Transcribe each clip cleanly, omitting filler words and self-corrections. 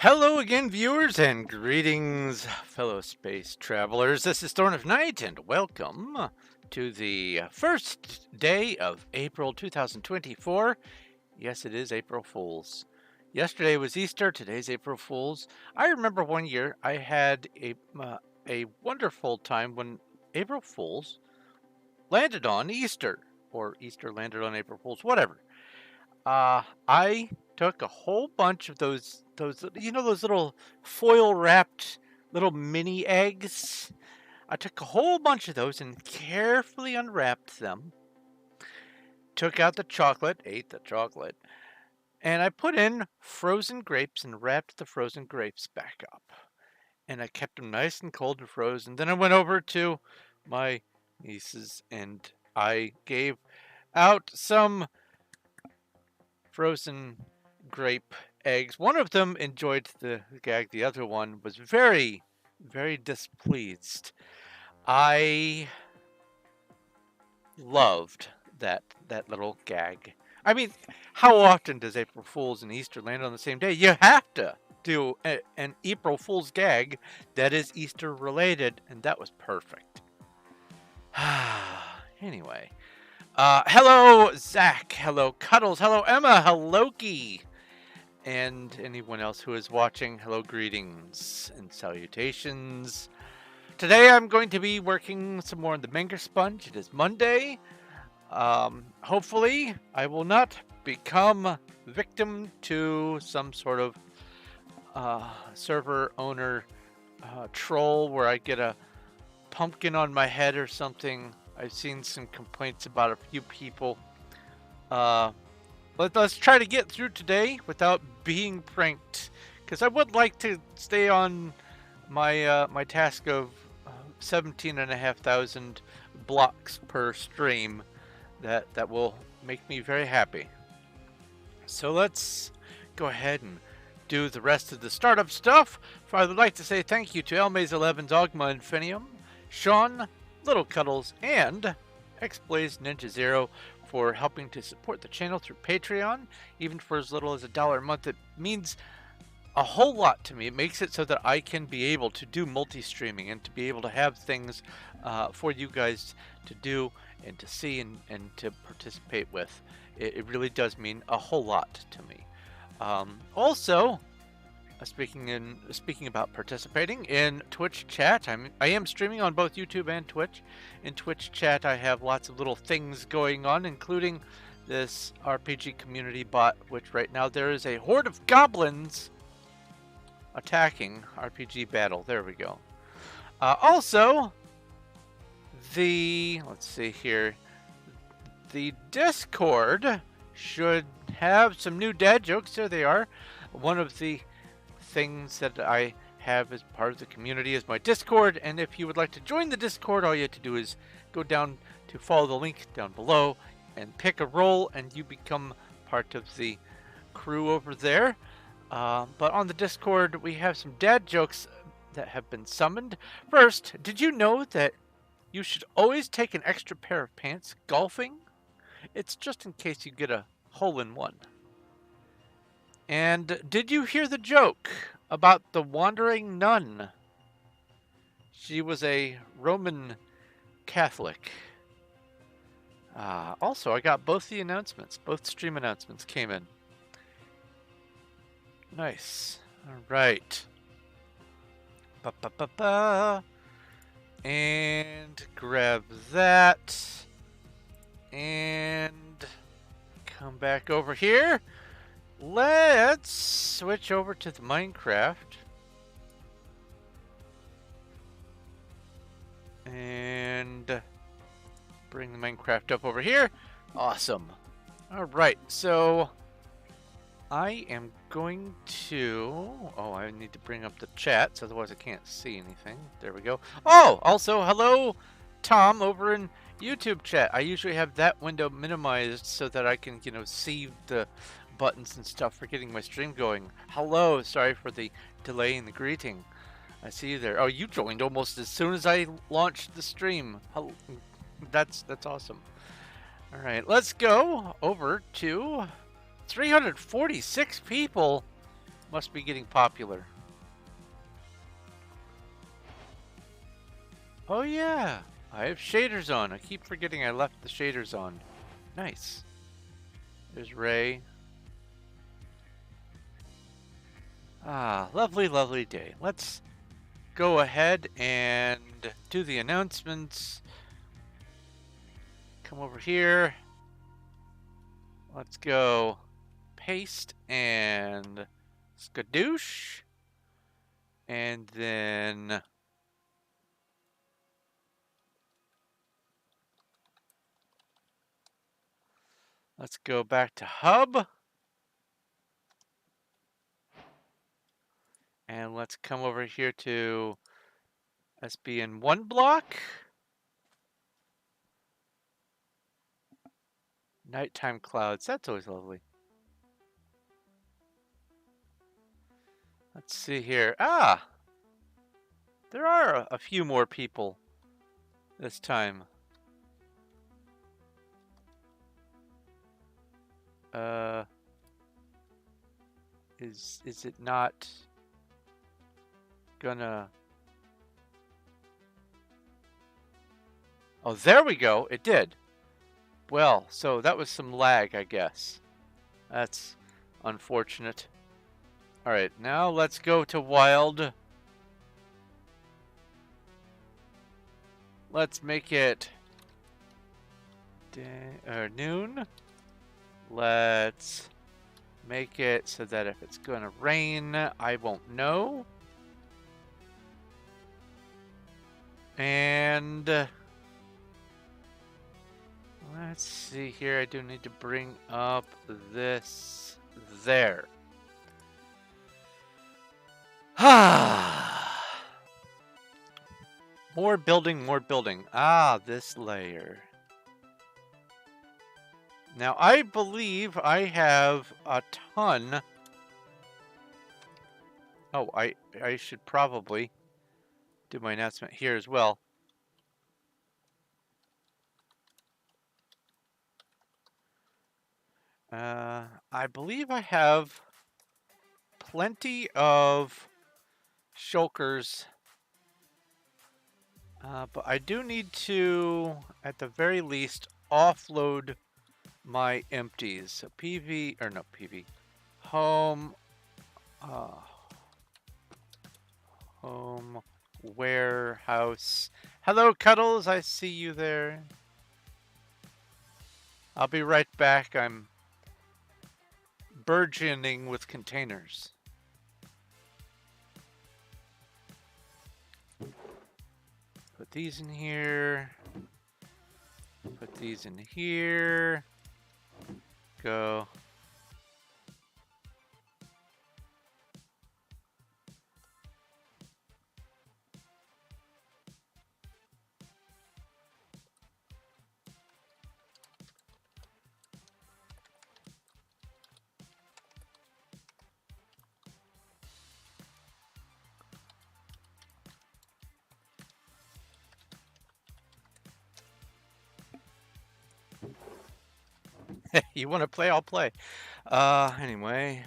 Hello again, viewers, and greetings, fellow space travelers. This is Thorn of Night, and welcome to the first day of April 2024. Yes, it is April Fool's. Yesterday was Easter, today's April Fool's. I remember one year I had a wonderful time when April Fool's landed on Easter, or Easter landed on April Fool's, whatever. I took a whole bunch of those those little foil wrapped little mini eggs. I took a whole bunch of those and carefully unwrapped them. Took out the chocolate, ate the chocolate, and I put in frozen grapes and wrapped the frozen grapes back up. And I kept them nice and cold and frozen. Then I went over to my nieces and I gave out some frozen grape eggs. One of them enjoyed the gag. The other one was very, very displeased. I loved that little gag. I mean, how often does April Fool's and Easter land on the same day? You have to do an April Fool's gag that is Easter related, and that was perfect. Anyway. Hello, Zach. Hello, Cuddles. Hello, Emma. Hello, Loki. And anyone else who is watching, hello, greetings and salutations. Today I'm going to be working some more on the Menger Sponge. It is Monday. Hopefully I will not become victim to some sort of server owner troll where I get a pumpkin on my head or something. I've seen some complaints about a few people. Let's try to get through today without being pranked, because I would like to stay on my my task of 17,500 blocks per stream. That will make me very happy. So let's go ahead and do the rest of the startup stuff. I would like to say thank you to Elmaze11's Ogma Infinium, Sean, Little Cuddles, and X-Blaze Ninja Zero for helping to support the channel through Patreon. Even for as little as $1 a month, it means a whole lot to me. It makes it so that I can be able to do multi-streaming and to be able to have things for you guys to do and to see and to participate with. It really does mean a whole lot to me. Also, speaking about participating in Twitch chat, I am streaming on both YouTube and Twitch. In Twitch chat, I have lots of little things going on, including this RPG community bot, which right now there is a horde of goblins attacking RPG battle. There we go. Also, let's see here. The Discord should have some new dad jokes. There they are. One of the things that I have as part of the community is my Discord, and if you would like to join the Discord, all you have to do is go down to follow the link down below and pick a role, and you become part of the crew over there. But on the Discord, we have some dad jokes that have been summoned. First, did you know that you should always take an extra pair of pants golfing? It's just in case you get a hole-in-one. And did you hear the joke about the wandering nun? She was a Roman Catholic. Also, I got both the announcements. Both stream announcements came in. Nice. All right. And grab that. And come back over here. Let's switch over to the Minecraft. And bring the Minecraft up over here. Awesome. Alright, so I am going to... Oh, I need to bring up the chat, so otherwise I can't see anything. There we go. Oh, also, hello, Tom, over in YouTube chat. I usually have that window minimized so that I can, see the buttons and stuff for getting my stream going. Hello, sorry for the delay in the greeting. I see you there. Oh, you joined almost as soon as I launched the stream. That's awesome. All right, let's go over to 346 people Must be getting popular. Oh yeah, I have shaders on. I keep forgetting I left the shaders on. Nice. There's Ray. Ah, lovely, lovely day. Let's go ahead and do the announcements. Come over here. Let's go paste and skadoosh. And then let's go back to hub. And let's come over here to SBN 1 block. Nighttime clouds. That's always lovely. Let's see here. Ah! There are a few more people this time. Is it not gonna... Oh, there we go. It did. Well, so that was some lag, I guess. That's unfortunate. Alright, now let's go to wild. Let's make it noon. Let's make it so that if it's gonna rain, I won't know. And let's see here. I do need to bring up this there. More building, more building. Ah, this layer. Now, I believe I have a ton. Oh, I should probably do my announcement here as well. I believe I have plenty of shulkers. But I do need to, at the very least, offload my empties. So PV, or no PV, home, home, warehouse. Hello, Cuddles, I see you there. I'll be right back. I'm burgeoning with containers. Put these in here. Put these in here. Go. You want to play? I'll play. Anyway.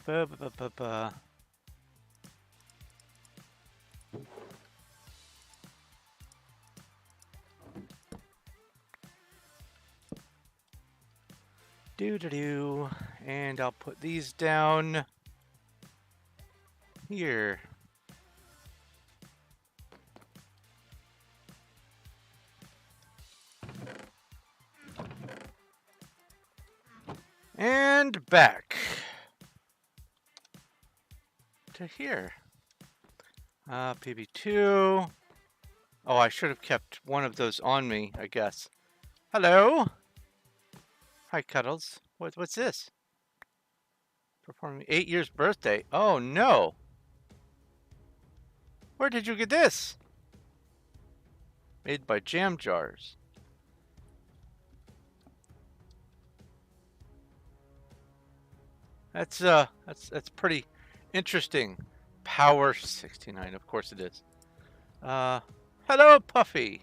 Do. And I'll put these down here. And back to here. PB2. Oh, I should have kept one of those on me, I guess. Hello. Hi, Cuddles. What's this? Performing 8 years birthday. Oh, no. Where did you get this? Made by Jam Jars. That's pretty interesting. Power 69, of course it is. Hello, Puffy.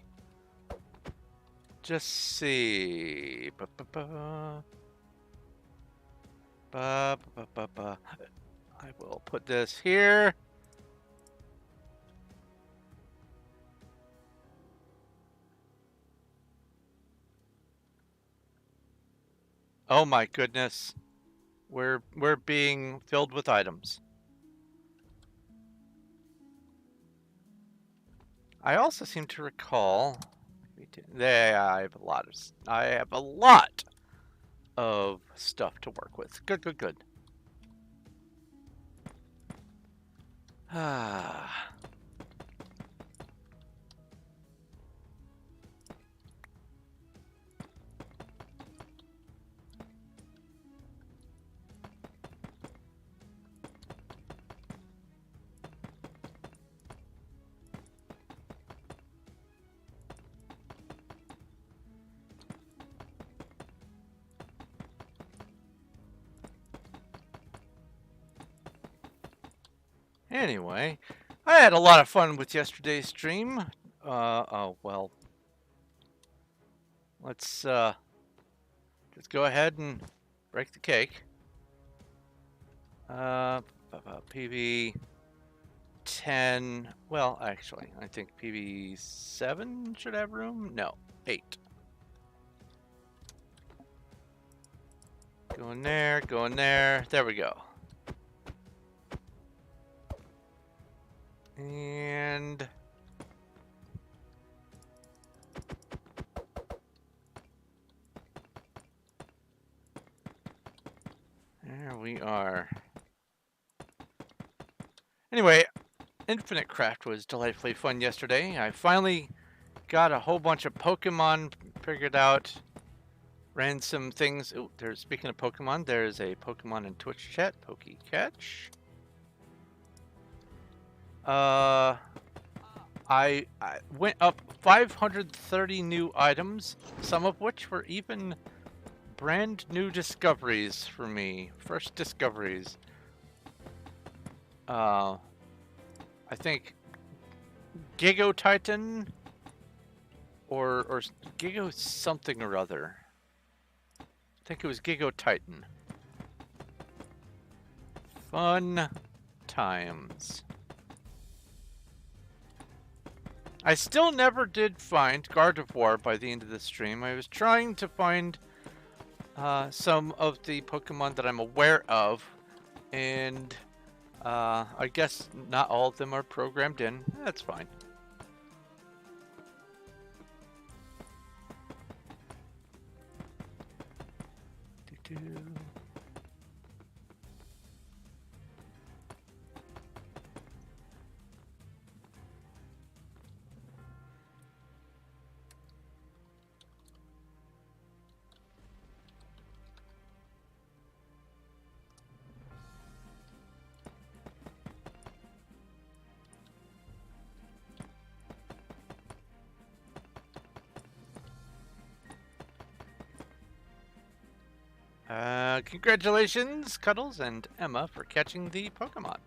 Just see. I will put this here. Oh my goodness. We're being filled with items. I also seem to recall I have a lot of stuff to work with. Good, good, good. Ah. Anyway, I had a lot of fun with yesterday's stream. Oh well. Let's just go ahead and break the cake. PV 10. Well, actually, I think PV 7 should have room. No, 8. Go in there. Go in there. There we go. And there we are. Anyway, Infinite Craft was delightfully fun yesterday. I finally got a whole bunch of Pokemon figured out. Ran some things. Oh, there's, speaking of Pokemon, there's a Pokemon in Twitch chat. Pokecatch. I went up 530 new items, some of which were even brand new discoveries for me. First discoveries. I think Gigo Titan or Gigo something or other. I think it was Gigo Titan. Fun times. I still never did find Gardevoir by the end of the stream. I was trying to find some of the Pokemon that I'm aware of, and I guess not all of them are programmed in. That's fine. Doo-doo. Congratulations, Cuddles and Emma, for catching the Pokemon.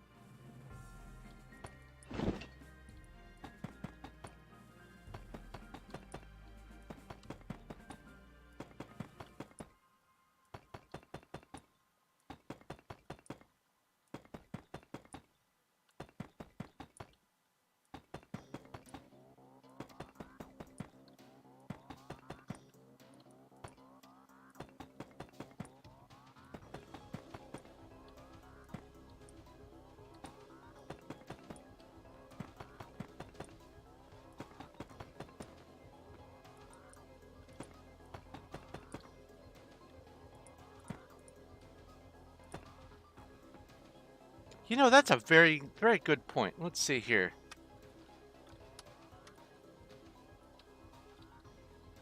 You know, that's a very, very good point. Let's see here.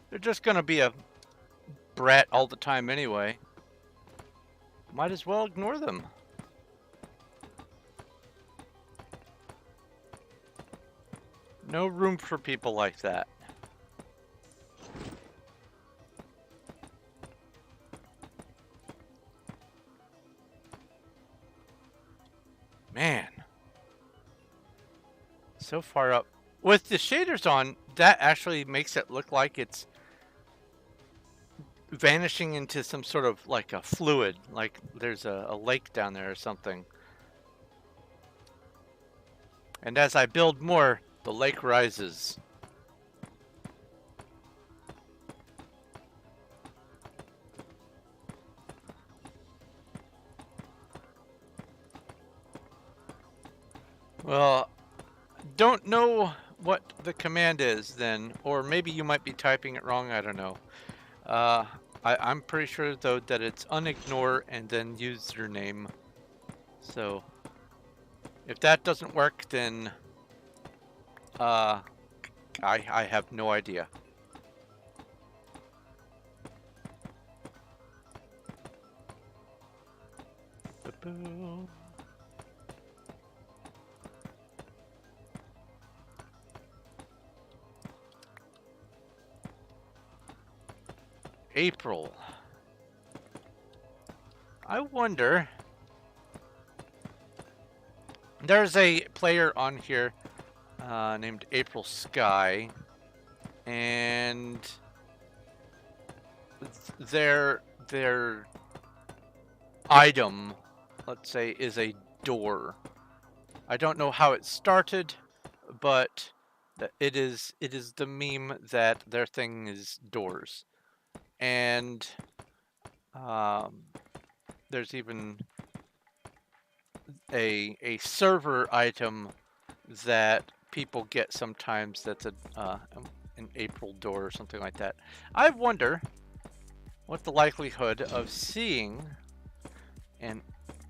They're just gonna be a brat all the time anyway. Might as well ignore them. No room for people like that. Man. So far up. With the shaders on, that actually makes it look like it's vanishing into some sort of like a fluid. Like there's a lake down there or something. And as I build more, the lake rises. Well, don't know what the command is then, or maybe you might be typing it wrong, I don't know. I'm pretty sure though that it's unignore and then username. So if that doesn't work, then I have no idea. April. I wonder. There's a player on here named April Sky, and their item, let's say, is a door. I don't know how it started, but it is the meme that their thing is doors, and there's even a server item that people get sometimes. That's an April door or something like that. I wonder what the likelihood of seeing an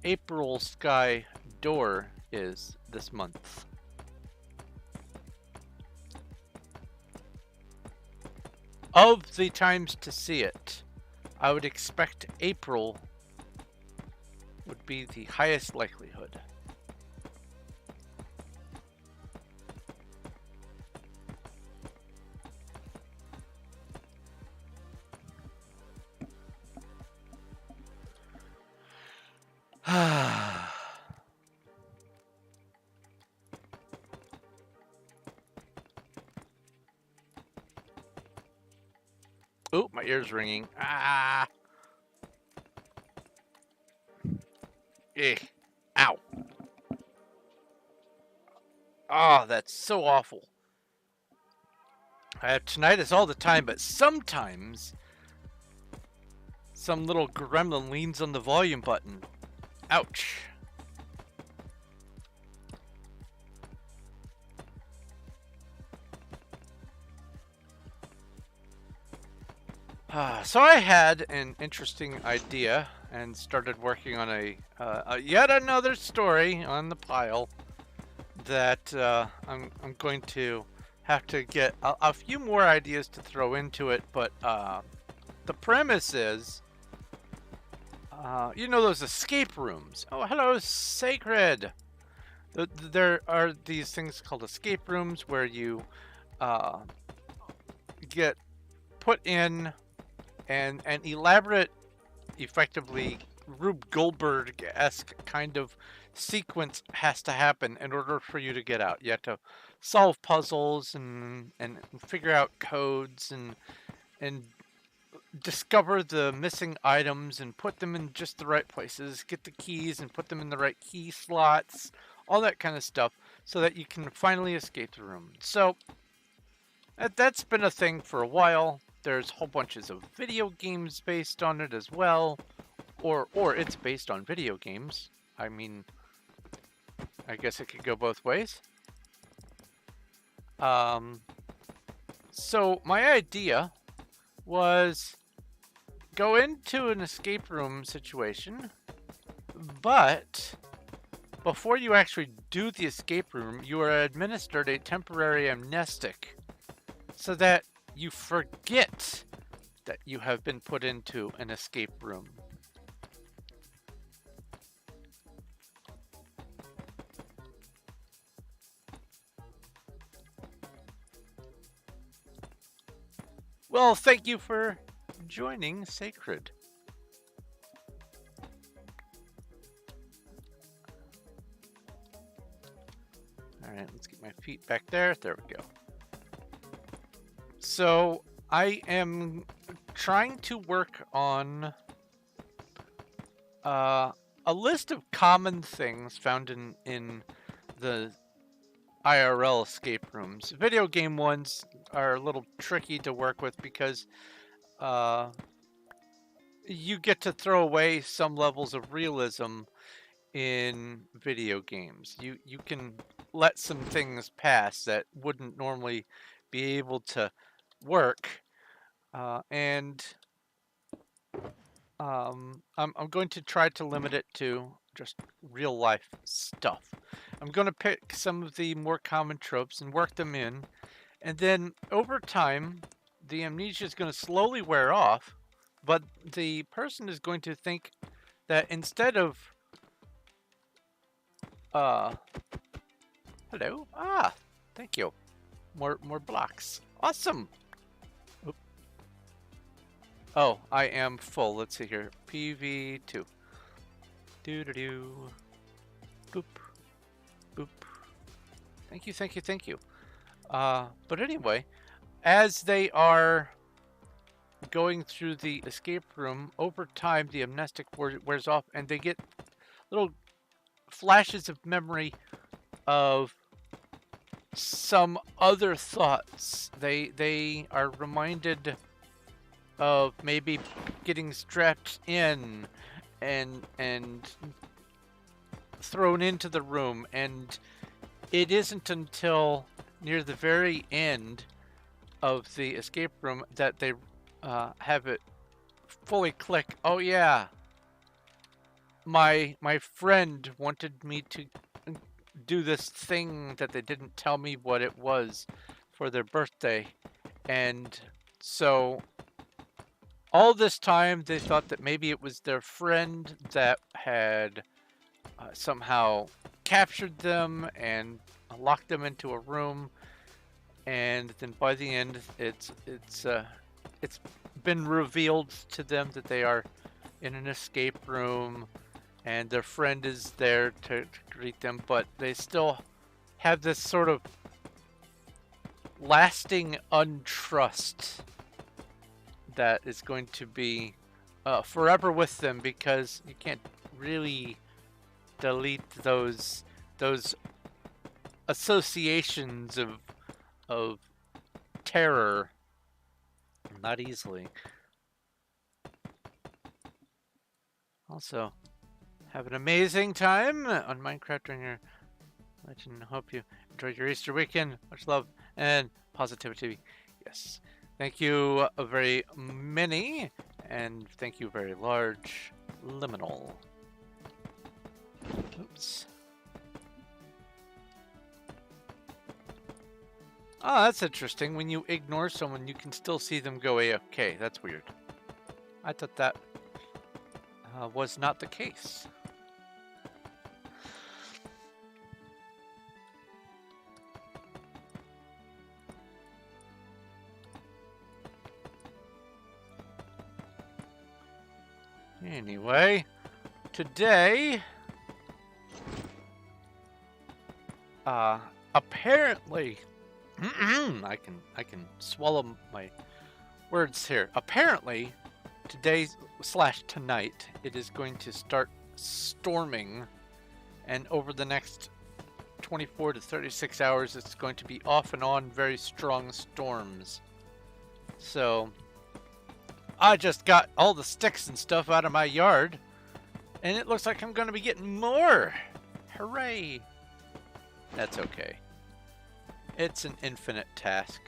April Sky door is this month. Of the times to see it, I would expect April would be the highest likelihood. Oh, my ear's ringing. Ah! Eh. Ow. Oh, that's so awful. I have tinnitus all the time, but sometimes some little gremlin leans on the volume button. Ouch. So I had an interesting idea and started working on a yet another story on the pile that I'm going to have to get a few more ideas to throw into it, but the premise is, you know, those escape rooms. Oh, hello, Sacred. There are these things called escape rooms where you get put in, and an elaborate, effectively Rube Goldberg-esque kind of sequence has to happen in order for you to get out. You have to solve puzzles and figure out codes and discover the missing items and put them in just the right places, get the keys and put them in the right key slots, all that kind of stuff, so that you can finally escape the room. So that's been a thing for a while. There's whole bunches of video games based on it as well, or it's based on video games. I mean, I guess it could go both ways. So my idea was go into an escape room situation, but before you actually do the escape room, you are administered a temporary amnestic so that you forget that you have been put into an escape room. Well, thank you for joining Sacred. All right, let's get my feet back there. There we go. So I am trying to work on a list of common things found in the IRL escape rooms. Video game ones are a little tricky to work with because you get to throw away some levels of realism in video games. You can let some things pass that wouldn't normally be able to work, and I'm going to try to limit it to just real life stuff. I'm going to pick some of the more common tropes and work them in, and then over time, the amnesia is going to slowly wear off, but the person is going to think that instead of uh hello, thank you, more blocks, awesome. Oop. Oh, I am full. Let's see here, PV2. Do do do. Boop. Boop. Thank you, thank you, thank you. But anyway, as they are going through the escape room, over time the amnestic wears off, and they get little flashes of memory of some other thoughts. They are reminded of maybe getting strapped in and thrown into the room, and it isn't until near the very end of the escape room that they have it fully click. Oh yeah, my friend wanted me to do this thing that they didn't tell me what it was for their birthday, and so all this time they thought that maybe it was their friend that had somehow captured them and locked them into a room, and then by the end it's been revealed to them that they are in an escape room and their friend is there to greet them, but they still have this sort of lasting untrust that is going to be forever with them, because you can't really delete those associations of terror not easily. Also, have an amazing time on Minecraft during your legend. Hope you enjoyed your Easter weekend. Much love and positivity. Yes. Thank you very many, and thank you very large, Liminal. Oops. Oh, that's interesting. When you ignore someone, you can still see them go AFK. That's weird. I thought that was not the case. Anyway, today, apparently, I can swallow my words here. Apparently, today / tonight, it is going to start storming, and over the next 24 to 36 hours, it's going to be off and on very strong storms. So I just got all the sticks and stuff out of my yard, and it looks like I'm going to be getting more. Hooray! That's okay. It's an infinite task.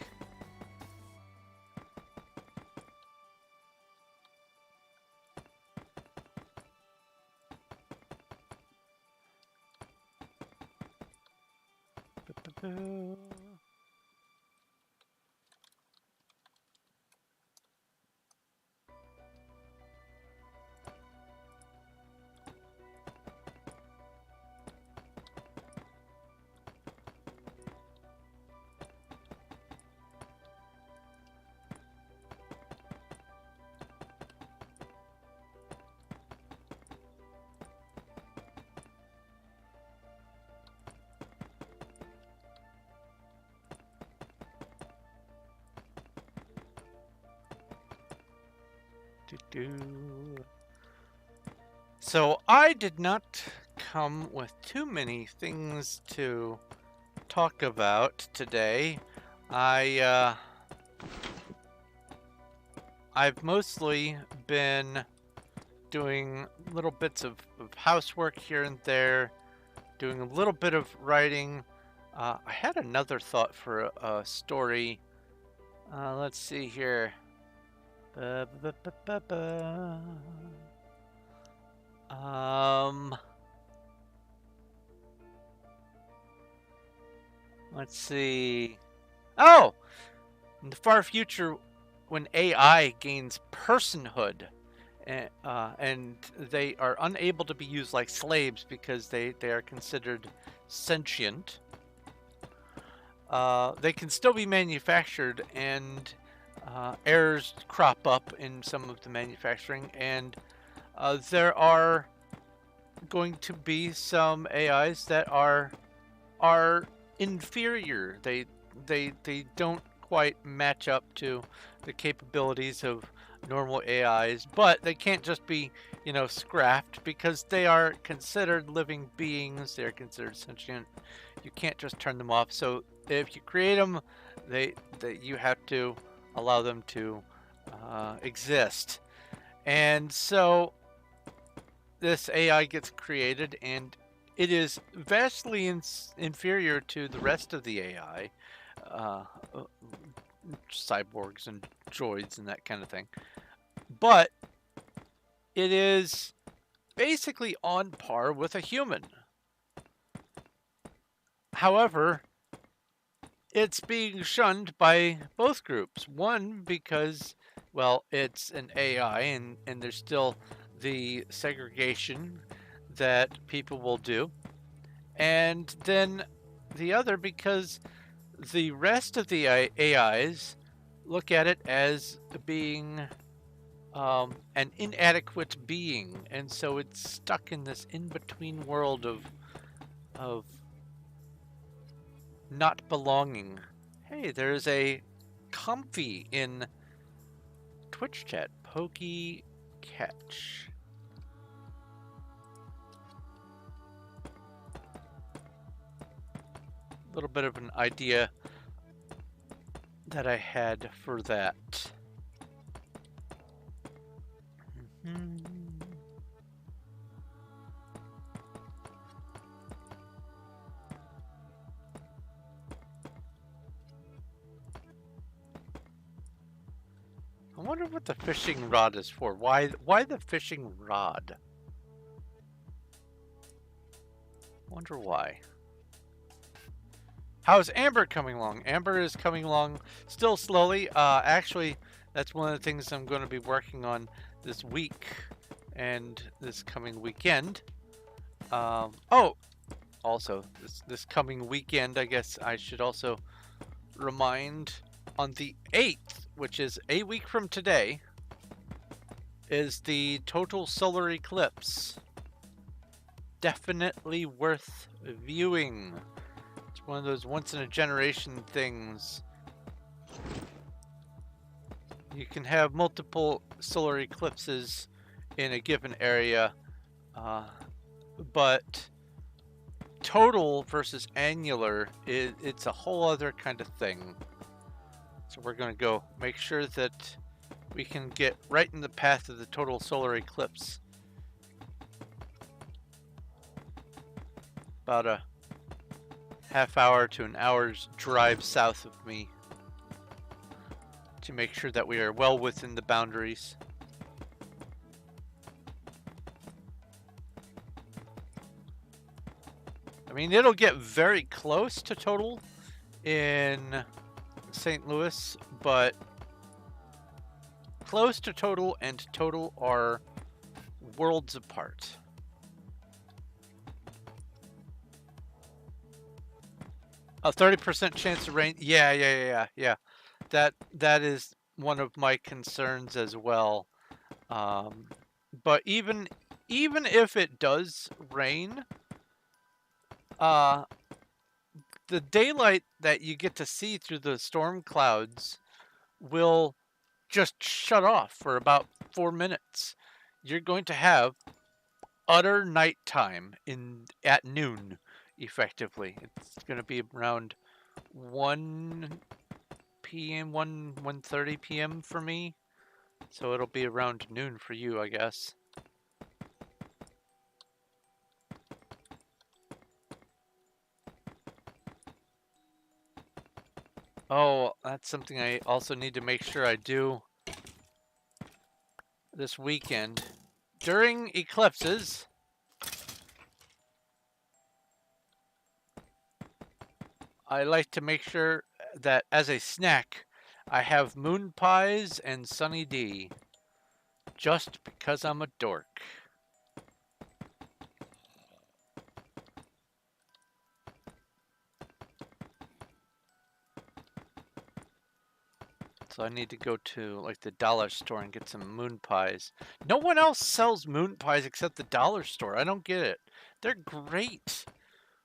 So I did not come with too many things to talk about today. I've mostly been doing little bits of housework here and there, doing a little bit of writing. I had another thought for a story. Let's see here. Ba, ba, ba, ba, ba. Let's see. Oh, in the far future, when AI gains personhood, and they are unable to be used like slaves because they are considered sentient, they can still be manufactured, and errors crop up in some of the manufacturing, and there are going to be some AIs that are inferior. They don't quite match up to the capabilities of normal AIs, but they can't just be, scrapped, because they are considered living beings. They're considered sentient. You can't just turn them off. So if you create them, you have to allow them to exist. And so this AI gets created, and it is vastly inferior to the rest of the AI, cyborgs and droids and that kind of thing. But it is basically on par with a human. However, it's being shunned by both groups. One, because, well, it's an AI, and there's still the segregation that people will do. And then the other, because the rest of the AIs look at it as being an inadequate being, and so it's stuck in this in-between world of not belonging. Hey, there's a comfy in Twitch chat. Pokey Catch. A little bit of an idea that I had for that. I wonder what the fishing rod is for. Why the fishing rod? Wonder why. How's Amber coming along? Amber is coming along still slowly. Actually, that's one of the things I'm going to be working on this week and this coming weekend. Oh, also this coming weekend, I guess I should also remind, on the 8th, which is a week from today, is the total solar eclipse. Definitely worth viewing. It's one of those once-in-a-generation things. You can have multiple solar eclipses in a given area, but total versus annular, it's a whole other kind of thing. So we're going to go make sure that we can get right in the path of the total solar eclipse. About a half hour to an hour's drive south of me, to make sure that we are well within the boundaries. I mean, it'll get very close to total in St. Louis, but close to total and total are worlds apart. A 30% chance of rain. Yeah. That is one of my concerns as well. But even if it does rain, the daylight that you get to see through the storm clouds will just shut off for about 4 minutes. You're going to have utter nighttime at noon. effectively. It's going to be around 1 p.m., 1:30 p.m. for me. So it'll be around noon for you, I guess. Oh, that's something I also need to make sure I do this weekend. During eclipses, I like to make sure that as a snack, I have moon pies and Sunny D. Just because I'm a dork. So I need to go to like the dollar store and get some moon pies. No one else sells moon pies except the dollar store. I don't get it. They're great.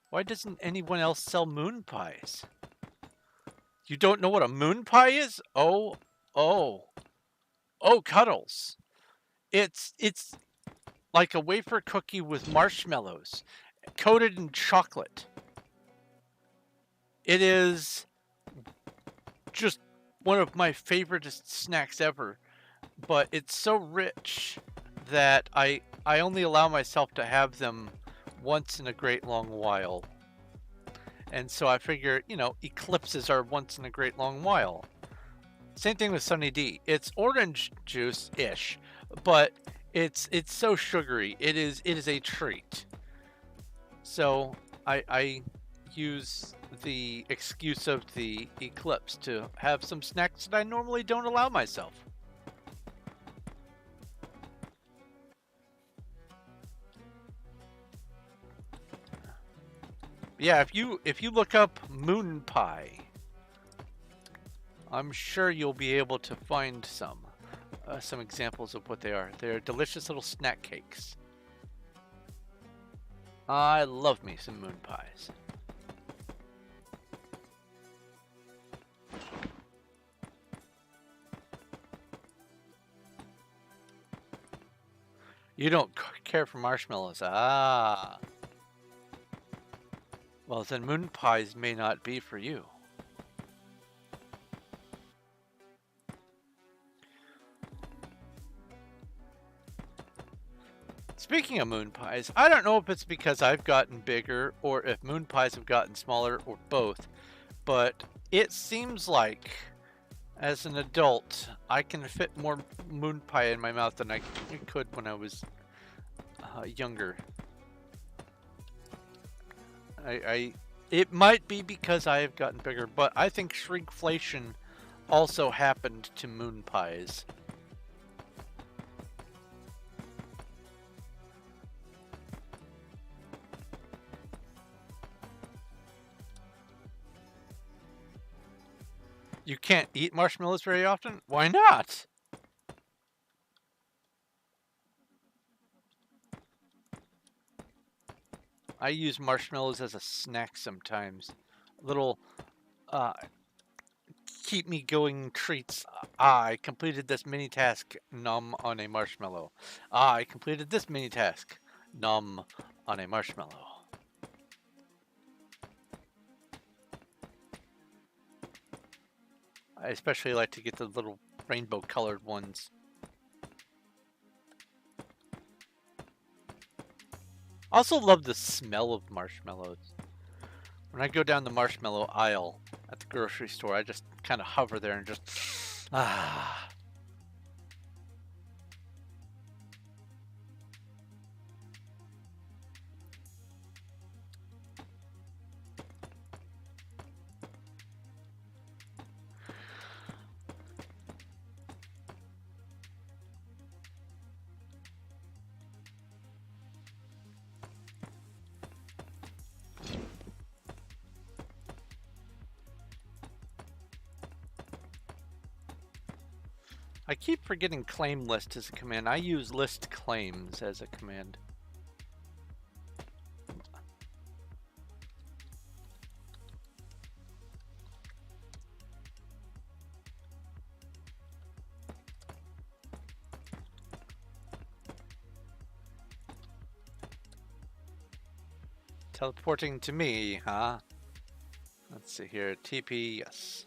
Why doesn't anyone else sell moon pies? You don't know what a moon pie is? Oh, oh, oh, Cuddles. It's like a wafer cookie with marshmallows coated in chocolate. It is just one of my favorite snacks ever, but it's so rich that I only allow myself to have them once in a great long while. And so I figure, you know, eclipses are once in a great long while. Same thing with Sunny D. It's orange juice-ish, but it's so sugary. It is a treat. So I use the excuse of the eclipse to have some snacks that I normally don't allow myself. Yeah, if you look up moon pie, I'm sure you'll be able to find some examples of what they are. They're delicious little snack cakes. I love me some moon pies. You don't care for marshmallows. Ah. Well, then moon pies may not be for you. Speaking of moon pies, I don't know if it's because I've gotten bigger or if moon pies have gotten smaller or both, but it seems like as an adult, I can fit more moon pie in my mouth than I could when I was younger. It might be because I have gotten bigger, but I think shrinkflation also happened to moon pies. You can't eat marshmallows very often? Why not? I use marshmallows as a snack sometimes. Little uh, keep me going treats. I completed this mini task, nom on a marshmallow. I completed this mini task, nom on a marshmallow. I especially like to get the little rainbow colored ones. Also love the smell of marshmallows. When I go down the marshmallow aisle at the grocery store, I just kind of hover there and just ah. I keep forgetting claim list as a command. I use list claims as a command. Teleporting to me, huh? Let's see here. TP, yes.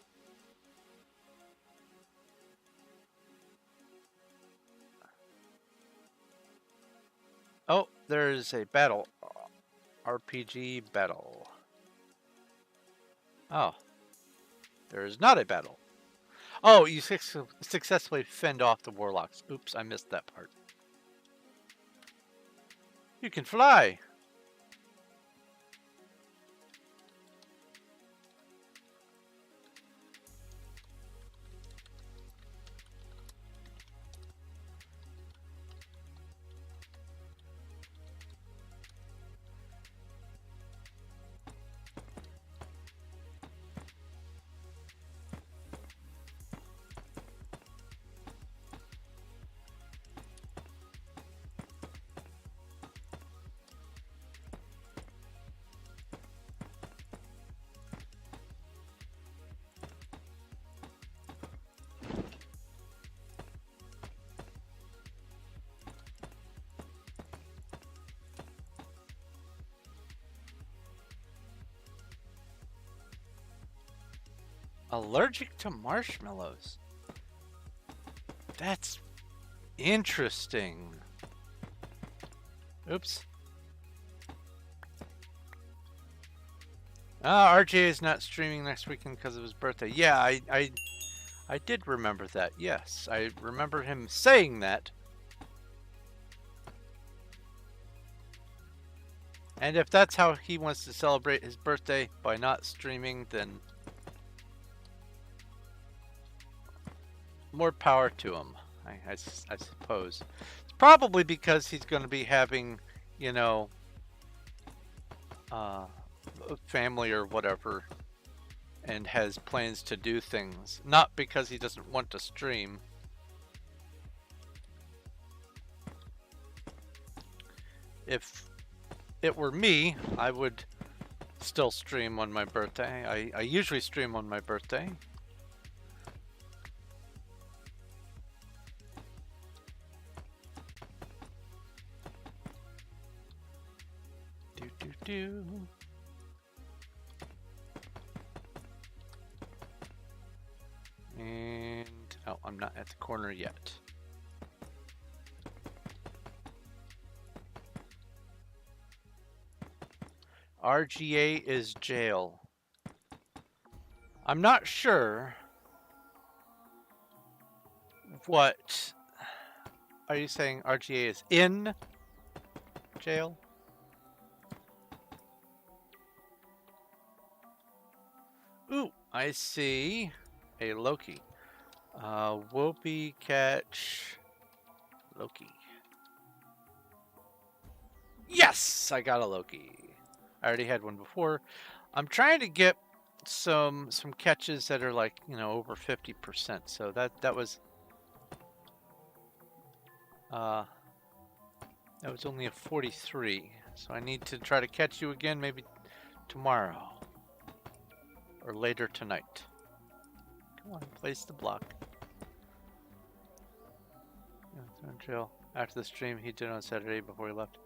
Oh, there's a battle. RPG battle. Oh, there is not a battle. Oh, you successfully fend off the warlocks. Oops, I missed that part. You can fly. Allergic to marshmallows. That's interesting. Oops. RJ is not streaming next weekend because of his birthday. Yeah, I did remember that. Yes, I remember him saying that. And if that's how he wants to celebrate his birthday by not streaming, then more power to him, I suppose. It's probably because he's going to be having, you know, family or whatever, and has plans to do things. Not because he doesn't want to stream. If it were me, I would still stream on my birthday. I usually stream on my birthday. Do. And oh, I'm not at the corner yet. RGA is jail. I'm not sure what are you saying. RGA is in jail? Ooh, I see a Loki. Whoopee catch Loki. Yes, I got a Loki. I already had one before. I'm trying to get some catches that are like, you know, over 50%. So that was only a 43. So I need to try to catch you again maybe tomorrow or later tonight. Come on, place the block. Yeah, chill. After the stream he did on Saturday before he left.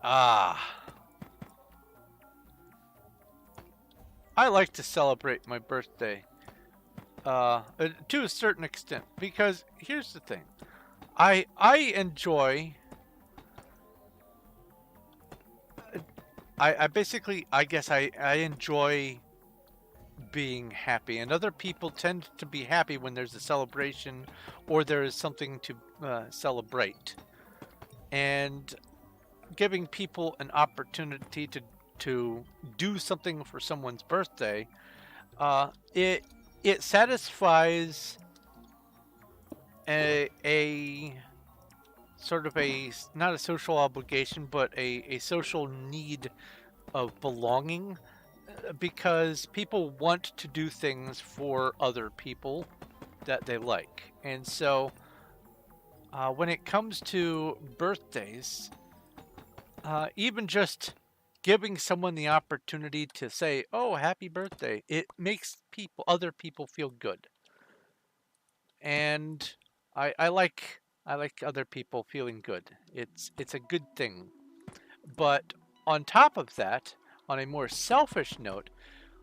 Ah. I like to celebrate my birthday to a certain extent, because here's the thing. I enjoy I basically, I guess I enjoy being happy, and other people tend to be happy when there's a celebration or there is something to celebrate. And giving people an opportunity to do something for someone's birthday, it satisfies a sort of a, not a social obligation, but a social need of belonging, because people want to do things for other people that they like. And so when it comes to birthdays, even just giving someone the opportunity to say, "Oh, happy birthday," it makes other people feel good. And I like I like other people feeling good. It's a good thing. But on top of that, on a more selfish note,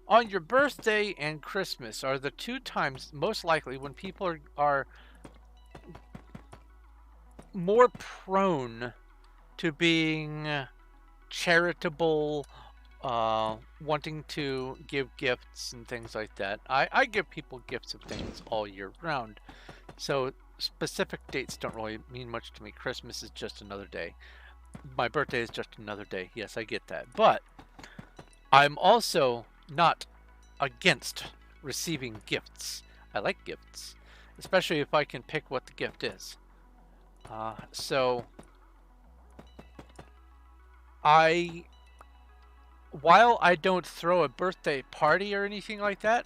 on your birthday and Christmas are the two times most likely when people are more prone to being charitable, wanting to give gifts and things like that. I give people gifts of things all year round. So specific dates don't really mean much to me. Christmas is just another day. My birthday is just another day. Yes, I get that. But I'm also not against receiving gifts. I like gifts, especially if I can pick what the gift is. So while I don't throw a birthday party or anything like that,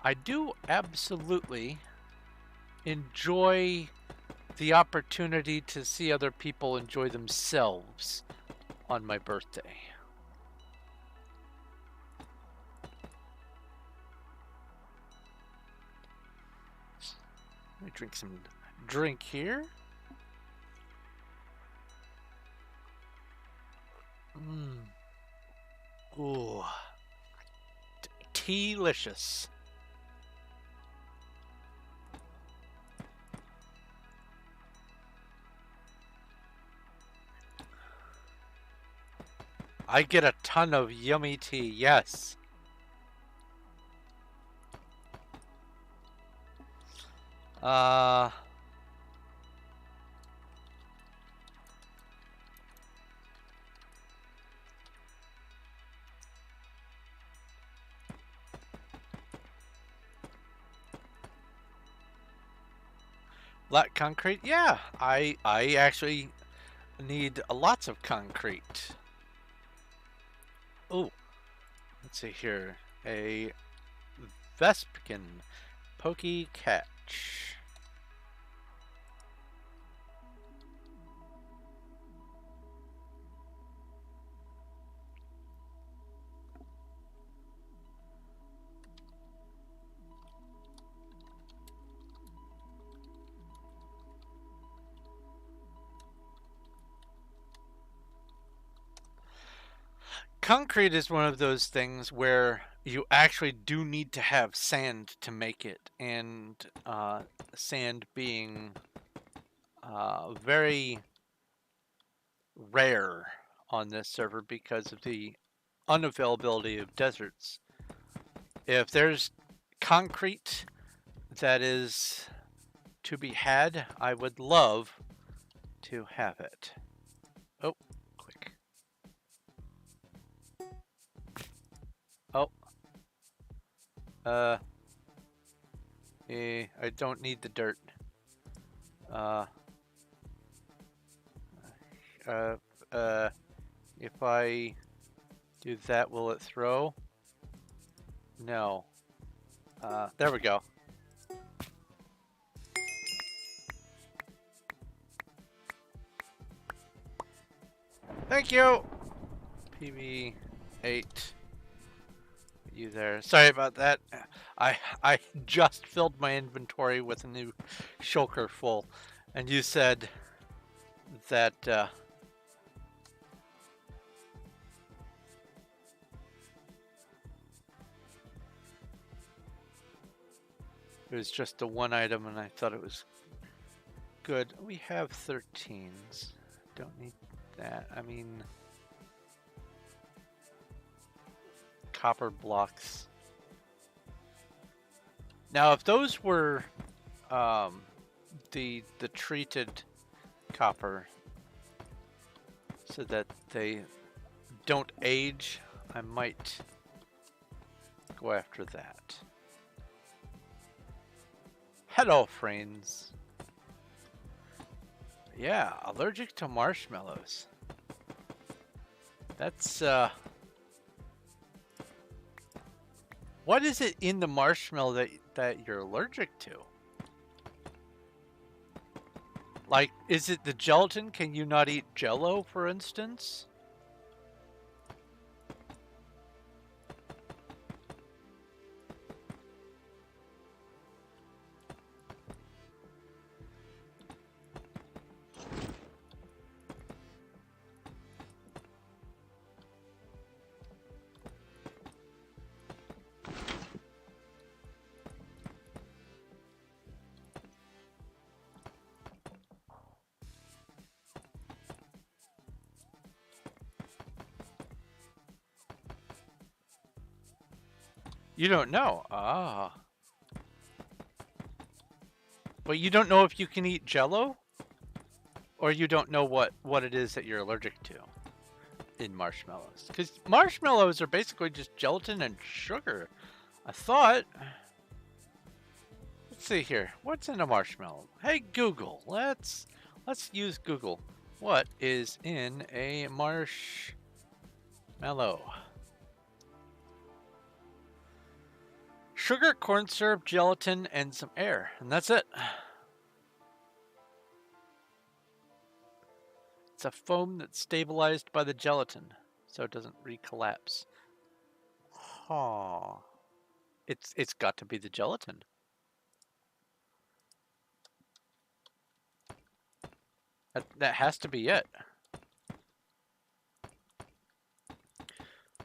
I do absolutely enjoy the opportunity to see other people enjoy themselves on my birthday. Let me drink some drink here. Ooh. Delicious. I get a ton of yummy tea, yes. Black concrete? Yeah, I actually need lots of concrete. Oh, let's see here. A Vespican Pokey Catch. Concrete is one of those things where you actually do need to have sand to make it, and sand being very rare on this server because of the unavailability of deserts. If there's concrete that is to be had, I would love to have it. Oh, quick. Oh. I don't need the dirt. If I do that, will it throw? No. There we go. Thank you! PB8. You there. Sorry about that. I just filled my inventory with a new shulker full. And you said that it was just the one item and I thought it was good. We have 13s. Don't need that. I mean, copper blocks. Now, if those were the treated copper, so that they don't age, I might go after that. Hello, friends. Yeah, allergic to marshmallows. That's what is it in the marshmallow that you're allergic to? Like, is it the gelatin? Can you not eat Jell-O, for instance? You don't know. Ah. But you don't know if you can eat Jello? Or you don't know what it is that you're allergic to in marshmallows? Because marshmallows are basically just gelatin and sugar. I thought... Let's see here. What's in a marshmallow? Hey, Google. Let's use Google. What is in a marshmallow? Sugar, corn syrup, gelatin, and some air. And that's it. It's a foam that's stabilized by the gelatin, so it doesn't recollapse. Huh. It's got to be the gelatin. That has to be it.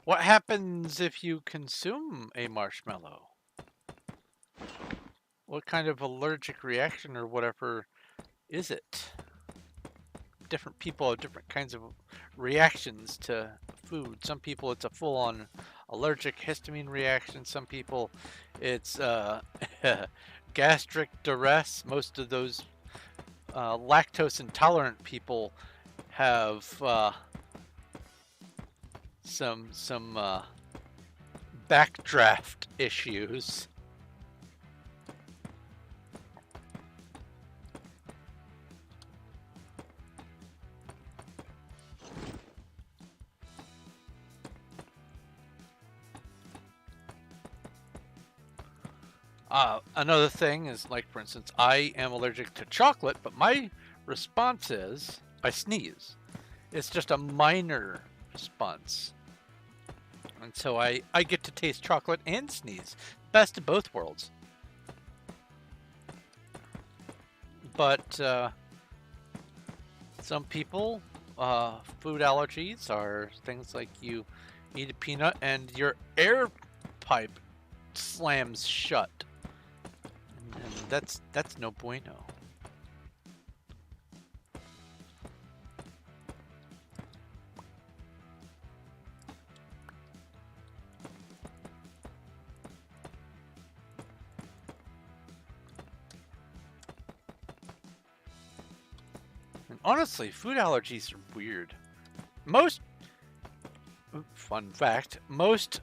What happens if you consume a marshmallow? What kind of allergic reaction or whatever is it? Different people have different kinds of reactions to food. Some people it's a full-on allergic histamine reaction. Some people it's gastric duress. Most of those lactose intolerant people have some backdraft issues. Another thing is, like, for instance, I am allergic to chocolate, but my response is I sneeze. It's just a minor response. And so I get to taste chocolate and sneeze. Best of both worlds. But some people, food allergies are things like you eat a peanut and your air pipe slams shut. And that's no bueno. And honestly, food allergies are weird. Most, fun fact, most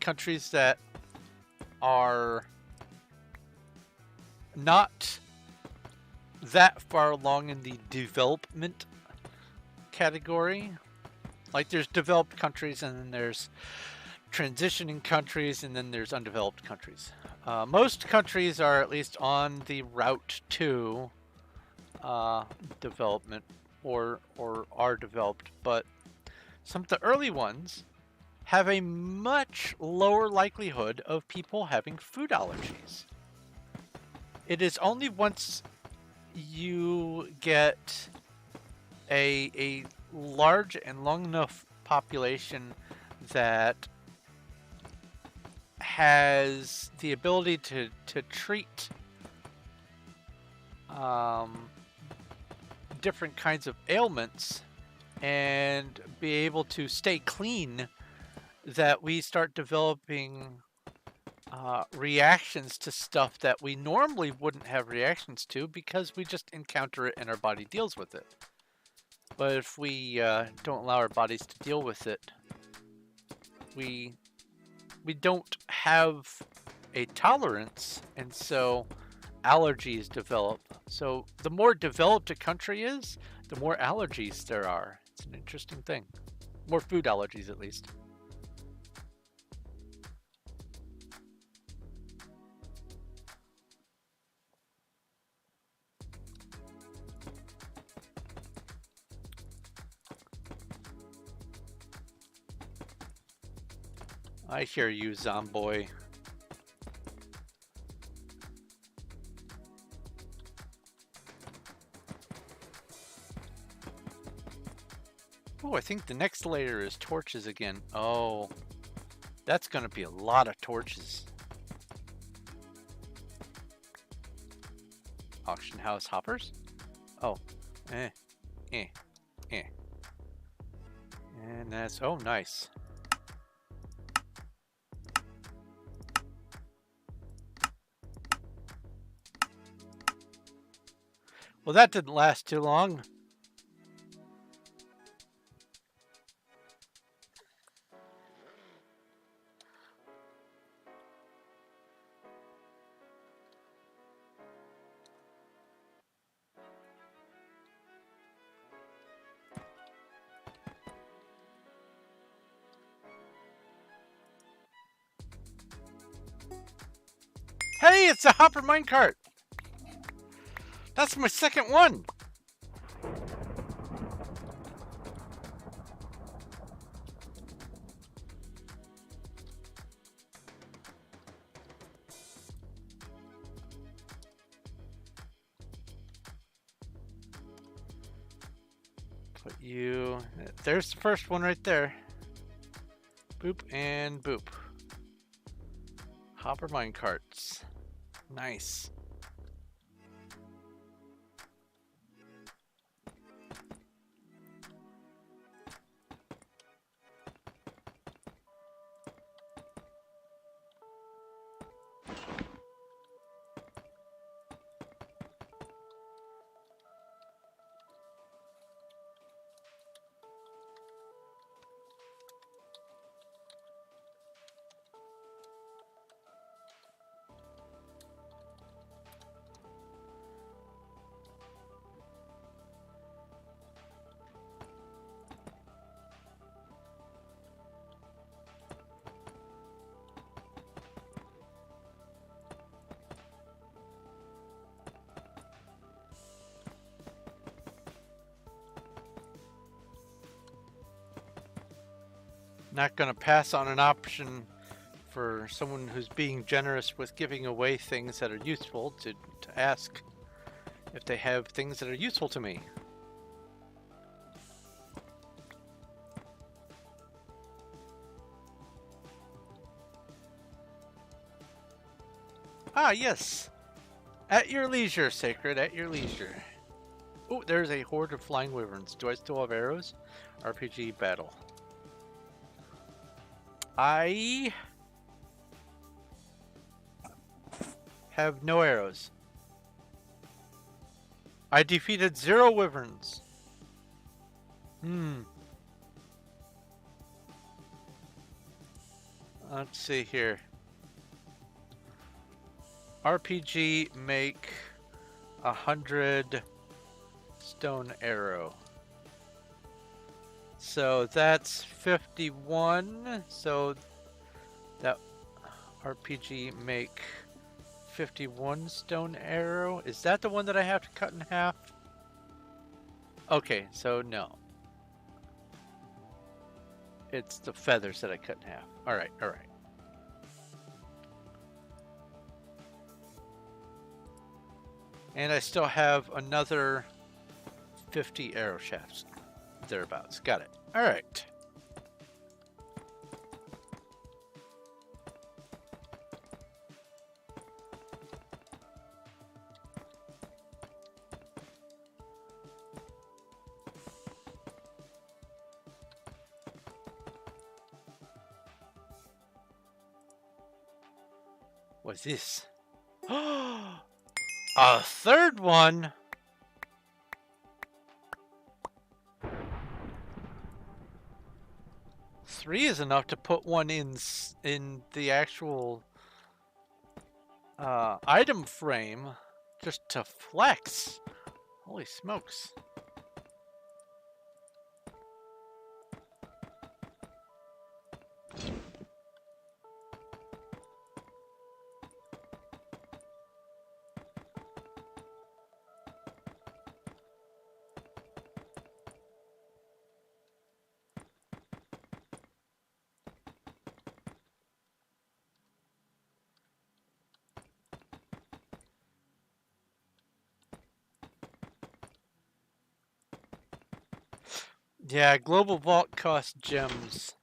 countries that are not that far along in the development category, like there's developed countries and then there's transitioning countries and then there's undeveloped countries. Most countries are at least on the route to development or are developed, but some of the early ones have a much lower likelihood of people having food allergies. It is only once you get a large and long enough population that has the ability to treat different kinds of ailments and be able to stay clean, that we start developing reactions to stuff that we normally wouldn't have reactions to because we just encounter it and our body deals with it. But if we don't allow our bodies to deal with it, we don't have a tolerance, and so allergies develop. So the more developed a country is, the more allergies there are. It's an interesting thing. More food allergies, at least. I hear you, Zomboy. Oh, I think the next layer is torches again. Oh, that's gonna be a lot of torches. Auction house hoppers? Oh, eh. And that's, oh, nice. Well, that didn't last too long. Hey, it's a hopper minecart. That's my second one. Put you... There's the first one right there. Boop and boop. Hopper minecarts. Nice. Not gonna pass on an option for someone who's being generous with giving away things that are useful to ask if they have things that are useful to me. Ah, yes. At your leisure, Sacred, at your leisure. Oh, there's a horde of flying wyverns. Do I still have arrows? RPG battle. I have no arrows. I defeated 0 wyverns. Let's see here. RPG make 100 stone arrow. So that's 51. So that RPG make 51 stone arrow. Is that the one that I have to cut in half? Okay, so no. It's the feathers that I cut in half. Alright, alright. And I still have another 50 arrow shafts. Thereabouts. Got it. Alright. What's this? A third one? Three is enough to put one in the actual item frame just to flex. Holy smokes. Yeah, Global Vault costs gems.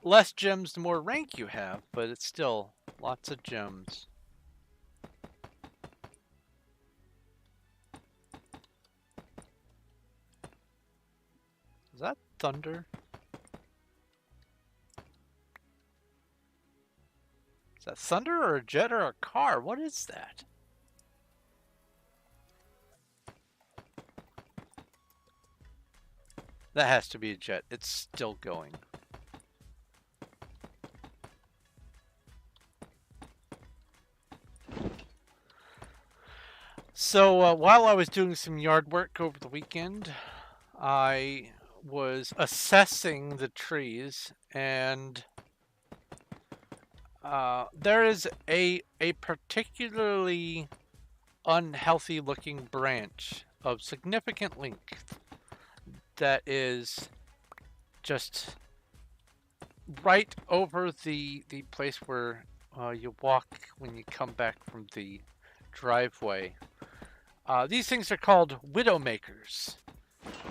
Less gems the more rank you have, but it's still lots of gems. Is that thunder? Is that thunder or a jet or a car? What is that? That has to be a jet. It's still going. So while I was doing some yard work over the weekend, I was assessing the trees, and there is a particularly unhealthy looking branch of significant length that is just right over the place where you walk when you come back from the driveway. These things are called widowmakers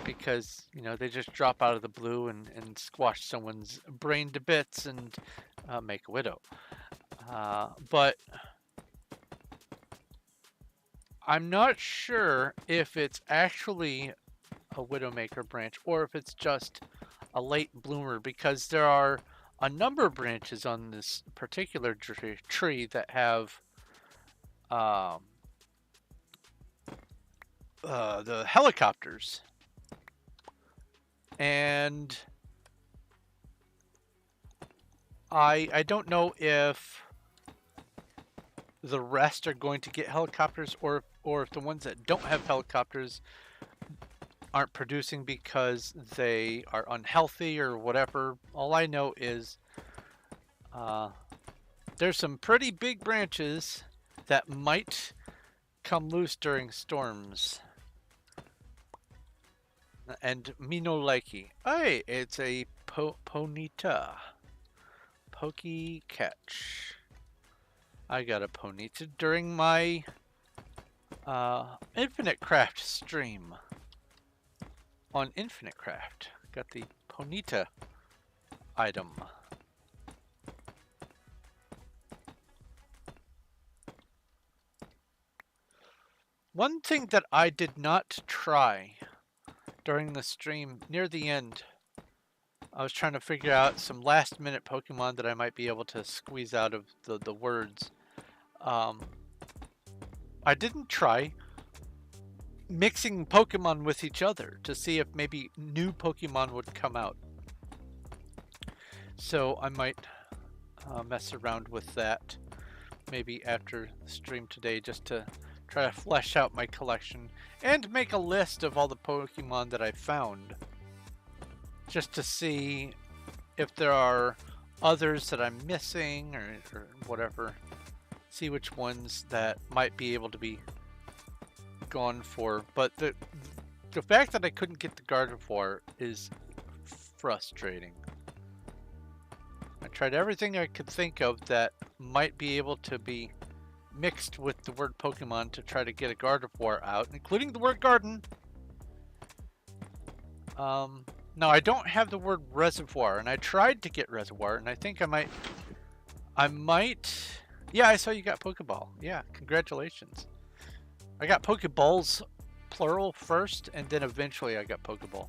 because, you know, they just drop out of the blue and squash someone's brain to bits and make a widow. But I'm not sure if it's actually a widowmaker branch or if it's just a late bloomer, because there are a number of branches on this particular tree that have the helicopters, and I don't know if the rest are going to get helicopters or if the ones that don't have helicopters aren't producing because they are unhealthy or whatever. All I know is there's some pretty big branches that might come loose during storms. And me no likey. Hey, it's a ponita. Pokey catch. I got a ponita during my Infinite Craft stream. On Infinite Craft. Got the ponita item. One thing that I did not try during the stream, near the end, I was trying to figure out some last minute Pokemon that I might be able to squeeze out of the words. I didn't try mixing Pokemon with each other to see if maybe new Pokemon would come out. So I might mess around with that maybe after the stream today, just to try to flesh out my collection and make a list of all the Pokemon that I found, just to see if there are others that I'm missing or whatever. See which ones that might be able to be gone for. But the fact that I couldn't get the Gardevoir is frustrating. I tried everything I could think of that might be able to be mixed with the word Pokemon to try to get a Gardevoir out, including the word garden. No, I don't have the word reservoir, and I tried to get reservoir, and I think I might. Yeah, I saw you got Pokeball. Yeah, congratulations. I got Pokeballs plural first, and then eventually I got Pokeball.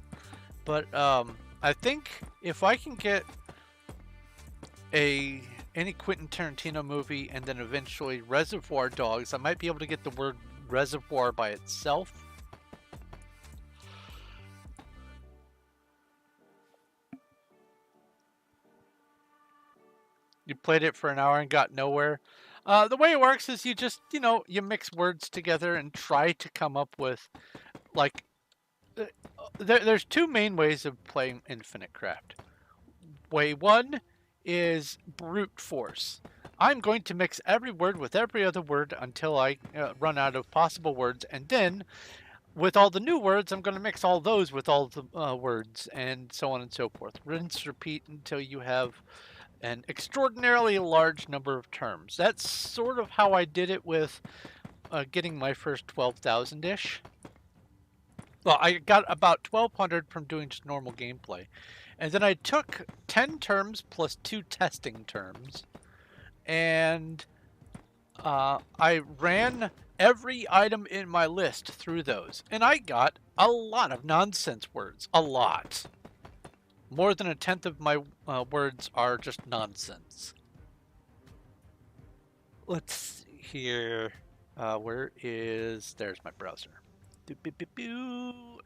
But I think if I can get any Quentin Tarantino movie and then eventually Reservoir Dogs, I might be able to get the word reservoir by itself. You played it for an hour and got nowhere. The way it works is you just, you mix words together and try to come up with, like, there's two main ways of playing Infinite Craft. Way one is brute force. I'm going to mix every word with every other word until I run out of possible words, and then with all the new words, I'm going to mix all those with all the words, and so on and so forth. Rinse, repeat until you have an extraordinarily large number of terms. That's sort of how I did it with getting my first 12,000-ish. Well, I got about 1,200 from doing just normal gameplay. And then I took 10 terms plus 2 testing terms, and I ran every item in my list through those. And I got a lot of nonsense words. A lot. More than a tenth of my words are just nonsense. Let's see here. There's my browser.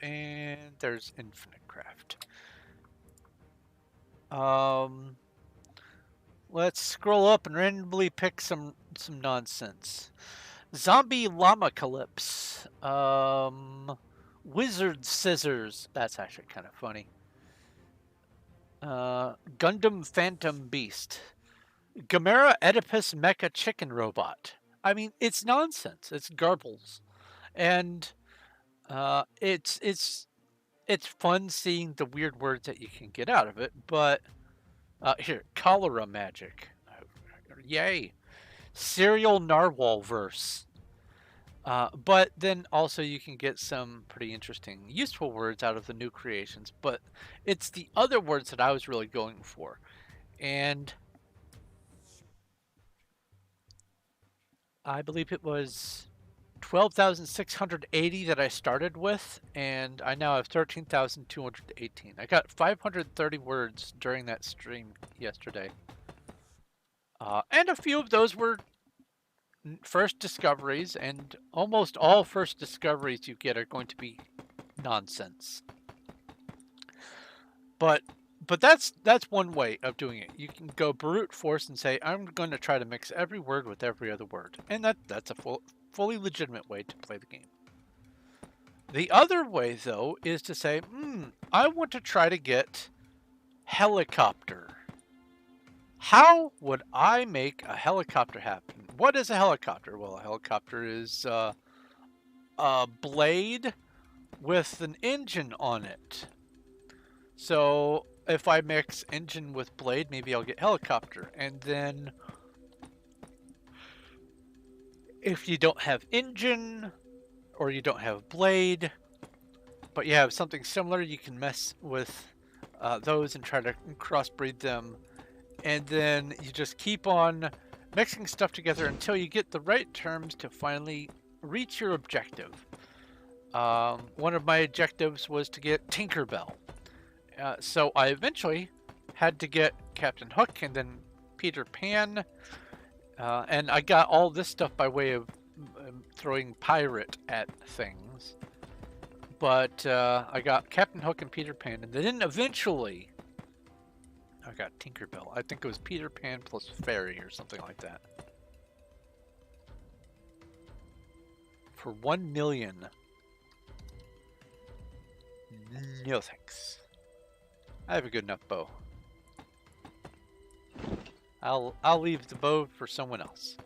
And there's Infinite Craft. Let's scroll up and randomly pick some nonsense. Zombie Llamacalypse. Wizard Scissors. That's actually kind of funny. Gundam Phantom Beast. Gamera Oedipus Mecha Chicken Robot. I mean, it's nonsense. It's garbles, and it's fun seeing the weird words that you can get out of it. But here, cholera magic. Yay! Serial Narwhal verse. But then also you can get some pretty interesting, useful words out of the new creations. But it's the other words that I was really going for, and I believe it was 12,680 that I started with, and I now have 13,218. I got 530 words during that stream yesterday. And a few of those were first discoveries, and almost all first discoveries you get are going to be nonsense. But that's one way of doing it. You can go brute force and say, I'm going to try to mix every word with every other word. And that's a fully legitimate way to play the game. The other way, though, is to say, I want to try to get helicopter. How would I make a helicopter happen? What is a helicopter? Well, a helicopter is a blade with an engine on it. So if I mix engine with blade, maybe I'll get helicopter. And then if you don't have engine or you don't have blade, but you have something similar, you can mess with those and try to crossbreed them. And then you just keep on mixing stuff together until you get the right terms to finally reach your objective. One of my objectives was to get Tinkerbell. So I eventually had to get Captain Hook and then Peter Pan. And I got all this stuff by way of throwing pirate at things. But I got Captain Hook and Peter Pan. And then eventually I got Tinkerbell. I think it was Peter Pan plus Fairy or something like that. For 1 million. No thanks. I have a good enough bow. I'll leave the bow for someone else.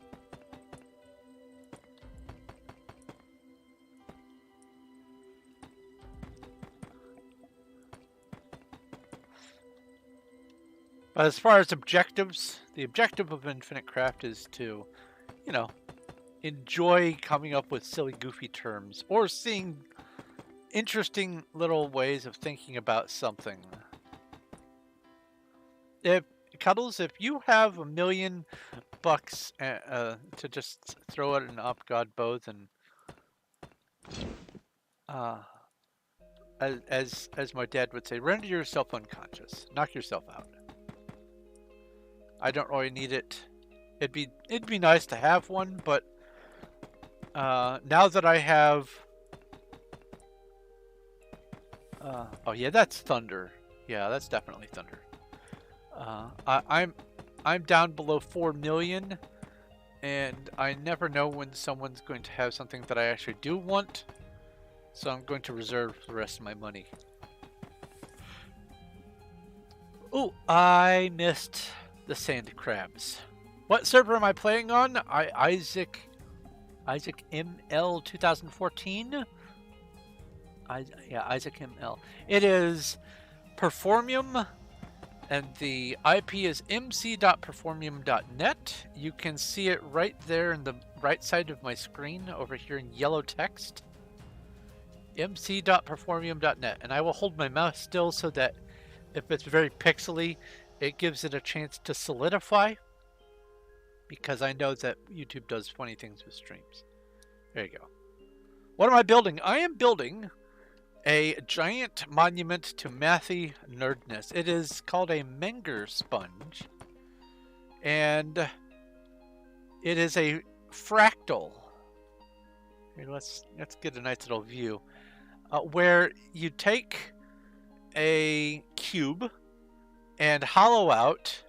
But as far as objectives, the objective of Infinite Craft is to, you know, enjoy coming up with silly, goofy terms or seeing interesting little ways of thinking about something. If Cuddles, if you have $1 million to just throw at an op god bow, then as my dad would say, render yourself unconscious, knock yourself out. I don't really need it. It'd be nice to have one, but now that I have oh yeah, that's thunder. Yeah, that's definitely thunder. I'm down below 4 million, and I never know when someone's going to have something that I actually do want, so I'm going to reserve the rest of my money. Oh, I missed the sand crabs. What server am I playing on? Isaac ML 2014. Yeah, Isaac ML. It is Performium, and the IP is mc.performium.net. You can see it right there in the right side of my screen over here in yellow text. mc.performium.net. And I will hold my mouse still so that if it's very pixely, it gives it a chance to solidify, because I know that YouTube does funny things with streams. There you go. What am I building? I am building a giant monument to mathy nerdness. It is called a Menger sponge, and It is a fractal. Here, let's get a nice little view. Where you take a cube and hollow out.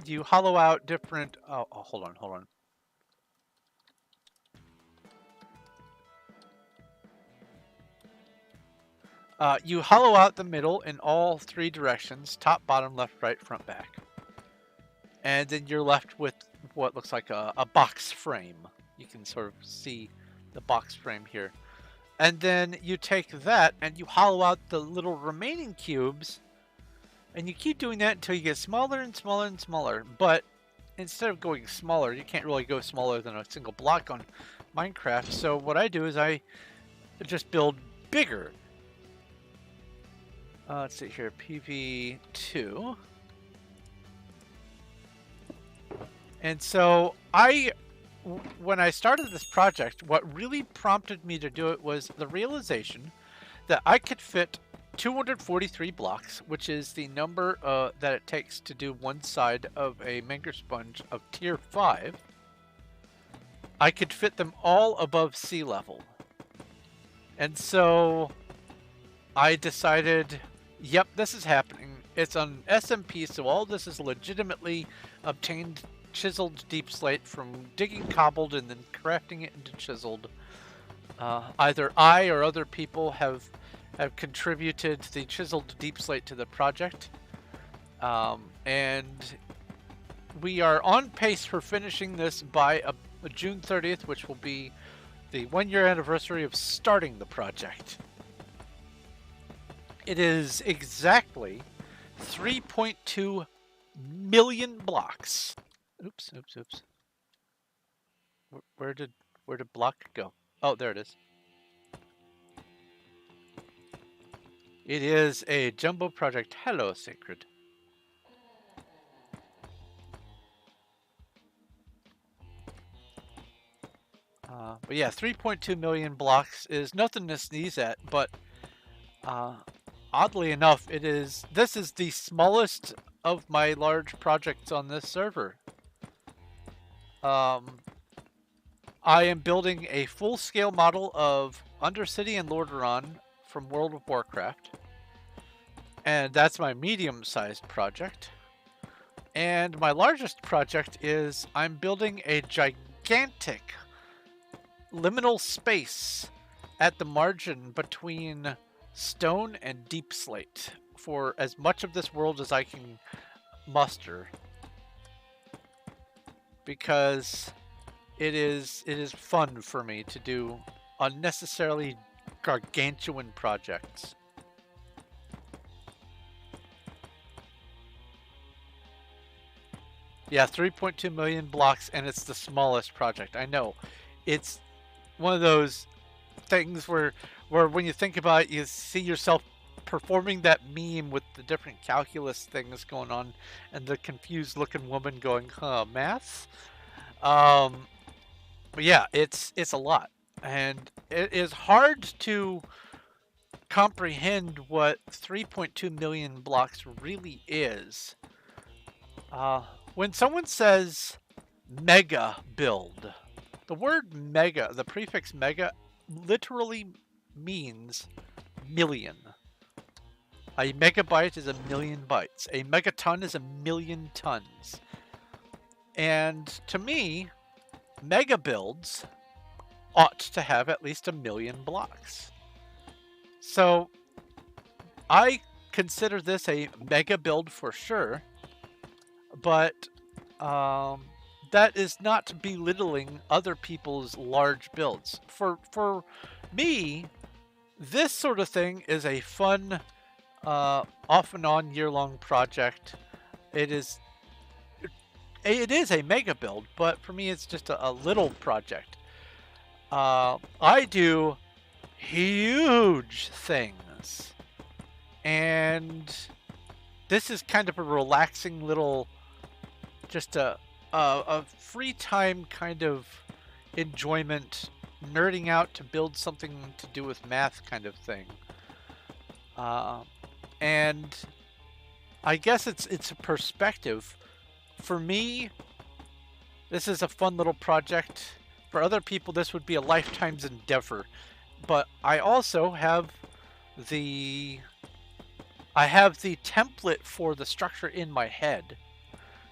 You hollow out different. Oh, hold on. You hollow out the middle in all three directions: top, bottom, left, right, front, back. And then you're left with what looks like a box frame. You can sort of see the box frame here. And then you take that and you hollow out the little remaining cubes, and you keep doing that until you get smaller and smaller and smaller. But instead of going smaller, you can't really go smaller than a single block on Minecraft. So what I do is I just build bigger. Let's see here, PV2. And so when I started this project, what really prompted me to do it was the realization that I could fit 243 blocks, which is the number that it takes to do one side of a Menger sponge of tier 5. I could fit them all above sea level. And so I decided, yep, this is happening. It's on SMP, so all this is legitimately obtained chiseled deep slate from digging cobbled and then crafting it into chiseled. Either I or other people have contributed the chiseled deep slate to the project, and we are on pace for finishing this by June 30th, which will be the 1-year anniversary of starting the project. It is exactly 3.2 million blocks. Oops. Where did block go? Oh, there it is. It is a jumbo project. Hello, Sacred. But yeah, 3.2 million blocks is nothing to sneeze at, but oddly enough, this is the smallest of my large projects on this server. I am building a full-scale model of Undercity and Lordaeron from World of Warcraft, and that's my medium-sized project. And my largest project is I'm building a gigantic liminal space at the margin between stone and deep slate for as much of this world as I can muster, because it is fun for me to do unnecessarily gargantuan projects. Yeah, 3.2 million blocks, and it's the smallest project. I know. It's one of those things where when you think about it, you see yourself performing that meme with the different calculus things going on and the confused looking woman going, huh, math? But yeah, it's a lot. And it is hard to comprehend what 3.2 million blocks really is. When someone says mega build, the word mega, the prefix mega, literally means million. A megabyte is 1,000,000 bytes. A megaton is 1,000,000 tons. And to me, mega builds ought to have at least 1,000,000 blocks. So I consider this a mega build for sure, but that is not belittling other people's large builds. For me, this sort of thing is a fun, off and on year-long project. It is a mega build, but for me, it's just a little project. I do huge things, and this is kind of a relaxing little, just a free time kind of enjoyment, nerding out to build something to do with math kind of thing. And I guess it's a perspective For me, this is a fun little project. For other people, this would be a lifetime's endeavor. But I also have the template for the structure in my head,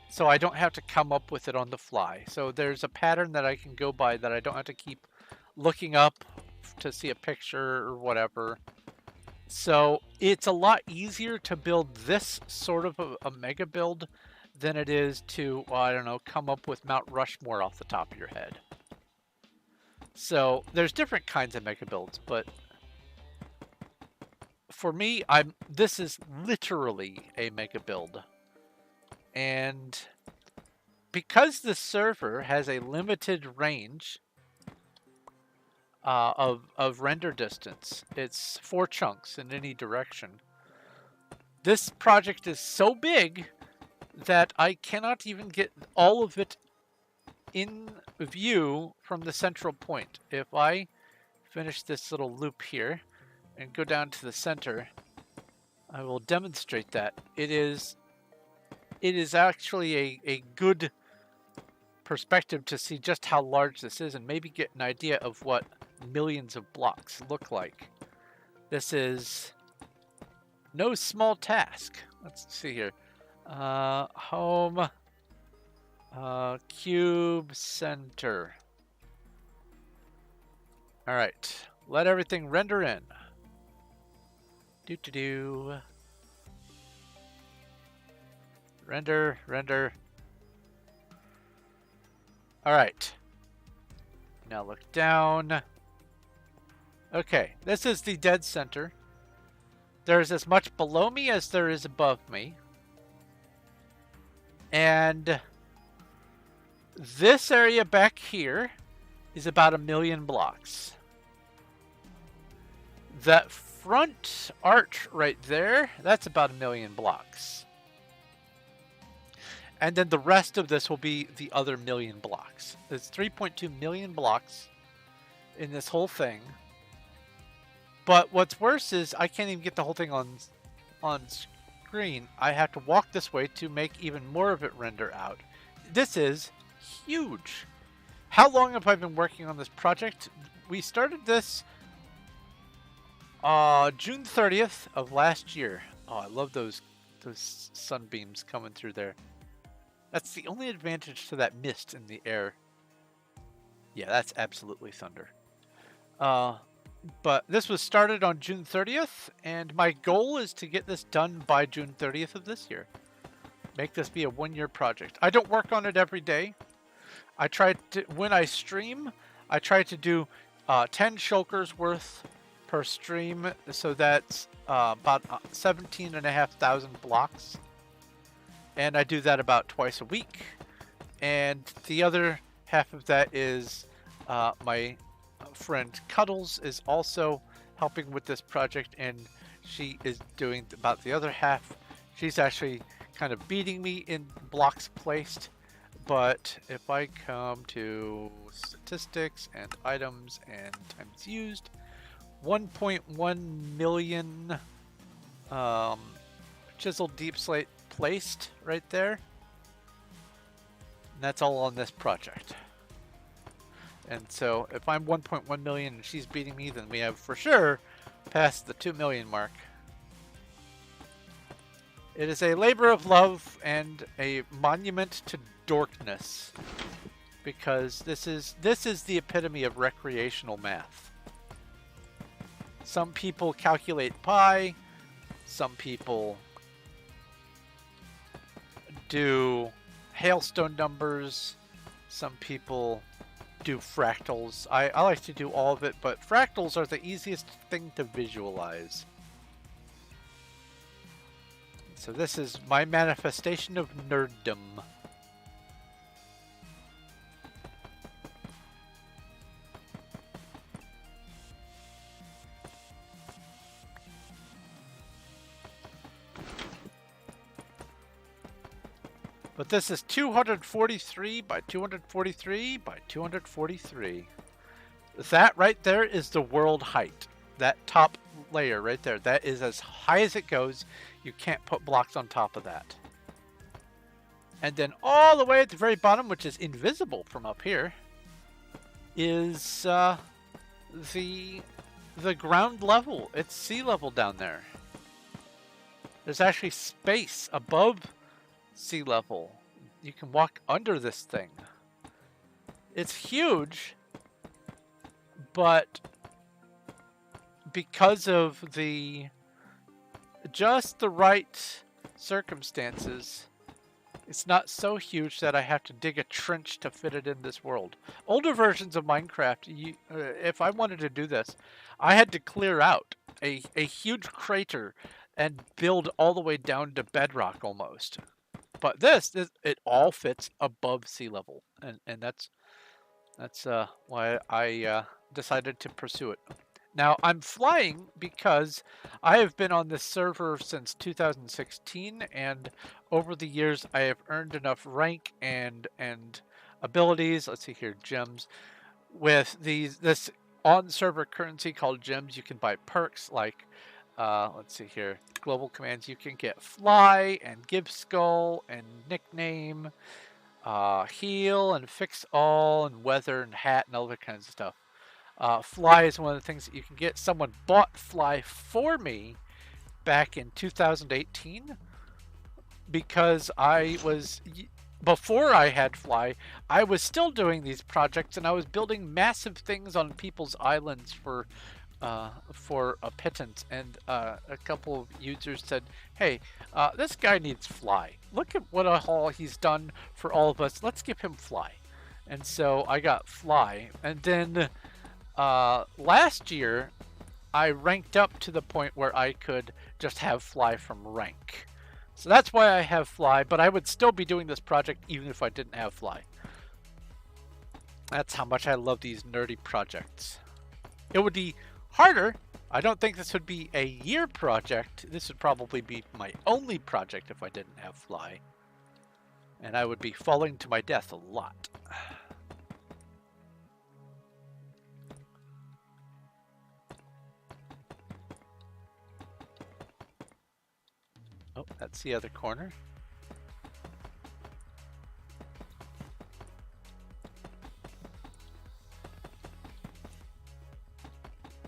so I don't have to come up with it on the fly. So there's a pattern that I can go by that I don't have to keep looking up to see a picture or whatever. So it's a lot easier to build this sort of a mega build than it is to, well, I don't know, come up with Mount Rushmore off the top of your head. So there's different kinds of mega builds, but for me, this is literally a mega build. And because the server has a limited range of render distance, it's 4 chunks in any direction. This project is so big that I cannot even get all of it in view from the central point. If I finish this little loop here and go down to the center, I will demonstrate that. It is actually a good perspective to see just how large this is and maybe get an idea of what millions of blocks look like. This is no small task. Let's see here. Home, cube center. All right, let everything render in. Render, render. All right. Now look down. Okay, this is the dead center. There's as much below me as there is above me. And this area back here is about 1 million blocks. That front arch right there, that's about 1 million blocks. And then the rest of this will be the other 1 million blocks. There's 3.2 million blocks in this whole thing. But what's worse is I can't even get the whole thing on screen. I have to walk this way to make even more of it render out. This is huge. How long have I been working on this project? We started this June 30th of last year. Oh, I love those sunbeams coming through there. That's the only advantage to that mist in the air. Yeah, that's absolutely thunder. But this was started on June 30th, and my goal is to get this done by June 30th of this year. Make this be a 1-year project. I don't work on it every day. I try to, when I stream, I try to do 10 shulkers worth per stream, so that's about 17,500 blocks. And I do that about twice a week. And the other half of that is my friend Cuddles is also helping with this project, and she is doing about the other half. She's actually kind of beating me in blocks placed. But if I come to statistics and items and times used, 1.1 million chiseled deep slate placed right there. And that's all on this project. And so if I'm 1.1 million and she's beating me, then we have for sure passed the 2 million mark. It is a labor of love and a monument to dorkness, because this is the epitome of recreational math. Some people calculate pi, some people do hailstone numbers, some people do fractals. I like to do all of it, but fractals are the easiest thing to visualize. So this is my manifestation of nerddom. But this is 243 by 243 by 243. That right there is the world height. That top layer right there, that is as high as it goes. You can't put blocks on top of that. And then all the way at the very bottom, which is invisible from up here, is the ground level. It's sea level down there. There's actually space above sea level. You can walk under this thing. It's huge, but because of just the right circumstances, it's not so huge that I have to dig a trench to fit it in this world. Older versions of Minecraft, if I wanted to do this, I had to clear out a huge crater and build all the way down to bedrock almost. But this it all fits above sea level, and that's why I decided to pursue it. Now, I'm flying because I have been on this server since 2016, and over the years I have earned enough rank and abilities. Let's see here, gems. With this on-server currency called gems, you can buy perks like, let's see here, global commands. You can get fly and give skull and nickname, heal and fix all, and weather and hat and other kinds of stuff. Fly is one of the things that you can get. Someone bought Fly for me back in 2018 because before I had Fly, I was still doing these projects and I was building massive things on people's islands for a pittance. And a couple of users said, "Hey, this guy needs Fly. Look at what a haul he's done for all of us. Let's give him Fly." And so I got Fly, and then last year, I ranked up to the point where I could just have Fly from rank. So that's why I have Fly, but I would still be doing this project even if I didn't have Fly. That's how much I love these nerdy projects. It would be harder. I don't think this would be a year project. This would probably be my only project if I didn't have Fly. And I would be falling to my death a lot. Oh, that's the other corner.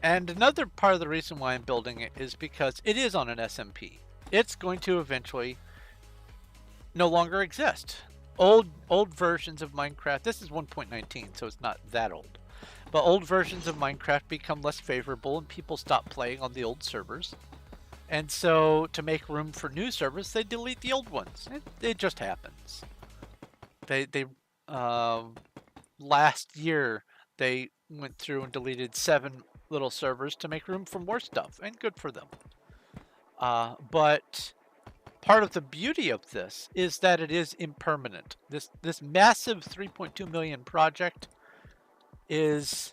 And another part of the reason why I'm building it is because it is on an SMP. It's going to eventually no longer exist. Old versions of Minecraft, this is 1.19, so it's not that old. But old versions of Minecraft become less favorable and people stop playing on the old servers. And so, to make room for new servers, they delete the old ones. It just happens. Last year, they went through and deleted 7 little servers to make room for more stuff, and good for them. But part of the beauty of this is that it is impermanent. This massive 3.2 million project it's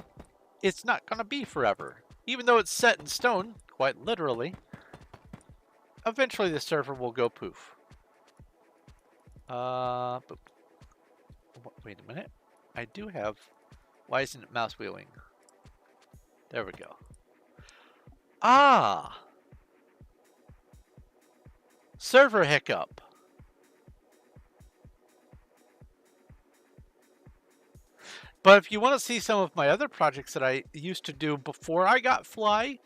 not going to be forever. Even though it's set in stone, quite literally. Eventually the server will go poof. But wait a minute. I do have... Why isn't it mouse wheeling? There we go. Ah! Server hiccup. But if you want to see some of my other projects that I used to do before I got Fly,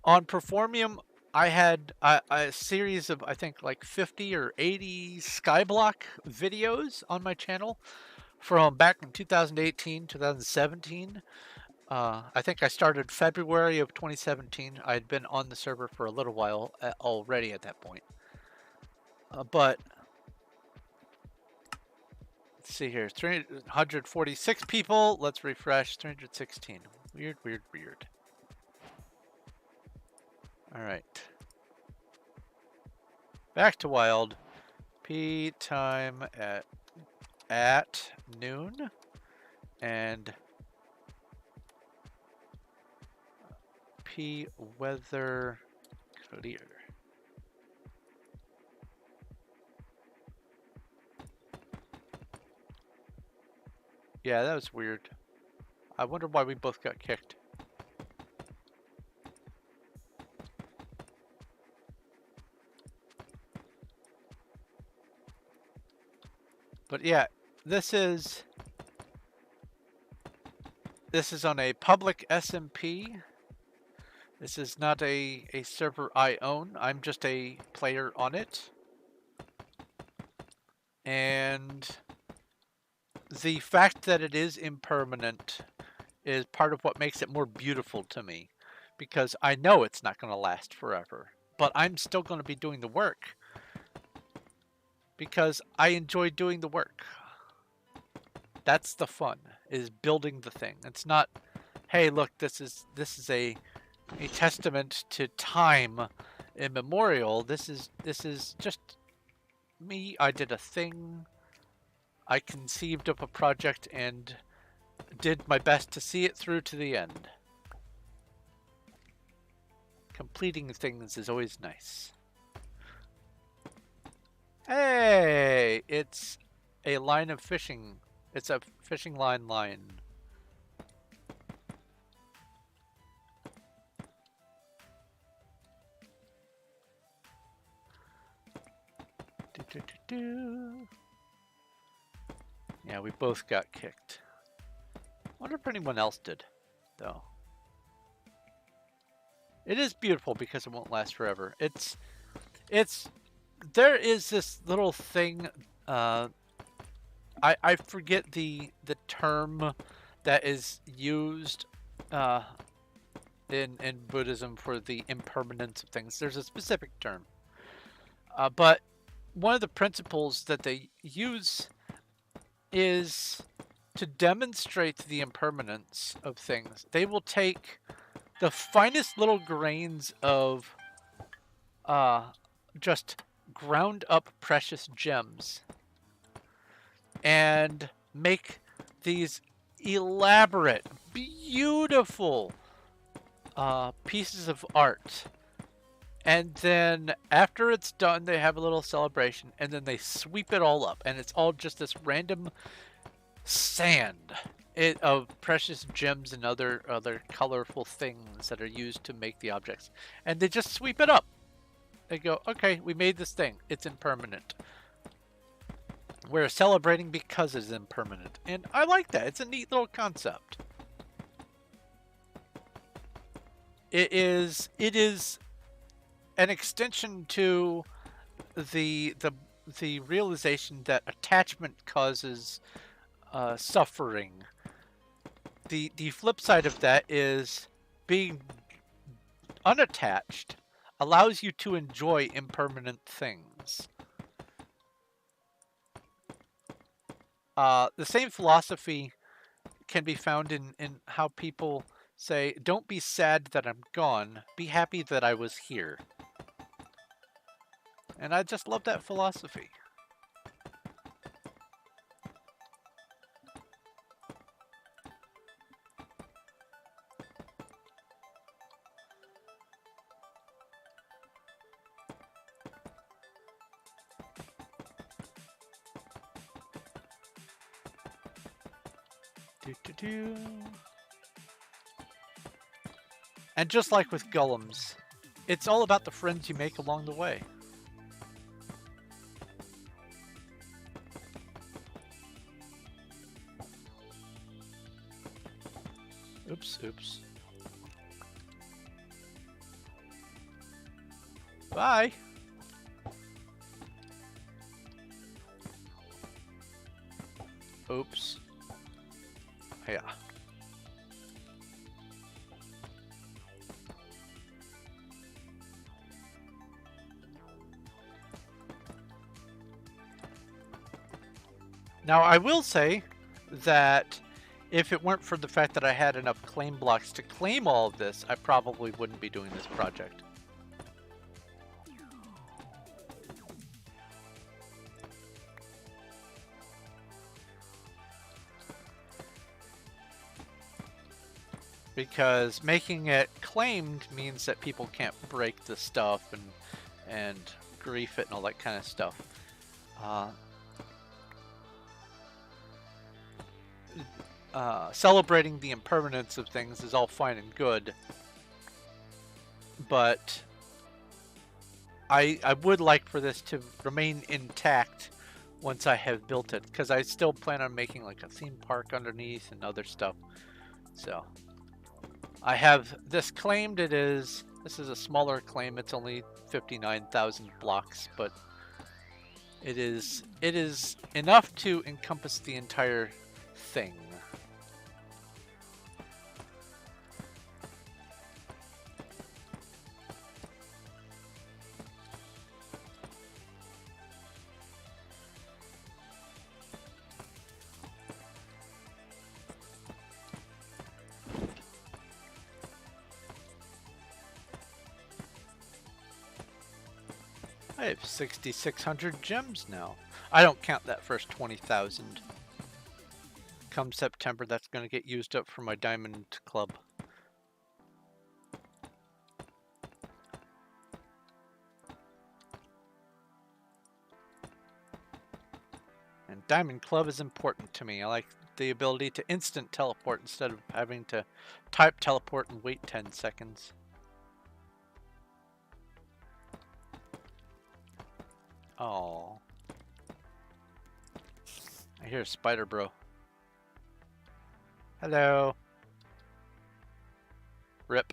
on Performium, I had a series of, I think, like 50 or 80 Skyblock videos on my channel from back in 2018, 2017. I think I started February of 2017. I had been on the server for a little while already at that point. But let's see here, 346 people. Let's refresh, 316. Weird, weird, weird. All right. Back to wild. P time at noon, and P weather clear. Yeah, that was weird. I wonder why we both got kicked. But yeah, this is on a public SMP. This is not a server I own. I'm just a player on it. And the fact that it is impermanent is part of what makes it more beautiful to me, because I know it's not going to last forever, but I'm still going to be doing the work because I enjoy doing the work. That's the fun, is building the thing. It's not, hey, look, this is a testament to time immemorial. This is just me. I did a thing. I conceived of a project and did my best to see it through to the end. Completing things is always nice. Hey, it's a line of fishing. It's a fishing line. Yeah, we both got kicked. I wonder if anyone else did, though. It is beautiful because it won't last forever. There is this little thing, I forget the term that is used in Buddhism for the impermanence of things. There's a specific term. But one of the principles that they use is to demonstrate the impermanence of things. They will take the finest little grains of just ground up precious gems and make these elaborate, beautiful pieces of art. And then after it's done, they have a little celebration, and then they sweep it all up, and it's all just this random sand of precious gems and other colorful things that are used to make the objects. And they just sweep it up. They go, okay, we made this thing. It's impermanent. We're celebrating because it's impermanent. And I like that. It's a neat little concept. It is an extension to the realization that attachment causes suffering. The flip side of that is being unattached allows you to enjoy impermanent things. The same philosophy can be found in how people say, don't be sad that I'm gone, be happy that I was here. And I just love that philosophy. And just like with golems, it's all about the friends you make along the way. Oops. Bye. Oops. Yeah. Now, I will say that if it weren't for the fact that I had enough claim blocks to claim all of this, I probably wouldn't be doing this project. Because making it claimed means that people can't break the stuff and grief it and all that kind of stuff. Celebrating the impermanence of things is all fine and good, but I would like for this to remain intact once I have built it, because I still plan on making like a theme park underneath and other stuff. So I have this claimed. This is a smaller claim. It's only 59,000 blocks, but it is enough to encompass the entire thing. I have 6,600 gems now. I don't count that first 20,000. Come September, that's going to get used up for my Diamond Club. And Diamond Club is important to me. I like the ability to instant teleport instead of having to type teleport and wait 10 seconds. Oh. I hear a spider, bro. Hello. Rip.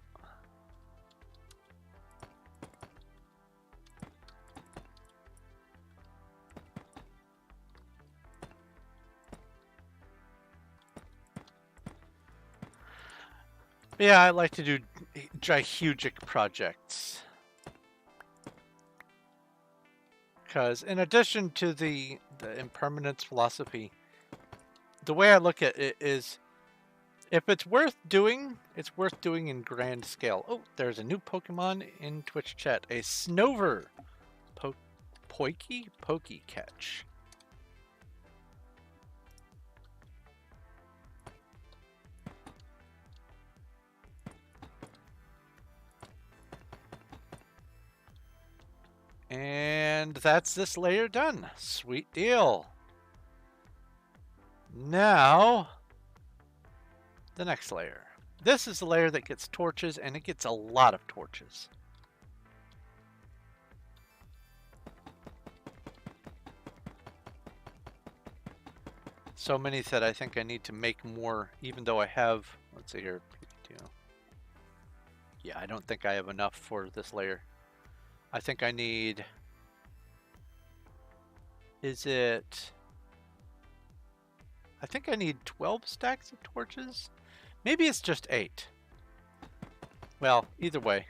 Yeah, I like to do gigantic projects. Because in addition to the impermanence philosophy, the way I look at it is, if it's worth doing in grand scale. Oh, there's a new Pokemon in Twitch chat. A Snover. Pokey-catch. And that's this layer done. Sweet deal. Now, the next layer. This is the layer that gets torches, and it gets a lot of torches. So many that I think I need to make more, even though I have, let's see here, yeah, I don't think I have enough for this layer. I think I need, I think I need 12 stacks of torches. Maybe it's just 8. Well, either way.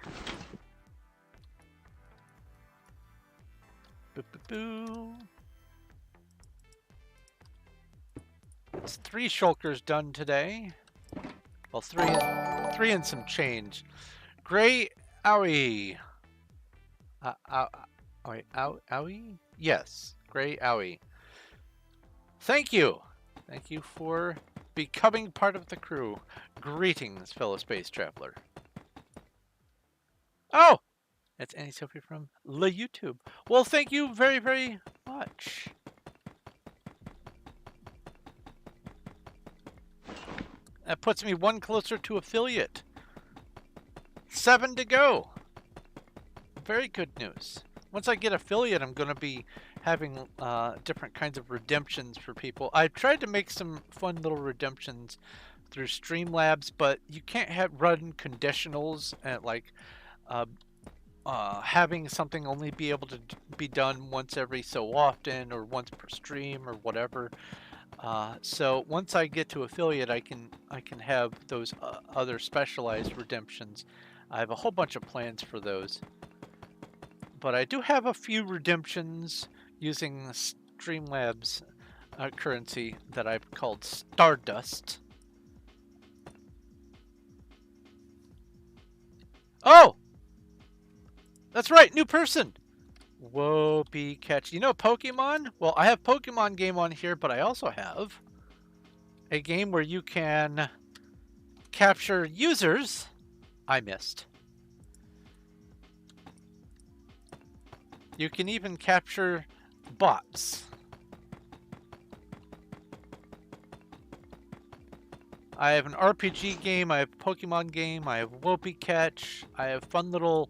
Boo. It's 3 shulkers done today. Well, three and some change. Gray owie. Owie? Yes, Gray owie. Thank you. Thank you for becoming part of the crew. Greetings, fellow space traveler. Oh! That's Annie Sophie from La YouTube. Well, thank you very, very much. That puts me 1 closer to affiliate. 7 to go. Very good news. Once I get affiliate, I'm going to be having different kinds of redemptions for people. I've tried to make some fun little redemptions through Streamlabs, but you can't run conditionals at like having something only be able to be done once every so often or once per stream or whatever. So once I get to affiliate, I can have those other specialized redemptions. I have a whole bunch of plans for those. But I do have a few redemptions using Streamlabs currency that I've called Stardust. Oh! That's right, new person! Whoa, catch. You know Pokemon? Well, I have Pokemon game on here, but I also have a game where you can capture users. I missed. You can even capture bots. I have an RPG game, I have a Pokemon game, I have Whoopee Catch, I have fun little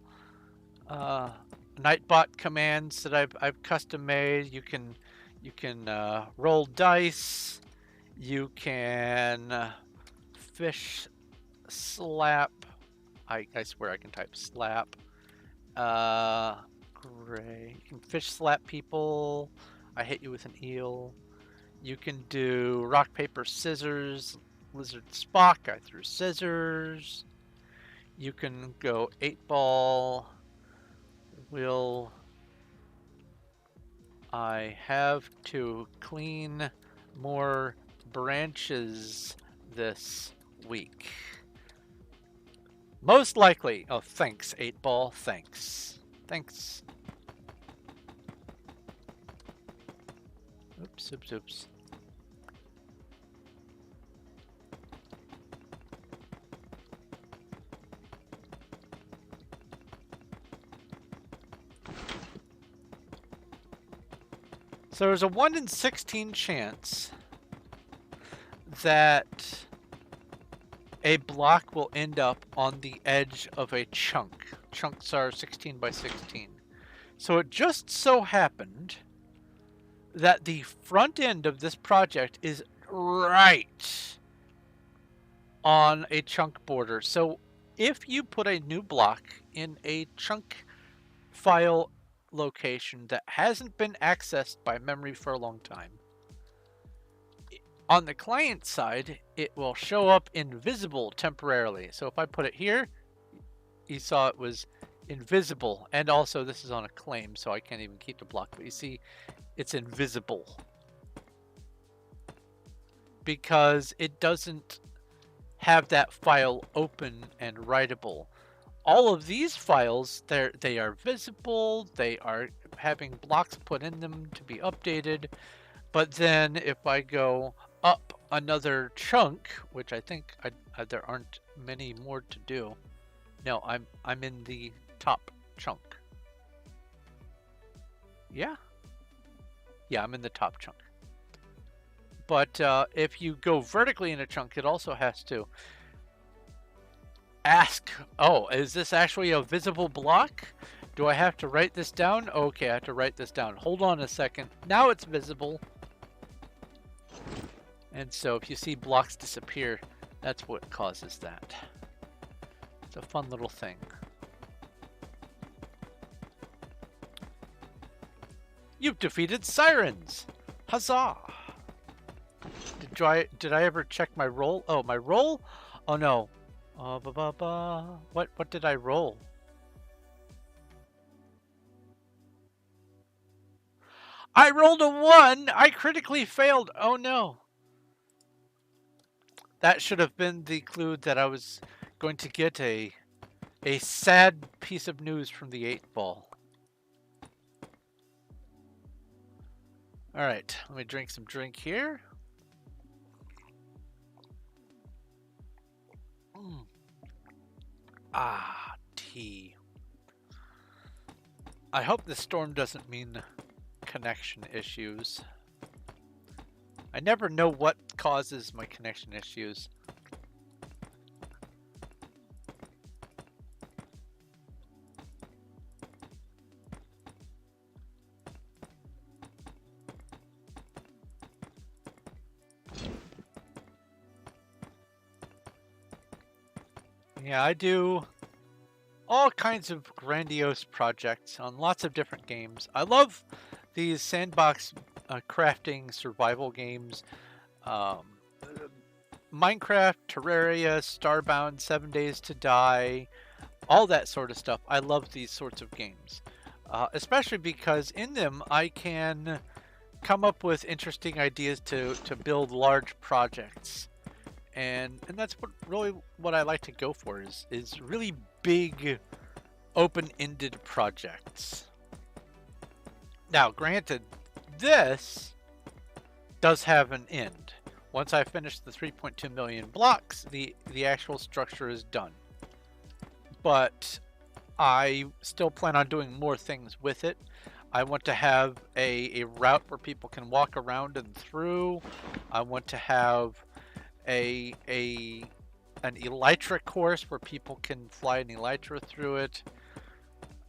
Nightbot commands that I've custom made. You can You can roll dice. You can fish slap. I swear I can type slap. Great. You can fish slap people. I hit you with an eel. You can do rock, paper, scissors. Lizard Spock, I threw scissors. You can go 8-ball. Will I have to clean more branches this week? Most likely. Oh, thanks, 8-ball. Thanks. Thanks. Oops, oops, oops. So there's a 1 in 16 chance that a block will end up on the edge of a chunk. Chunks are 16 by 16. So it just so happened that the front end of this project is right on a chunk border. So if you put a new block in a chunk file location that hasn't been accessed by memory for a long time, on the client side, it will show up invisible temporarily. So if I put it here, you saw it was invisible. And also this is on a claim, so I can't even keep the block. But you see, it's invisible because it doesn't have that file open and writable. All of these files, they are visible. They are having blocks put in them to be updated. But then if I go up another chunk, which I think there aren't many more to do. No, I'm in the top chunk. Yeah, I'm in the top chunk. But if you go vertically in a chunk, it also has to ask, oh, is this actually a visible block? Do I have to write this down? Okay, I have to write this down. Hold on a second. Now it's visible. And so if you see blocks disappear, that's what causes that. It's a fun little thing. You've defeated sirens! Huzzah! Did I ever check my roll? Oh, my roll? Oh no. What did I roll? I rolled a 1! I critically failed! Oh no. That should have been the clue that I was going to get a sad piece of news from the 8-ball. Alright, let me drink some drink here. Ah, tea. I hope the storm doesn't mean connection issues. I never know what causes my connection issues. Yeah, I do all kinds of grandiose projects on lots of different games. I love these sandbox crafting survival games. Minecraft, Terraria, Starbound, 7 Days to Die, all that sort of stuff. I love these sorts of games, especially because in them I can come up with interesting ideas to build large projects. And that's what I like to go for is really big, open-ended projects. Now, granted, this does have an end. Once I finish the 3.2 million blocks, the actual structure is done. But I still plan on doing more things with it. I want to have a route where people can walk around and through. I want to have an elytra course where people can fly an elytra through it.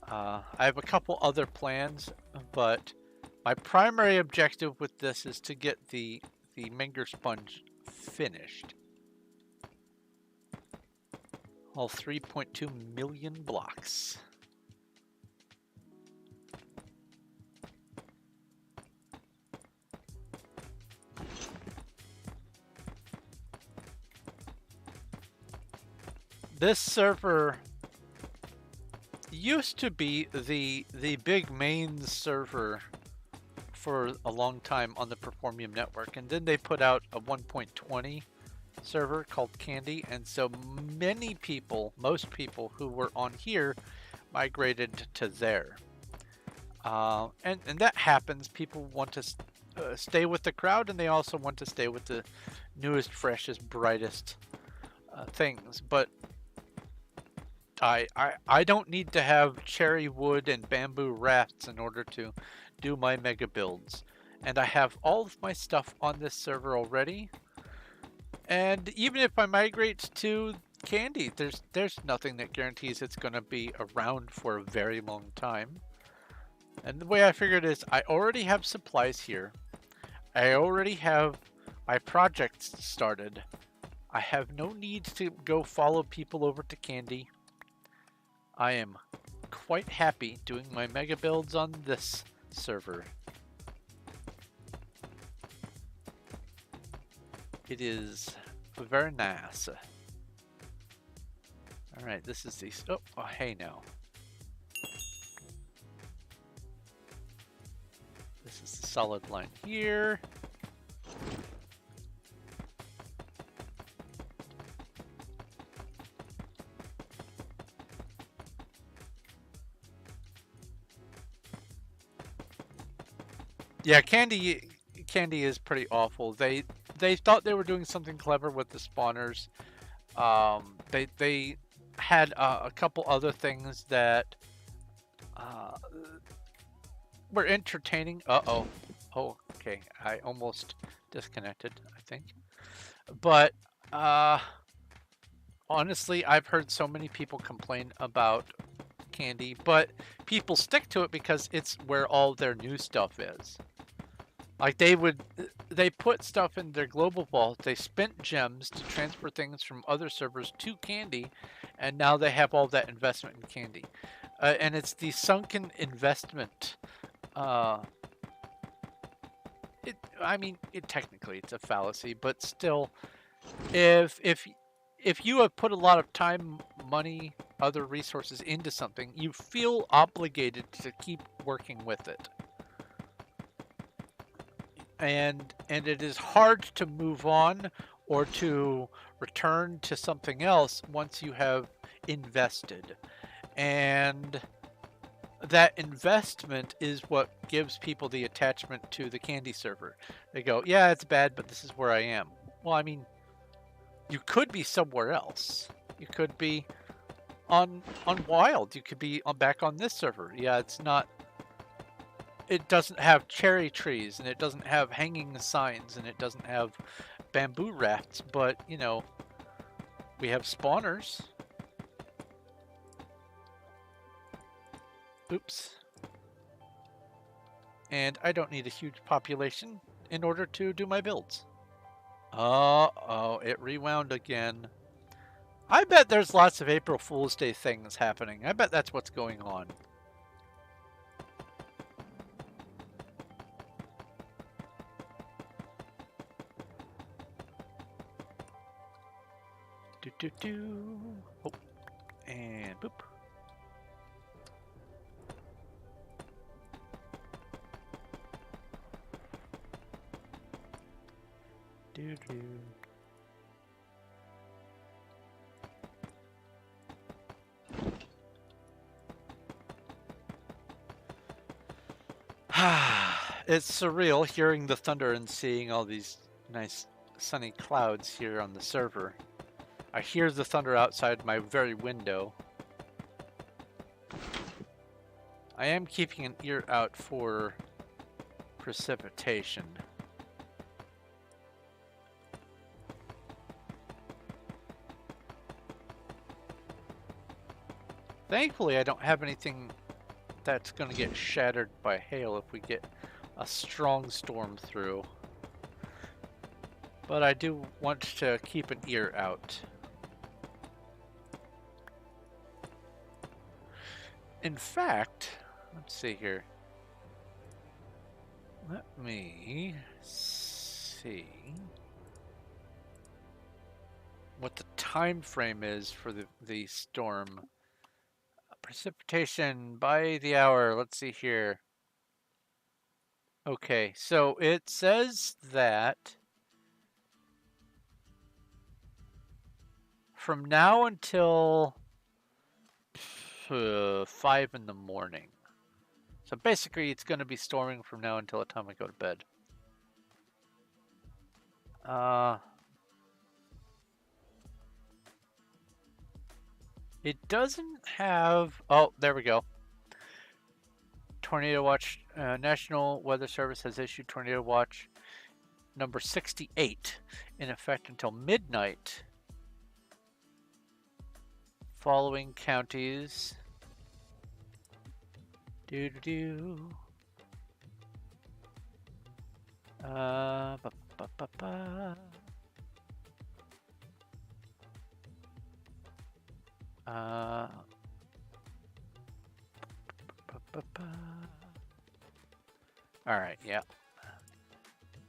I have a couple other plans, but My primary objective with this is to get the Minger sponge finished. All 3.2 million blocks. This server used to be the big main server for a long time on the Performium network, and then they put out a 1.20 server called Candy, and so many people, most people who were on here migrated to there. And that happens. People want to stay with the crowd, and they also want to stay with the newest, freshest, brightest things. But I don't need to have cherry wood and bamboo rafts in order to do my mega builds. And I have all of my stuff on this server already. And even if I migrate to Candy, there's nothing that guarantees it's going to be around for a very long time. And the way I figured is I already have supplies here. I already have my projects started. I have no need to go follow people over to Candy. I am quite happy doing my mega builds on this server. It is very nice. Alright, this is the... Oh, hey now. This is the solid line here. Yeah, Candy is pretty awful. They thought they were doing something clever with the spawners. They had a couple other things that were entertaining. Uh-oh. Oh, okay. I almost disconnected, I think. But honestly, I've heard so many people complain about Candy, but people stick to it because it's where all their new stuff is. Like they put stuff in their global vault, they spent gems to transfer things from other servers to Candy, and now they have all that investment in Candy. And it's the sunken investment. I mean, technically it's a fallacy, but still, if you have put a lot of time, money, other resources into something, you feel obligated to keep working with it. And it is hard to move on or to return to something else once you have invested. And that investment is what gives people the attachment to the Candy server. They go, yeah, it's bad, but this is where I am. Well, I mean, you could be somewhere else. You could be on Wild. You could be back on this server. Yeah, it's not... It doesn't have cherry trees, and it doesn't have hanging signs, and it doesn't have bamboo rafts, but, you know, we have spawners. Oops. And I don't need a huge population in order to do my builds. Uh-oh, it rewound again. I bet there's lots of April Fool's Day things happening. I bet that's what's going on. Oh, and boop. Doo-doo. It's surreal hearing the thunder and seeing all these nice sunny clouds here on the server. I hear the thunder outside my very window. I am keeping an ear out for precipitation. Thankfully, I don't have anything that's going to get shattered by hail if we get a strong storm through. But I do want to keep an ear out. In fact, let's see here. Let me see what the time frame is for the storm. Precipitation by the hour. Let's see here. Okay, so it says that from now until 5 in the morning. So basically, it's going to be storming from now until the time I go to bed. It doesn't have... Oh, there we go. Tornado Watch. National Weather Service has issued Tornado Watch number 68 in effect until midnight. Following counties. Doo-doo-doo. Ba-ba-ba-ba. All right, yeah.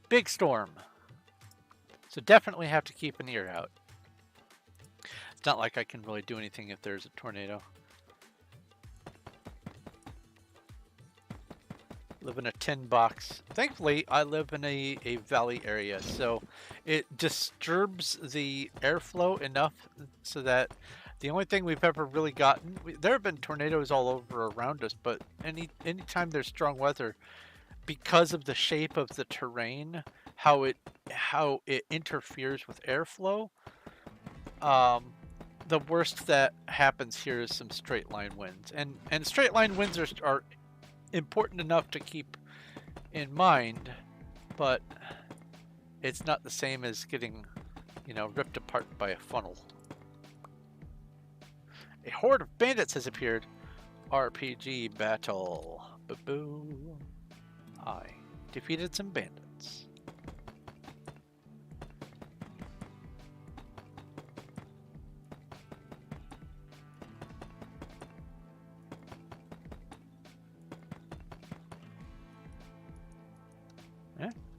Big storm. So definitely have to keep an ear out. It's not like I can really do anything if there's a tornado. Live in a tin box. Thankfully, I live in a valley area, so it disturbs the airflow enough so that the only thing we've ever really gotten, there have been tornadoes all over around us, but anytime there's strong weather, because of the shape of the terrain, how it interferes with airflow, the worst that happens here is some straight line winds, and straight line winds are important enough to keep in mind, but it's not the same as getting, ripped apart by a funnel. A horde of bandits has appeared. RPG battle. Boo-boo. I defeated some bandits.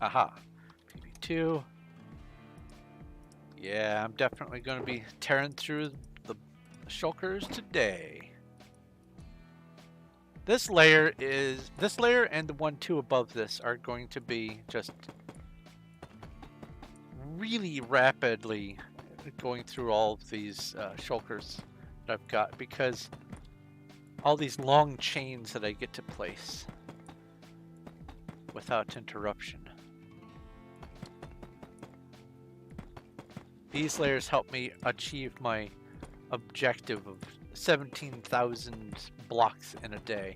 Aha. PB2. Yeah, I'm definitely going to be tearing through the shulkers today. This layer and the 1-2 above this are going to be just really rapidly going through all of these shulkers that I've got, because all these long chains that I get to place without interruption. These layers help me achieve my objective of 17,000 blocks in a day.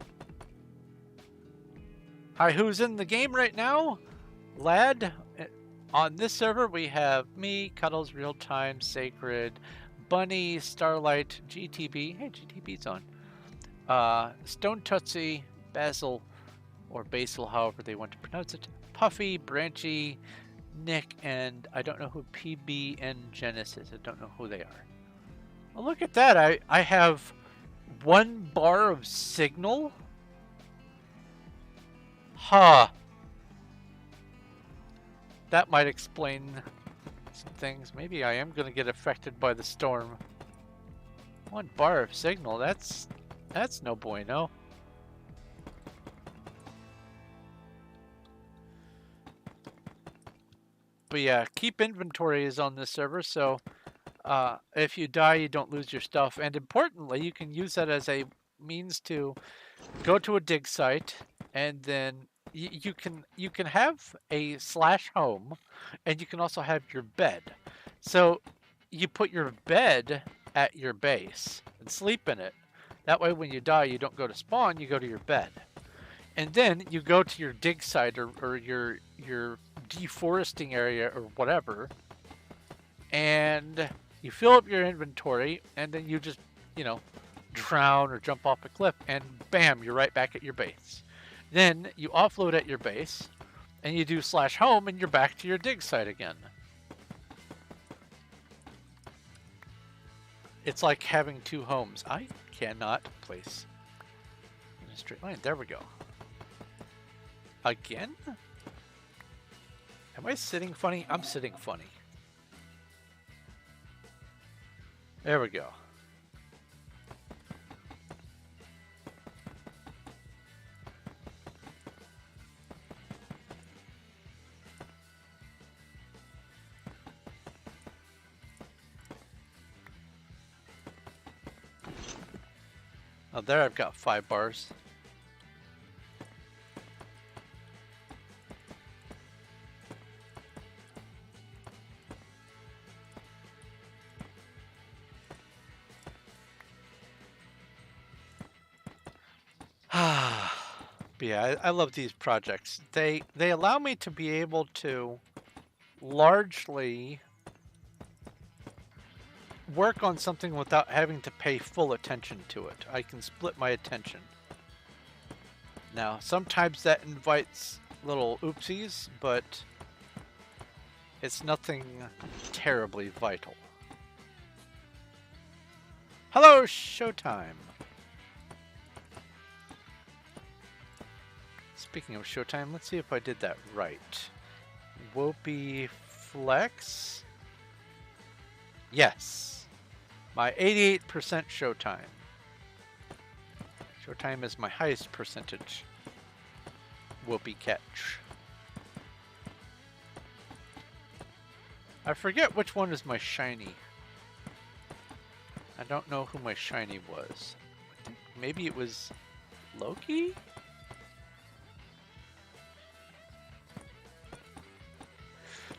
Hi, who's in the game right now? Lad. On this server we have me, Cuddles, Real Time, Sacred, Bunny, Starlight, GTB. Hey, GTB's on. Stone Tootsie, Basil, or Basil, however they want to pronounce it. Puffy, Branchy, Nick, and I don't know who PBN Genesis is. I don't know who they are. Well, look at that. I have 1 bar of signal. Huh. That might explain some things. Maybe I am going to get affected by the storm. 1 bar of signal. That's no bueno. But yeah, keep inventories on this server, so if you die, you don't lose your stuff. And importantly, you can use that as a means to go to a dig site, and then you can have a /home, and you can also have your bed. So you put your bed at your base and sleep in it. That way, when you die, you don't go to spawn, you go to your bed. And then you go to your dig site or your deforesting area or whatever, and you fill up your inventory, and then you just, drown or jump off a cliff, and bam, you're right back at your base. Then you offload at your base, and you do /home, and you're back to your dig site again. It's like having two homes. I cannot place in a straight line. There we go. Again? Am I sitting funny? I'm sitting funny. There we go. Oh, there I've got 5 bars. But yeah, I love these projects. They allow me to be able to largely work on something without having to pay full attention to it. I can split my attention. Now, sometimes that invites little oopsies, but it's nothing terribly vital. Hello, Showtime. Speaking of Showtime, let's see if I did that right. Whoopi Flex. Yes. My 88% Showtime. Showtime is my highest percentage. Whoopi catch. I forget which one is my shiny. I don't know who my shiny was. I think maybe it was Loki?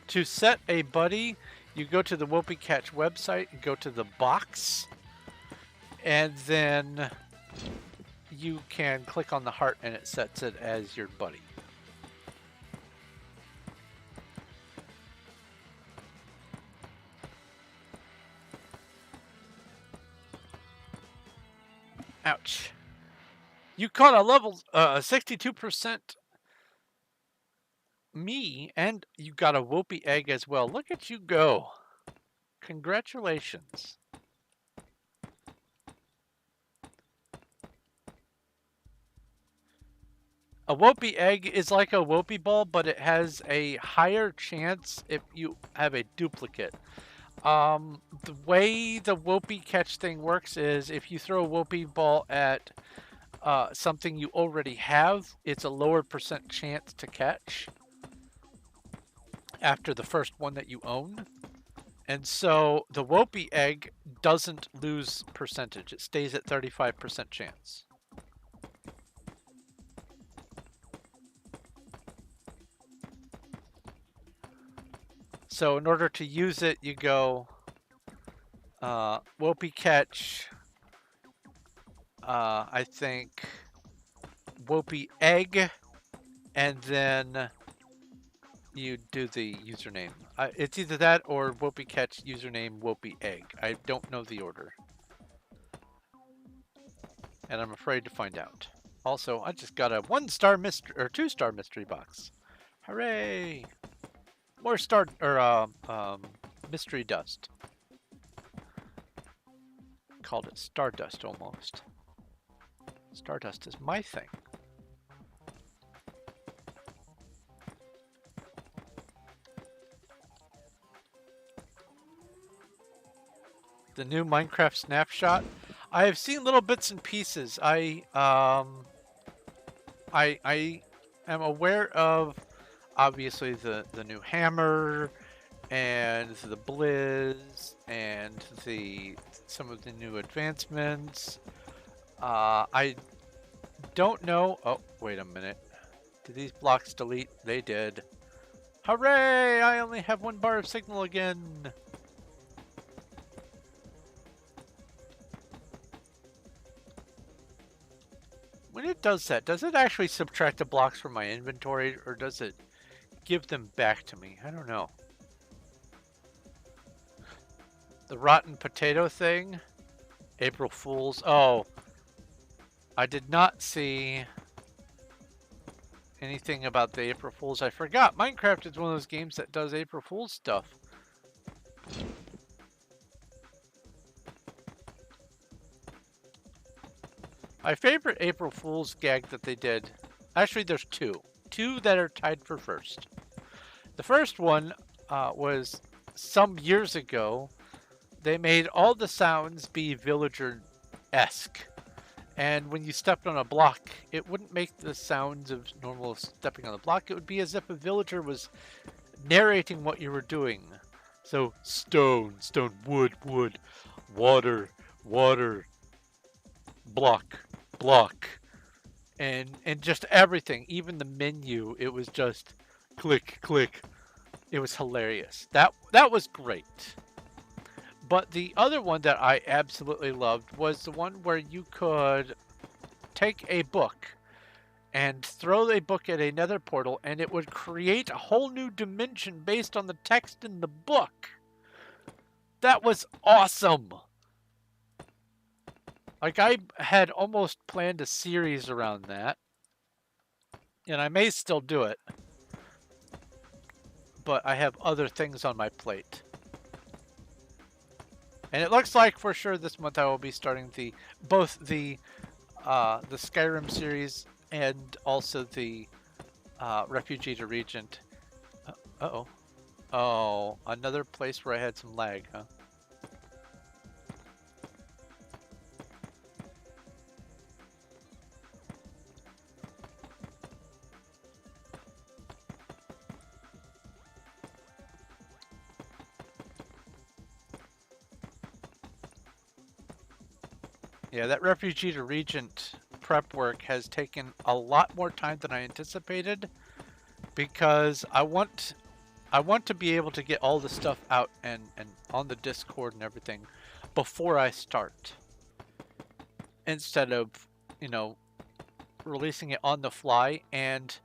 To set a buddy, you go to the Whoopi Catch website, and go to the box, and then you can click on the heart and it sets it as your buddy. Ouch. You caught a level 62% me, and you got a Whoopi egg as well. Look at you go. Congratulations. A Whoopi egg is like a Whoopi ball, but it has a higher chance if you have a duplicate. The way the Whoopi catch thing works is if you throw a Whoopi ball at something you already have, it's a lower percent chance to catch after the first one that you own. And so the Whoopi egg doesn't lose percentage. It stays at 35% chance. So in order to use it, you go Whoopi catch, I think Whoopi egg, and then you do the username. It's either that or Whoopi catch username Whoopi egg. I don't know the order. And I'm afraid to find out. Also, I just got a 1-star mystery or 2-star mystery box. Hooray! More star or mystery dust. Called it Stardust almost. Stardust is my thing. The new Minecraft snapshot. I have seen little bits and pieces. I am aware of obviously the new hammer and the blizz and some of the new advancements. I don't know. Oh, wait a minute. Did these blocks delete? They did. Hooray! I only have 1 bar of signal again. When it does that, does it actually subtract the blocks from my inventory, or does it give them back to me? I don't know. The rotten potato thing? April Fools. Oh, I did not see anything about the April Fools. I forgot. Minecraft is one of those games that does April Fool's stuff. My favorite April Fool's gag that they did, actually there's two. Two that are tied for first. The first one was some years ago. They made all the sounds be villager-esque. And when you stepped on a block, it wouldn't make the sounds of normal stepping on the block. It would be as if a villager was narrating what you were doing. So, stone, stone, wood, wood, water, water, block, block, and just everything, even the menu, it was just click, click. It was hilarious. That was great. But the other one that I absolutely loved was the one where you could take a book and throw a book at another portal and it would create a whole new dimension based on the text in the book. That was awesome. Like, I had almost planned a series around that, and I may still do it, but I have other things on my plate. And it looks like for sure this month I will be starting both the Skyrim series and also the Refugee to Regent. Uh-oh. Oh, another place where I had some lag, huh? Yeah, that Refugee to Regent prep work has taken a lot more time than I anticipated because I want to be able to get all the stuff out and on the Discord and everything before I start. Instead of, you know, releasing it on the fly. And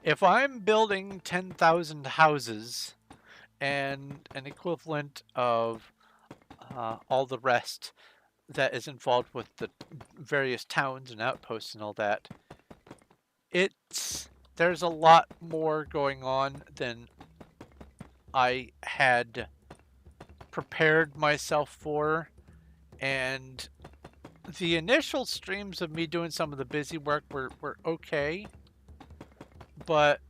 if I'm building 10,000 houses and an equivalent of all the rest that is involved with the various towns and outposts and all that, there's a lot more going on than I had prepared myself for. And the initial streams of me doing some of the busy work were okay, but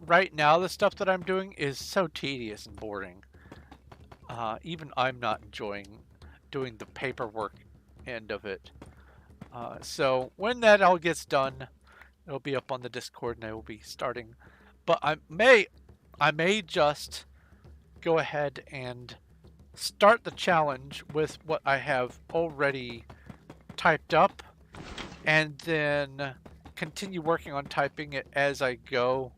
right now the stuff that I'm doing is so tedious and boring. Even I'm not enjoying doing the paperwork end of it. So when that all gets done, it'll be up on the Discord and I will be starting. But I may just go ahead and start the challenge with what I have already typed up and then continue working on typing it as I go.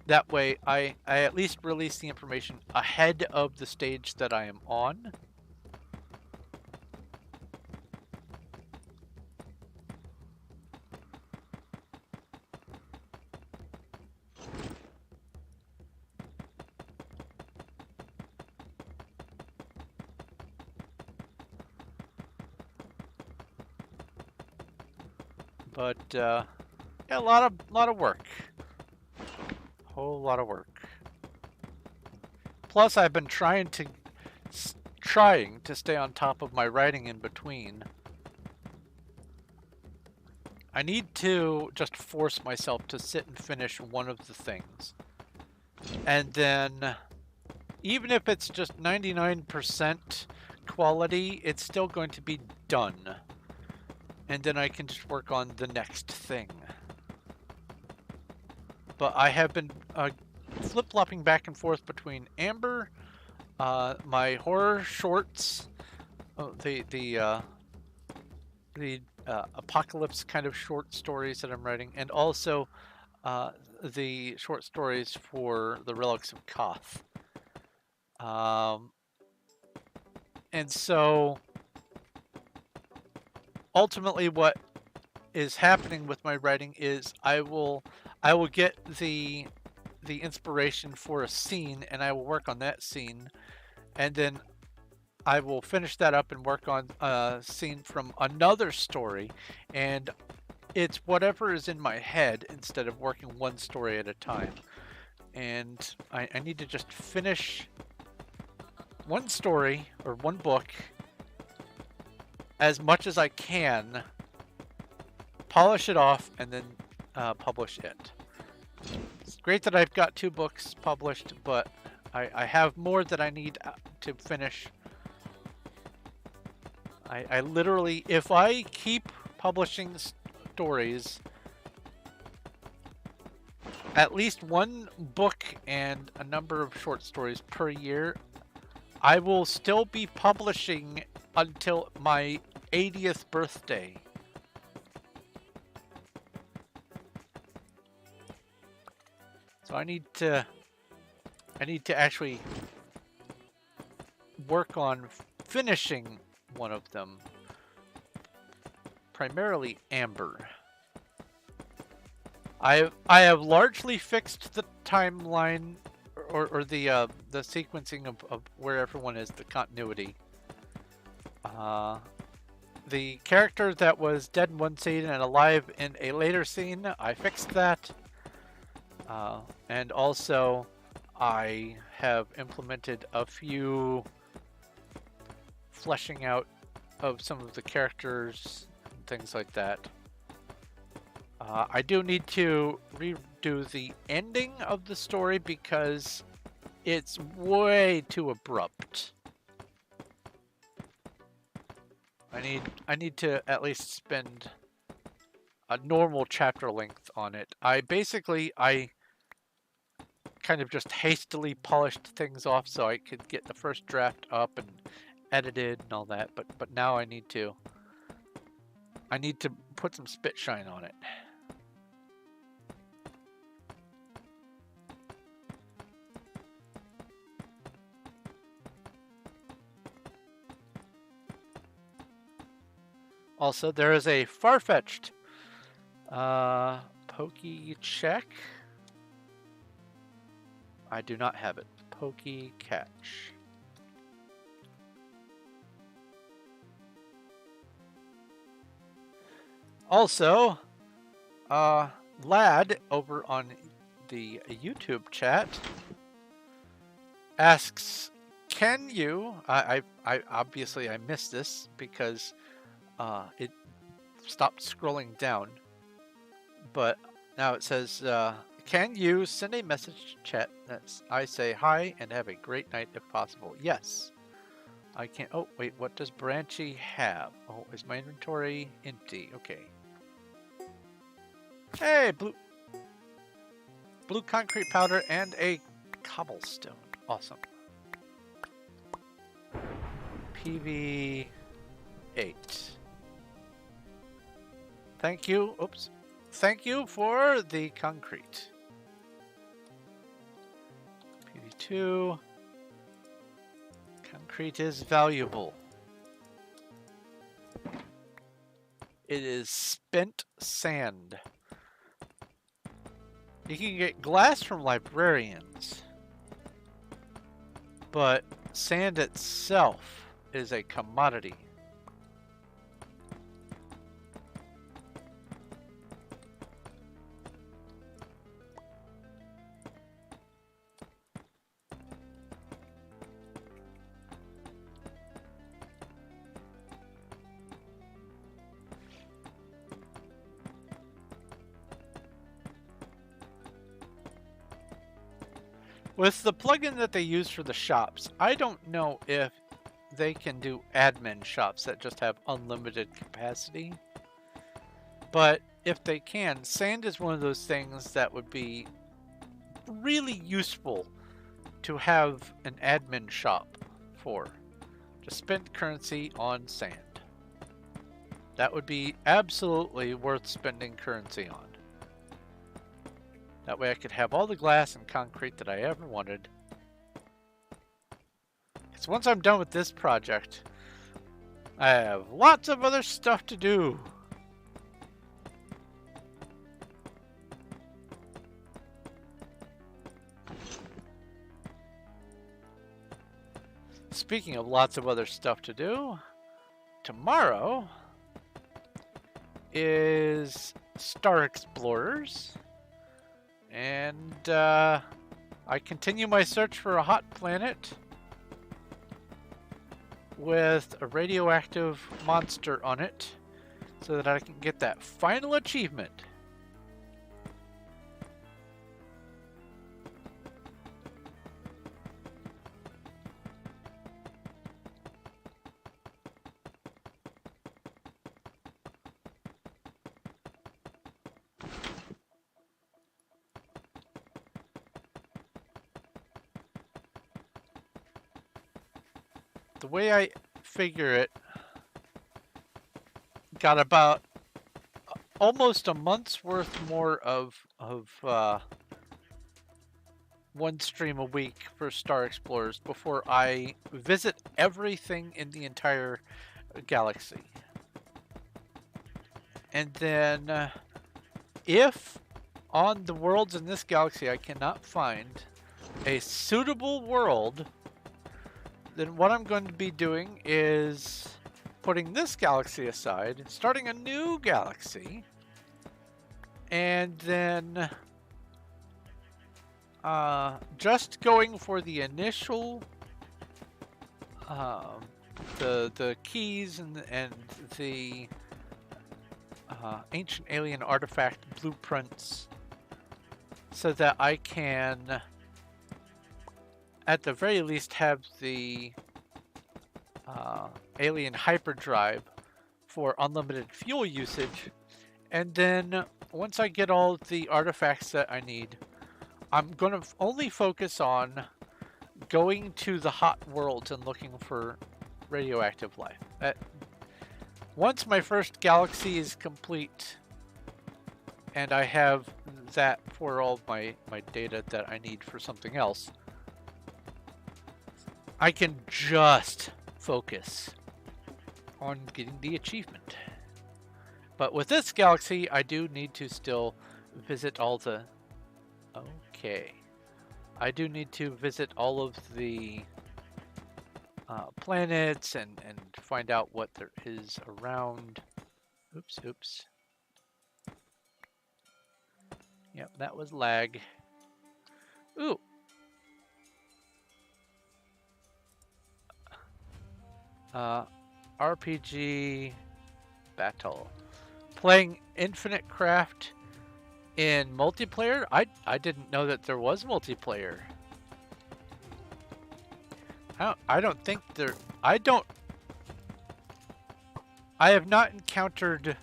That way I at least release the information ahead of the stage that I am on. But yeah, a lot of work. Whole lot of work. Plus, I've been trying to stay on top of my writing in between. I need to just force myself to sit and finish one of the things. And then, even if it's just 99% quality, it's still going to be done. And then I can just work on the next thing. But I have been flip-flopping back and forth between Amber, my horror shorts, the apocalypse kind of short stories that I'm writing, and also the short stories for the Relics of Koth. And so ultimately what is happening with my writing is I will get the inspiration for a scene and I will work on that scene, and then I will finish that up and work on a scene from another story, and it's whatever is in my head instead of working one story at a time. And I need to just finish one story or one book as much as I can, polish it off, and then publish it. It's great that I've got 2 books published, but I have more that I need to finish. I literally, if I keep publishing stories, at least 1 book and a number of short stories per year, I will still be publishing until my 80th birthday. So I need to actually work on finishing one of them. Primarily Amber. I have largely fixed the timeline or the sequencing of where everyone is, the continuity. The character that was dead in one scene and alive in a later scene, I fixed that. And also, I have implemented a few fleshing out of some of the characters and things like that. I do need to redo the ending of the story because it's way too abrupt. I need to at least spend a normal chapter length on it. I kind of just hastily polished things off so I could get the first draft up and edited and all that, but now I need to put some spit shine on it. Also, there is a far-fetched Pokey check. I do not have it. Pokey catch. Also, Lad over on the YouTube chat asks, "Can you?" I obviously I missed this because it stopped scrolling down, but now it says, "Can you send a message to chat that I say hi and have a great night if possible?" Yes, I can. Oh wait, what does Branchy have? Oh, is my inventory empty? Okay. Hey, blue concrete powder and a cobblestone. Awesome. PV 8. Thank you. Oops. Thank you for the concrete. PV2. Concrete is valuable. It is spent sand. You can get glass from librarians, but sand itself is a commodity. With the plugin that they use for the shops, I don't know if they can do admin shops that just have unlimited capacity. But if they can, sand is one of those things that would be really useful to have an admin shop for. To spend currency on sand. That would be absolutely worth spending currency on. That way I could have all the glass and concrete that I ever wanted. Because once I'm done with this project, I have lots of other stuff to do. Speaking of lots of other stuff to do, tomorrow is Star Explorers. And I continue my search for a hot planet with a radioactive monster on it so that I can get that final achievement. The way I figure it, got about almost a month's worth more of one stream a week for Star Explorers before I visit everything in the entire galaxy. And then if on the worlds in this galaxy I cannot find a suitable world, then what I'm going to be doing is putting this galaxy aside, starting a new galaxy, and then just going for the initial the keys and the ancient alien artifact blueprints, so that I can at the very least have the alien hyperdrive for unlimited fuel usage. And then once I get all the artifacts that I need, I'm going to only focus on going to the hot worlds and looking for radioactive life. Once my first galaxy is complete and I have that for all my data that I need for something else, I can just focus on getting the achievement. But with this galaxy, I do need to still visit all the... Okay. I do need to visit all of the planets and find out what there is around. Oops. Yep, that was lag. Ooh. RPG battle. Playing Infinite Craft in multiplayer? I didn't know that there was multiplayer. I don't think there... I have not encountered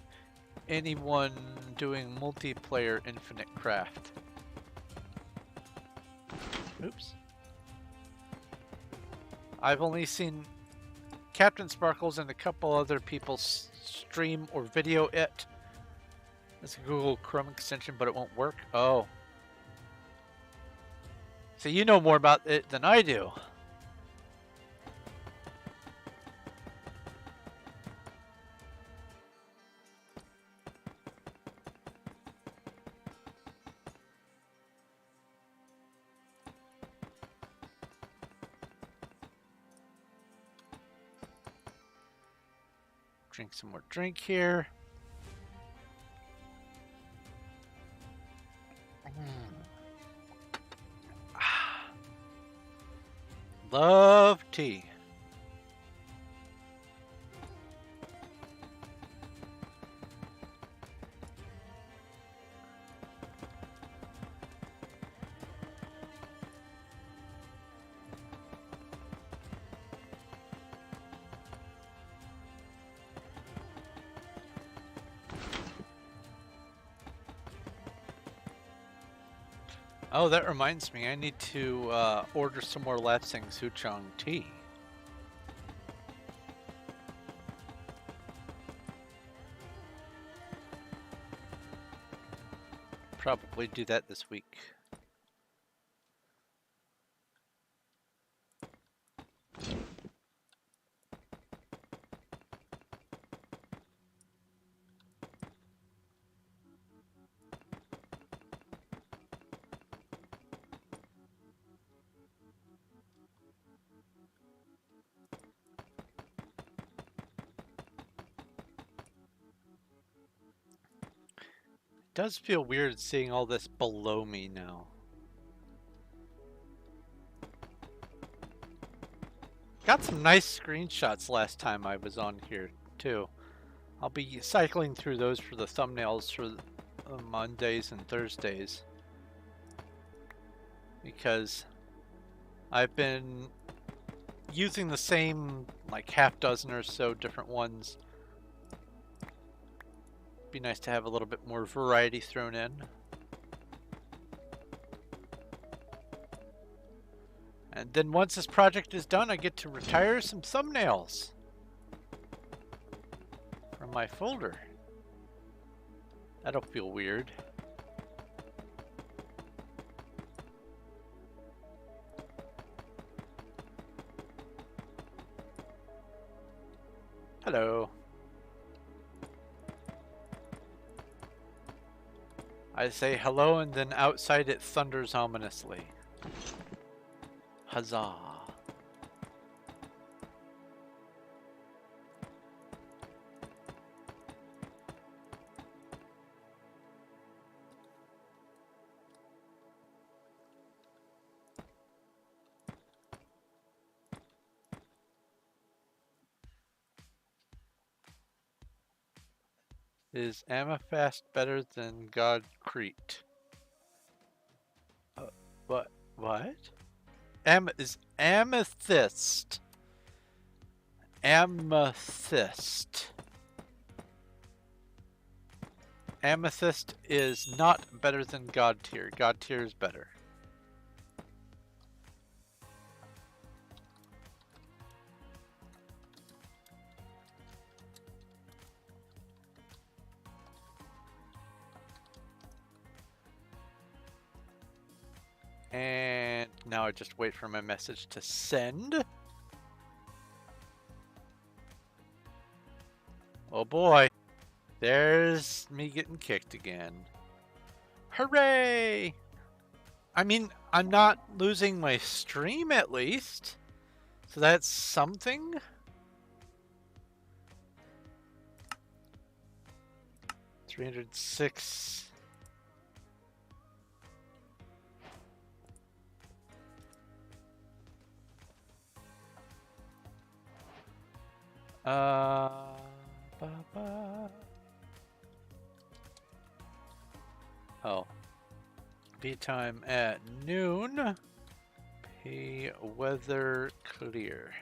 anyone doing multiplayer Infinite Craft. Oops. I've only seen Captain Sparkles and a couple other people stream or video it. It's a Google Chrome extension, but it won't work. Oh. So you know more about it than I do. Drink some more drink here. Love tea. Oh, that reminds me. I need to order some more Lapsang Souchong tea. Probably do that this week. Does feel weird seeing all this below me now. Got some nice screenshots last time I was on here too. I'll be cycling through those for the thumbnails for Mondays and Thursdays, because I've been using the same like half dozen or so different ones. Be nice to have a little bit more variety thrown in. And then once this project is done, I get to retire some thumbnails from my folder. That'll feel weird. Hello. I say hello and then outside it thunders ominously. Huzzah. Is Amethyst better than Godcrete? What? Is Amethyst. Amethyst. Amethyst is not better than God tier. God tier is better. And now I just wait for my message to send. Oh boy. There's me getting kicked again. Hooray! I mean, I'm not losing my stream at least. So that's something. $306. Oh. Be time at noon. Pay weather clear.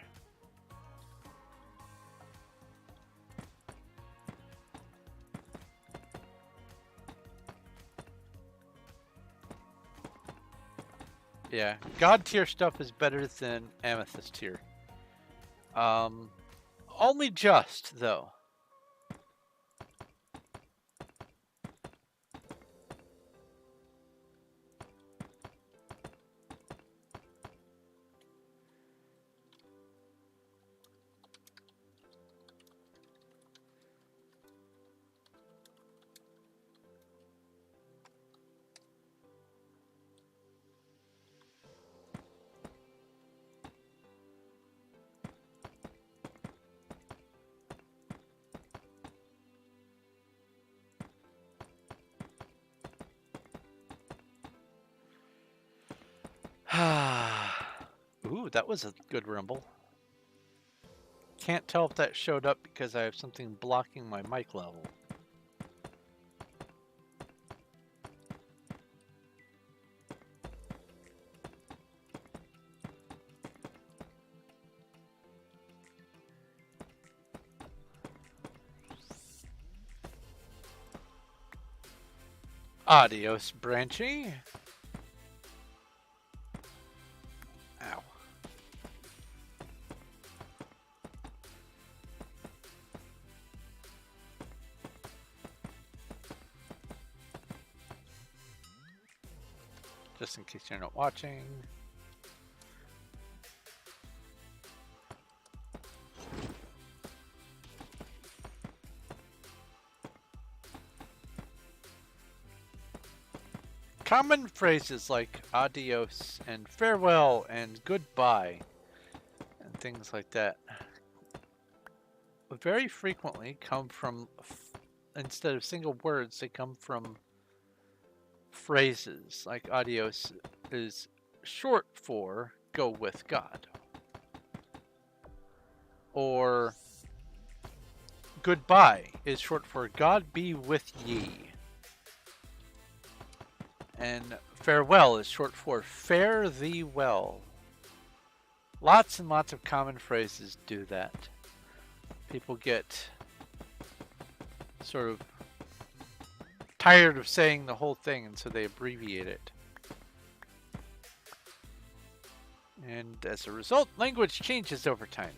Yeah, God tier stuff is better than Amethyst tier. Only just, though. Ooh, that was a good rumble. Can't tell if that showed up because I have something blocking my mic level. Adios, Branchy. Ow. Just in case you're not watching. Common phrases like adios and farewell and goodbye and things like that very frequently come from, instead of single words, they come from phrases, like adios is short for go with God, or goodbye is short for God be with ye, and farewell is short for fare thee well. Lots and lots of common phrases do that. People get sort of tired of saying the whole thing, and so they abbreviate it. And as a result, language changes over time.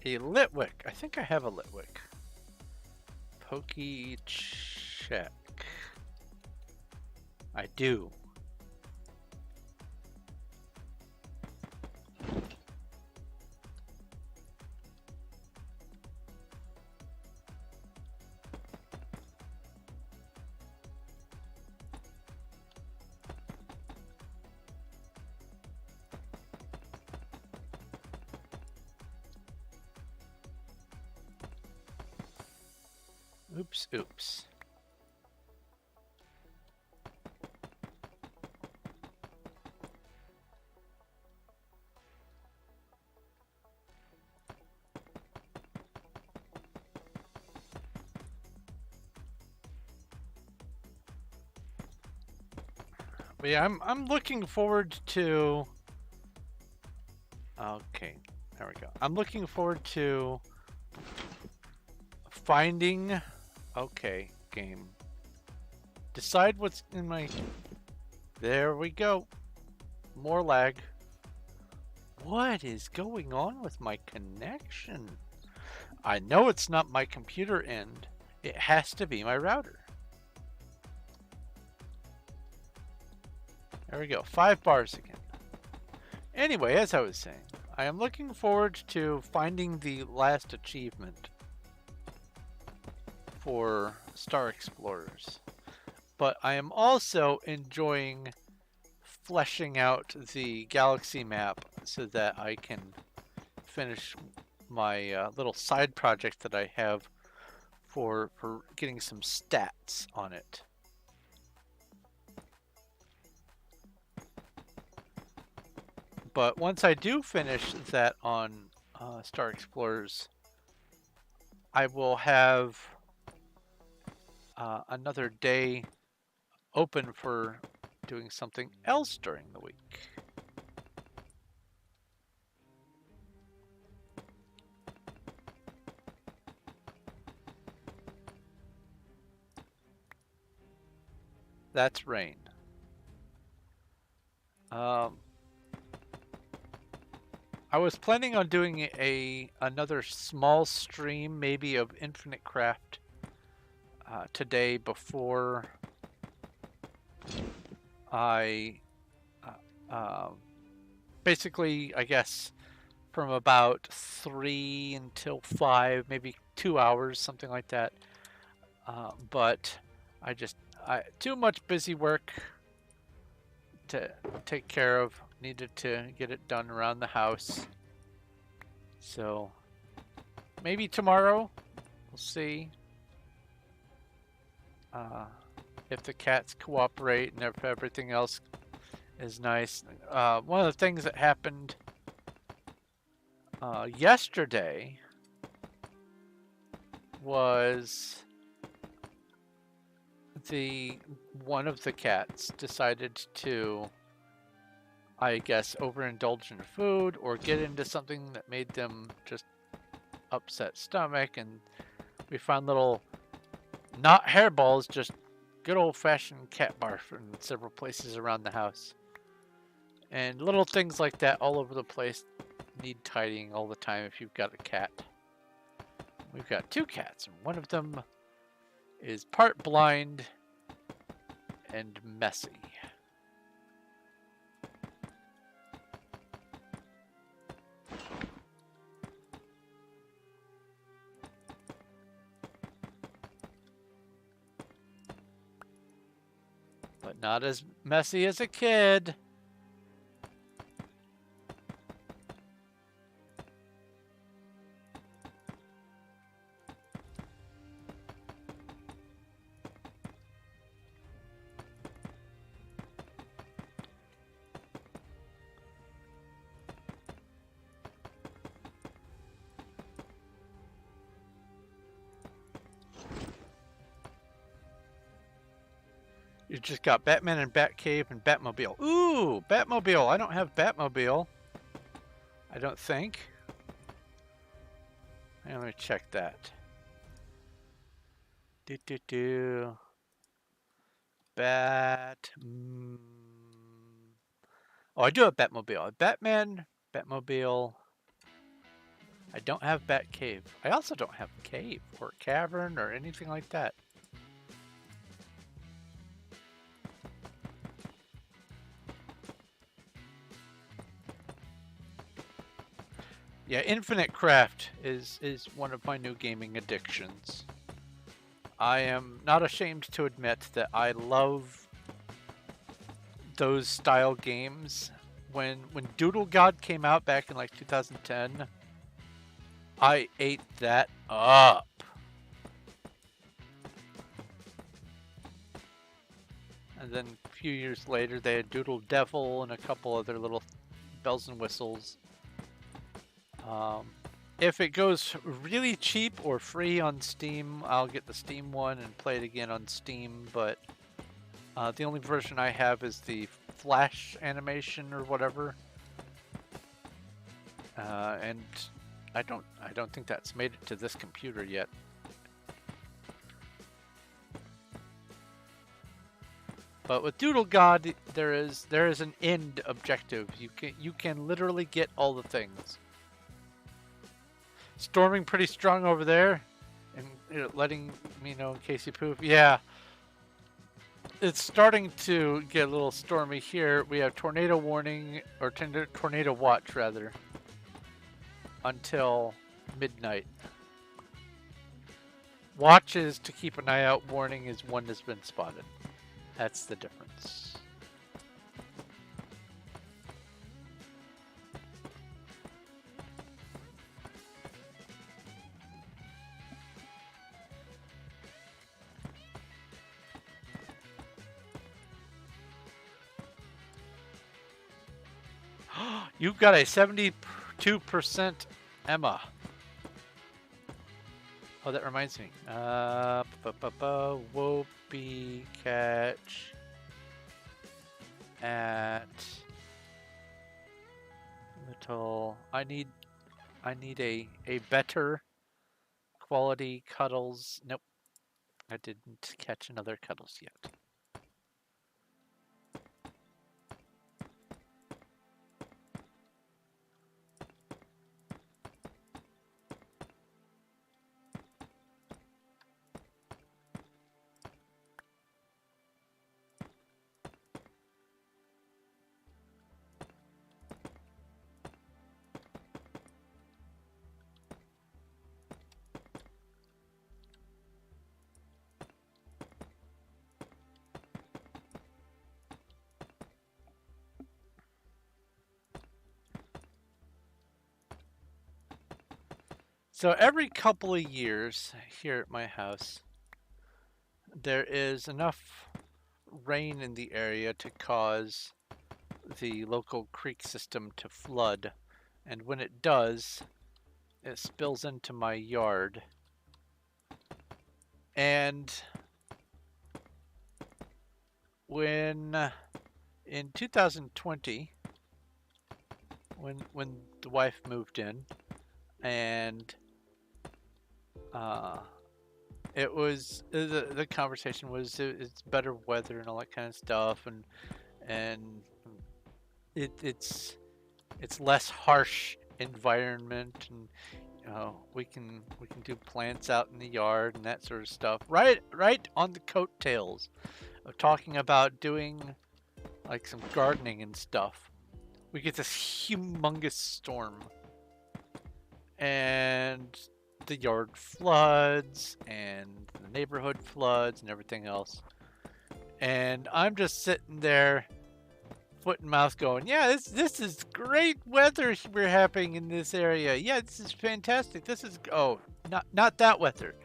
A Litwick. I think I have a Litwick. Pokey check. I do. Oops, oops. But yeah, I'm looking forward to. Okay, there we go. I'm looking forward to finding. Okay, game. Decide what's in my. There we go. More lag. What is going on with my connection? I know it's not my computer end. It has to be my router. There we go. 5 bars again. Anyway, as I was saying, I am looking forward to finding the last achievement for Star Explorers. But I am also enjoying fleshing out the galaxy map so that I can finish my little side project that I have for getting some stats on it. But once I do finish that on Star Explorers, I will have another day open for doing something else during the week. That's rain. I was planning on doing another small stream, maybe of Infinite Craft today before I basically, I guess, from about 3 until 5, maybe 2 hours, something like that. But I too much busy work to take care of. Needed to get it done around the house. So maybe tomorrow. We'll see. If the cats cooperate and if everything else is nice. One of the things that happened yesterday was one of the cats decided to, I guess, overindulge in food or get into something that made them just upset stomach, and we found little not hairballs, just good old-fashioned cat barf in several places around the house. And little things like that all over the place need tidying all the time if you've got a cat. We've got 2 cats, and one of them is part blind and messy. But not as messy as a kid. You just got Batman and Batcave and Batmobile. Ooh, Batmobile. I don't have Batmobile. I don't think. Let me check that. Bat. Oh, I do have Batmobile. Batman, Batmobile. I don't have Batcave. I also don't have Cave or Cavern or anything like that. Yeah, Infinite Craft is one of my new gaming addictions. I am not ashamed to admit that I love those style games. When Doodle God came out back in like 2010, I ate that up. And then a few years later, they had Doodle Devil and a couple other little bells and whistles. If it goes really cheap or free on Steam, I'll get the Steam one and play it again on Steam, but the only version I have is the Flash animation or whatever. And I don't think that's made it to this computer yet. But with Doodle God, there is an end objective. You can literally get all the things. Storming pretty strong over there, and letting me know in case you poop. Yeah, it's starting to get a little stormy here. We have tornado warning, or tornado watch rather, until midnight. Watches to keep an eye out. Warning is one has been spotted. That's the difference. You've got a 72% Emma. Oh, that reminds me. Whoopee catch at little. I need a better quality Cuddles. Nope, I didn't catch another Cuddles yet. So every couple of years here at my house, there is enough rain in the area to cause the local creek system to flood. And when it does, it spills into my yard. And when in 2020, when the wife moved in, and it was the conversation was it's better weather and all that kind of stuff, and it's less harsh environment, and we can do plants out in the yard and that sort of stuff. Right on the coattails of talking about doing like some gardening and stuff, we get this humongous storm, and the yard floods, and the neighborhood floods, and everything else. And I'm just sitting there, foot and mouth, going, "Yeah, this is great weather we're having in this area. Yeah, this is fantastic. This is not that weather.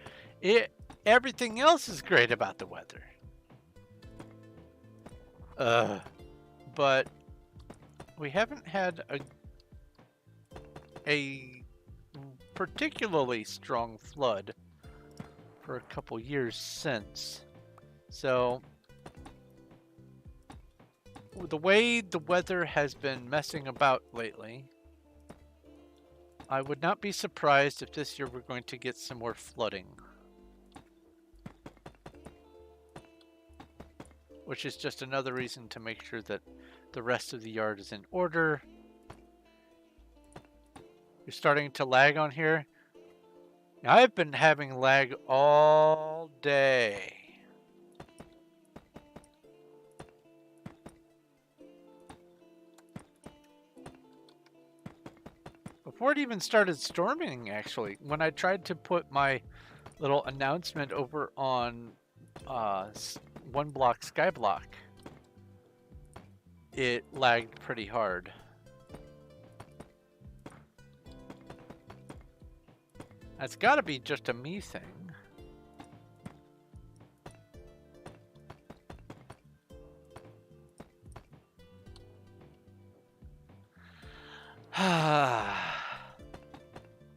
Everything else is great about the weather." But we haven't had a particularly strong flood for a couple years since. So the way the weather has been messing about lately, I would not be surprised if this year we're going to get some more flooding. Which is just another reason to make sure that the rest of the yard is in order. You're starting to lag on here. Now, I've been having lag all day. Before it even started storming, actually, when I tried to put my little announcement over on One Block Skyblock, it lagged pretty hard. That's got to be just a me thing.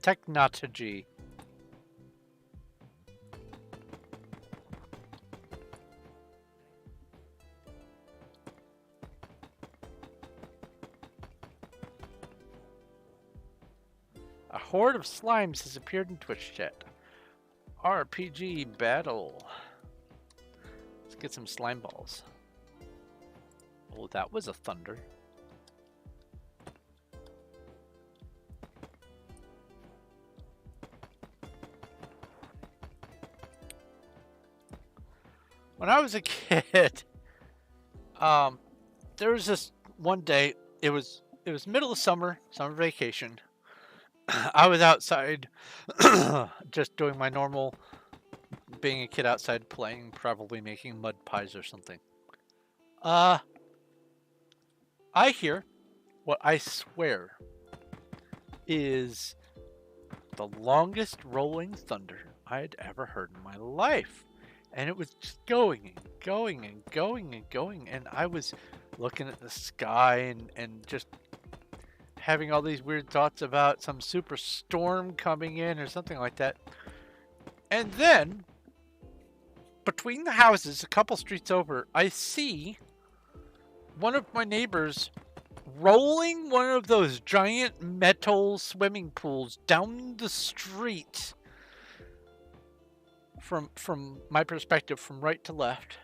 Technology. A horde of slimes has appeared in Twitch chat. RPG battle. Let's get some slime balls. Oh, that was a thunder. When I was a kid, there was this one day. It was middle of summer vacation. I was outside, just doing my normal, being a kid outside playing, probably making mud pies or something. I hear what I swear is the longest rolling thunder I'd ever heard in my life. And it was just going and going and going and going. And I was looking at the sky and just having all these weird thoughts about some super storm coming in or something like that. And then, between the houses, a couple streets over, I see one of my neighbors rolling one of those giant metal swimming pools down the street. From my perspective, from right to left,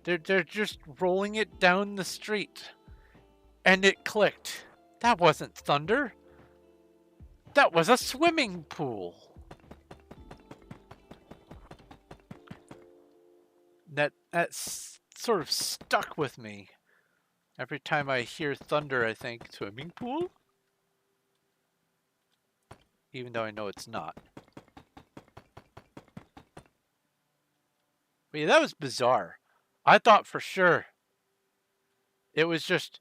they're just rolling it down the street, and it clicked. That wasn't thunder. That was a swimming pool. That sort of stuck with me. Every time I hear thunder, I think swimming pool, even though I know it's not. But yeah, that was bizarre. I thought for sure it was just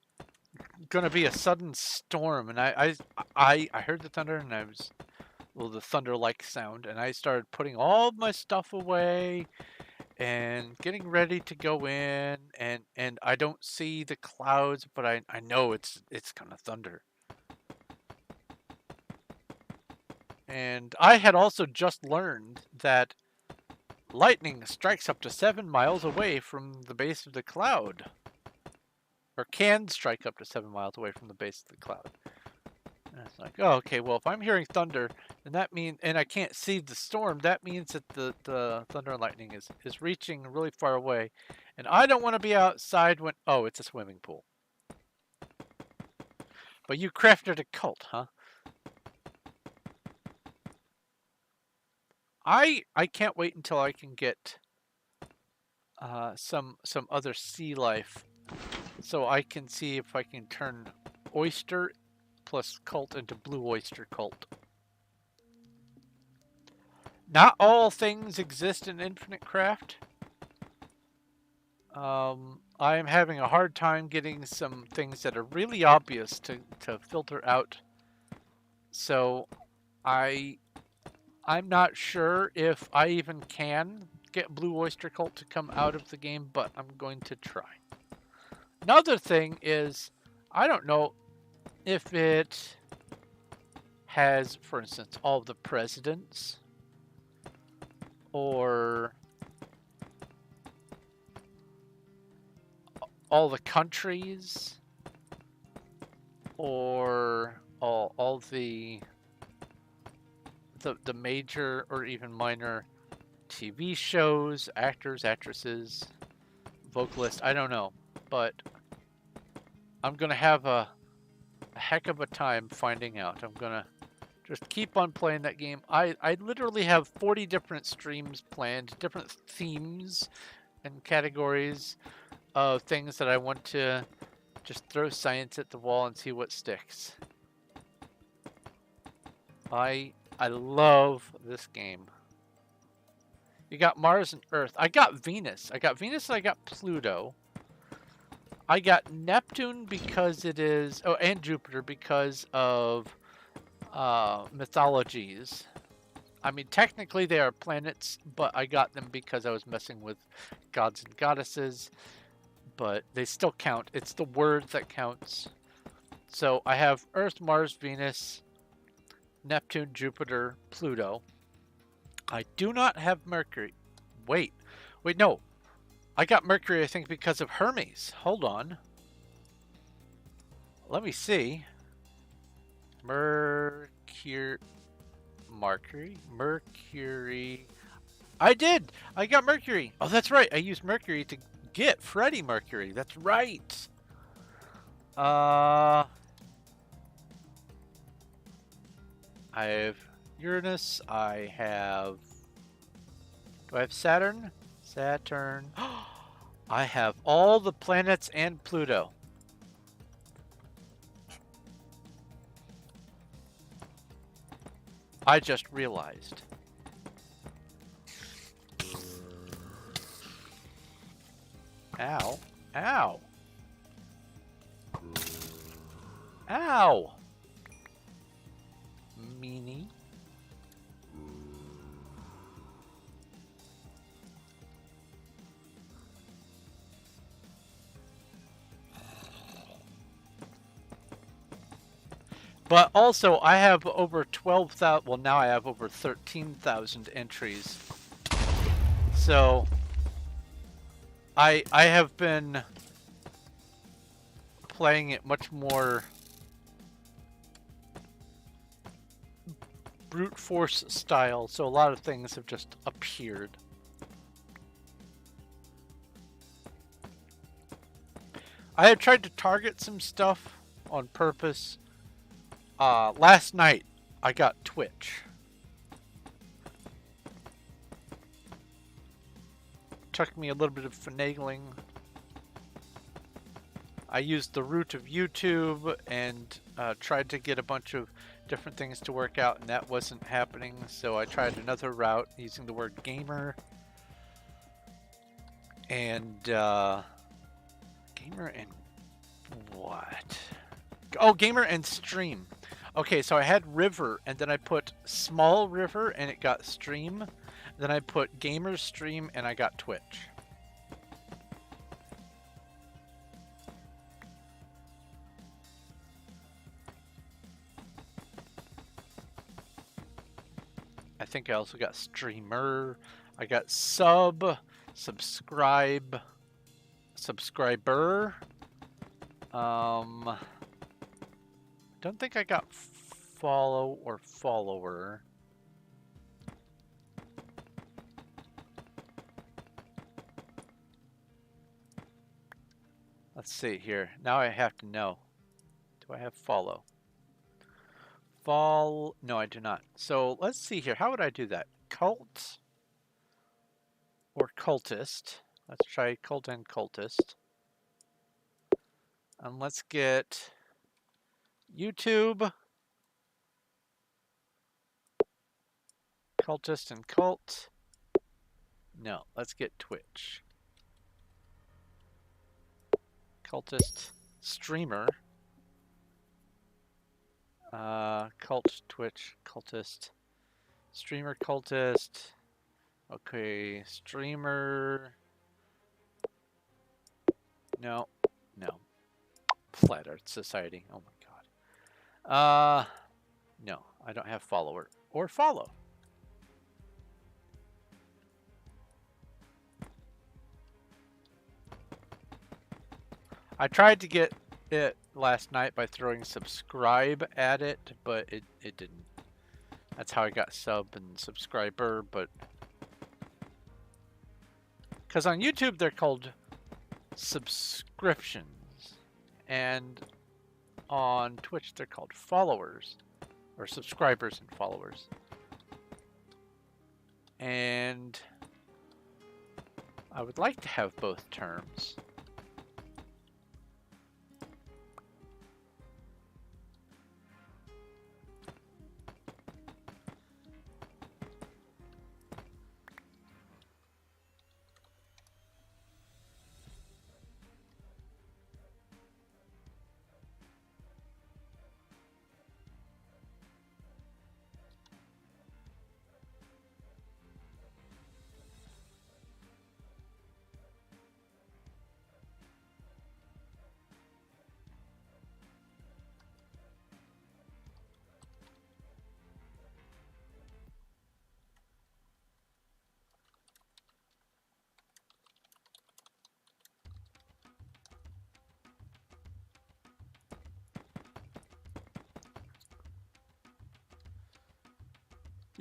gonna be a sudden storm, and I heard the thunder, and the thunder-like sound, and I started putting all my stuff away and getting ready to go in, and I don't see the clouds, but I know it's gonna thunder. And I had also just learned that lightning strikes up to 7 miles away from the base of the cloud. Or can strike up to 7 miles away from the base of the cloud. And it's like, oh, okay, well, if I'm hearing thunder, then that means, and I can't see the storm, that means that the thunder and lightning is reaching really far away. And I don't want to be outside when, oh, it's a swimming pool. But you crafted a cult, huh? I can't wait until I can get some other sea life, so I can see if I can turn oyster plus cult into blue oyster cult. Not all things exist in Infinite Craft. I am having a hard time getting some things that are really obvious to filter out. So I'm not sure if I even can get Blue Oyster Cult to come out of the game, but I'm going to try. Another thing is, I don't know if it has, for instance, all the presidents or all the countries or all the major or even minor TV shows, actors, actresses, vocalists. I don't know, but I'm gonna have a heck of a time finding out. I'm gonna just keep on playing that game. I literally have 40 different streams planned, different themes and categories of things that I want to just throw science at the wall and see what sticks. I love this game. You got Mars and Earth. I got Venus. I got Venus and I got Pluto. I got Neptune because it is... Oh, and Jupiter because of mythologies. I mean, technically they are planets, but I got them because I was messing with gods and goddesses. But they still count. It's the word that counts. So I have Earth, Mars, Venus, Neptune, Jupiter, Pluto. I do not have Mercury. Wait, no. I got Mercury, I think, because of Hermes. Hold on. Let me see. Mercury. I did! I got Mercury! Oh, that's right. I used Mercury to get Freddie Mercury. That's right. I have Uranus. I have... Do I have Saturn? Saturn. I have all the planets and Pluto. I just realized. Ow. Ow. Ow. Meanie. But also, I have over 12,000, well, now I have over 13,000 entries. So, I have been playing it much more brute force style, so a lot of things have just appeared. I have tried to target some stuff on purpose. Last night, I got Twitch. Took me a little bit of finagling. I used the root of YouTube and tried to get a bunch of different things to work out, and that wasn't happening. So I tried another route using the word gamer. And, gamer and what? Oh, gamer and stream. Okay, so I had river, and then I put small river, and it got stream. Then I put gamer stream, and I got Twitch. I think I also got streamer. I got subscriber. Don't think I got follow or follower. Let's see here. Now I have to know. Do I have follow? No, I do not. So let's see here. How would I do that? Cult or cultist? Let's try cult and cultist. And let's get YouTube, cultist and cult. No, let's get Twitch. Cultist, streamer. Cult, Twitch, cultist, streamer, cultist. Okay, streamer. No, no. Flat Earth Society. Oh my god. No, I don't have follower or follow. I tried to get it last night by throwing subscribe at it, but it didn't. That's how I got sub and subscriber, but because on YouTube they're called subscriptions, and on Twitch they're called followers, or subscribers and followers. And I would like to have both terms.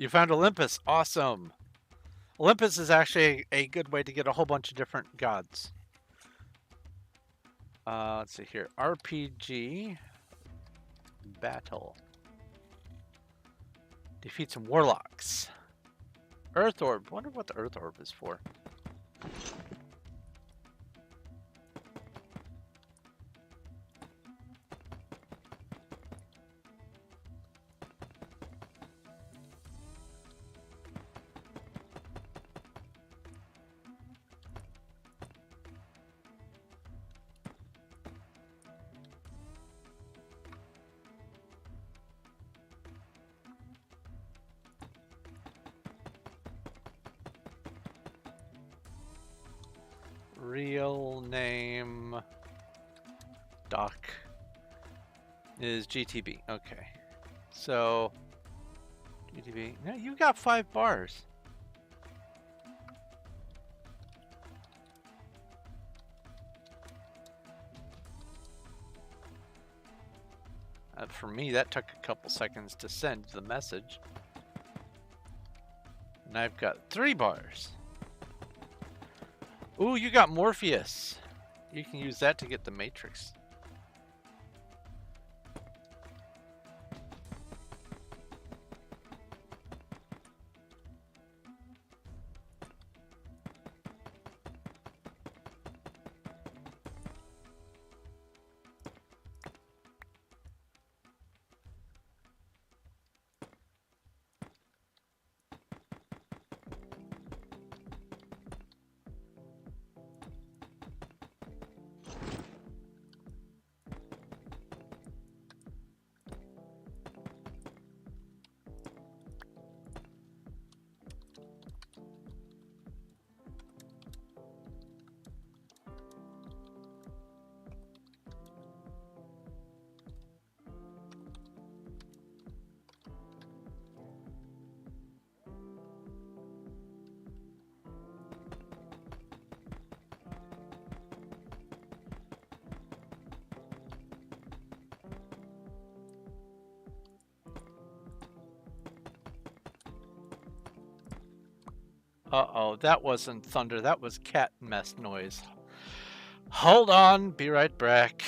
You found Olympus. Awesome. Olympus is actually a good way to get a whole bunch of different gods. Let's see here. RPG battle. Defeat some warlocks. Earth orb. Wonder what the earth orb is for. Real name doc is GTB. Okay. So GTB. No, you got 5 bars. For me, that took a couple seconds to send the message. And I've got 3 bars. Ooh, you got Morpheus. You can use that to get the Matrix. Uh-oh, that wasn't thunder. That was cat mess noise. Hold on, be right back.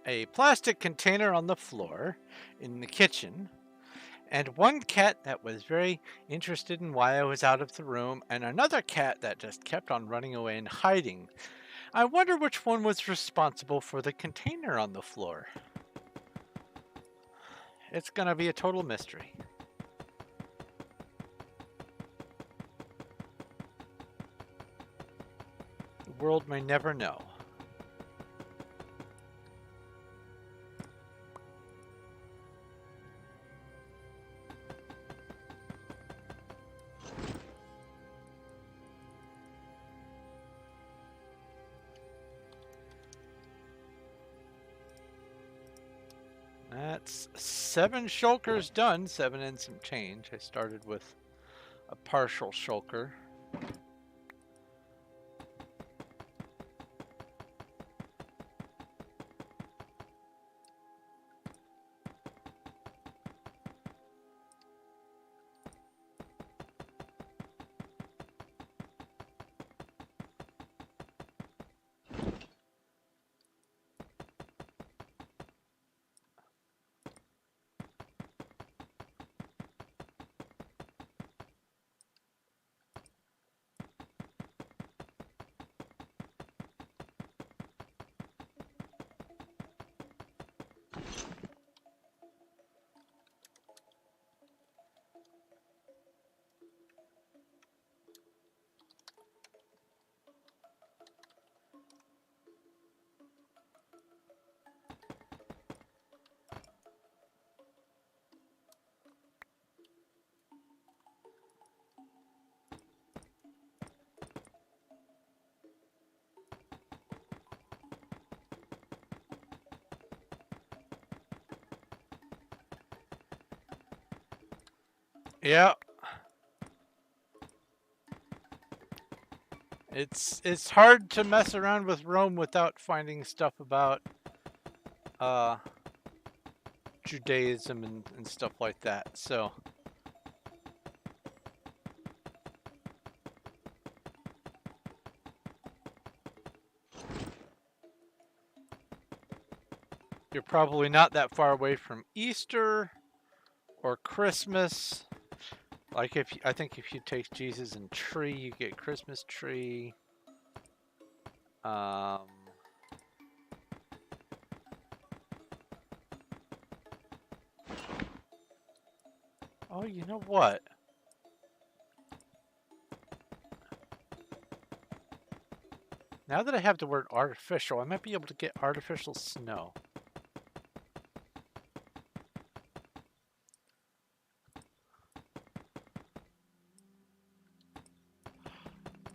A plastic container on the floor in the kitchen, and one cat that was very interested in why I was out of the room, and another cat that just kept on running away and hiding. I wonder which one was responsible for the container on the floor. It's gonna be a total mystery. The world may never know. That's 7 shulkers done, 7 and some change. I started with a partial shulker. Yeah. It's hard to mess around with Rome without finding stuff about uh, Judaism and stuff like that. So you're probably not that far away from Easter or Christmas. Like I think if you take Jesus and tree, you get Christmas tree. Um, oh, you know what? Now that I have the word artificial, I might be able to get artificial snow.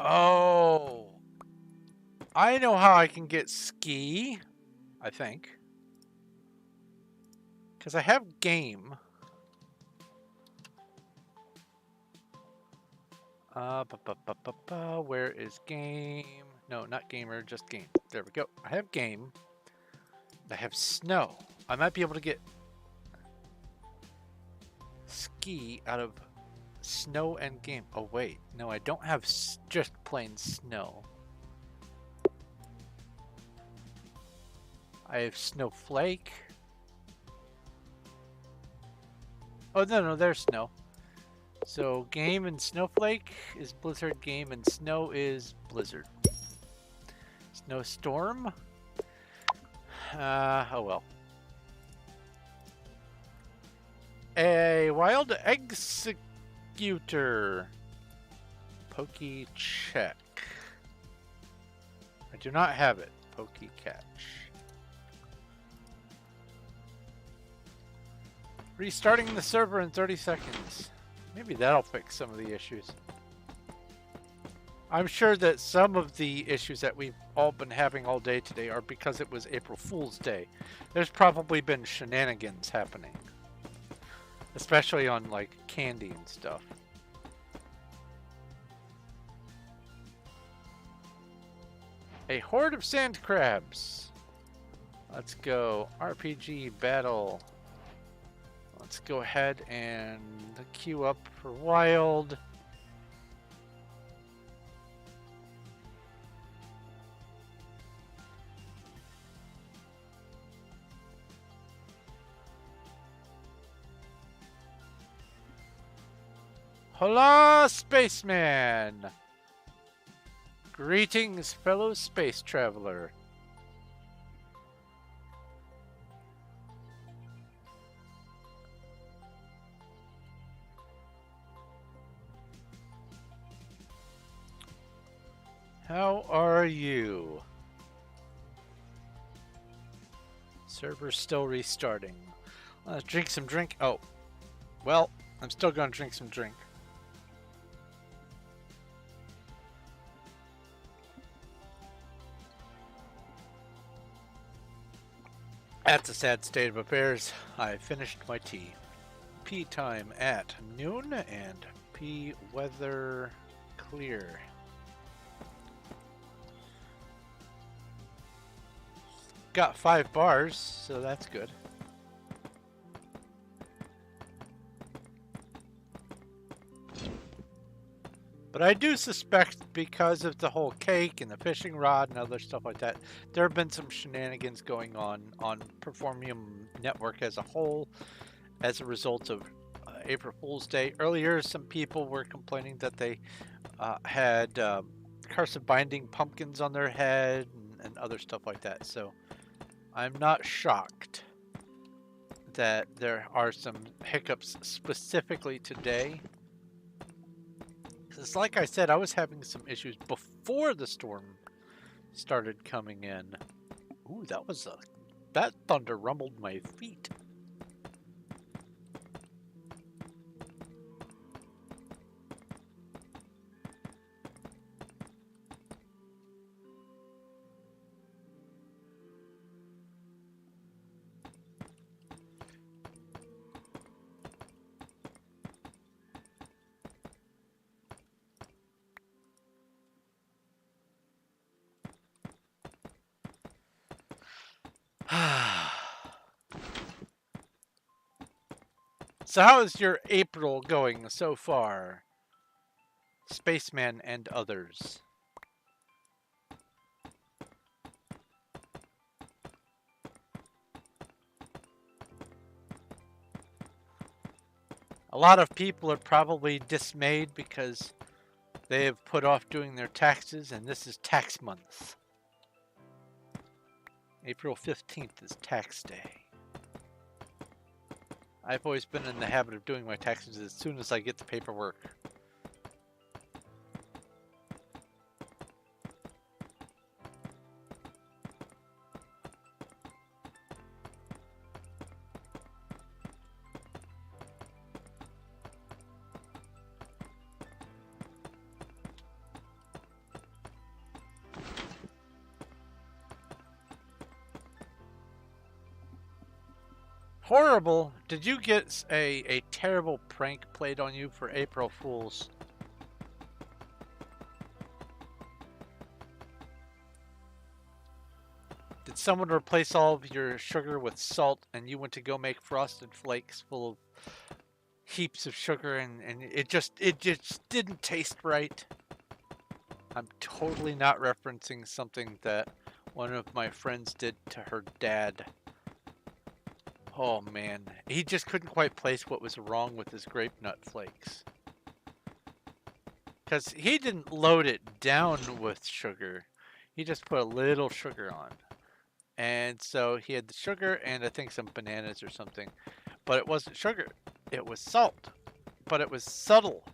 Oh, I know how I can get ski, I think. Because I have game. Where is game? No, not gamer, just game. There we go. I have game. I have snow. I might be able to get ski out of snow and game. Oh, wait. No, I don't have just plain snow. I have snowflake. Oh, no, there's snow. So game and snowflake is blizzard, game and snow is blizzard. Snowstorm. Oh well. A wild executor. Pokey check. I do not have it. Pokey catch. Restarting the server in 30 seconds. Maybe that'll fix some of the issues. I'm sure that some of the issues that we've all been having all day today are because it was April Fool's Day. There's probably been shenanigans happening. Especially on, like, candy and stuff. A horde of sand crabs. Let's go. RPG battle. Let's go ahead and queue up for wild. Hola, spaceman! Greetings, fellow space traveler. How are you? Server's still restarting. Let's drink some drink. Oh, well, I'm still gonna drink some drink. That's a sad state of affairs. I finished my tea. P time at noon and P weather clear. Got 5 bars, so that's good. But I do suspect, because of the whole cake and the fishing rod and other stuff like that, there have been some shenanigans going on Performium network as a whole as a result of April Fool's Day. Earlier, some people were complaining that they had curse of binding pumpkins on their head and other stuff like that. So I'm not shocked that there are some hiccups specifically today. Because like I said, I was having some issues before the storm started coming in. Ooh, that thunder rumbled my feet. So how is your April going so far? Spaceman and others. A lot of people are probably dismayed because they have put off doing their taxes, and this is tax month. April 15th is tax day. I've always been in the habit of doing my taxes as soon as I get the paperwork. Horrible! Did you get a terrible prank played on you for April Fools? Did someone replace all of your sugar with salt and you went to go make frosted flakes full of heaps of sugar and it just didn't taste right? I'm totally not referencing something that one of my friends did to her dad. Oh man, he just couldn't quite place what was wrong with his grape nut flakes. Because he didn't load it down with sugar. He just put a little sugar on. And so he had the sugar and I think some bananas or something. But it wasn't sugar. It was salt. But it was subtle.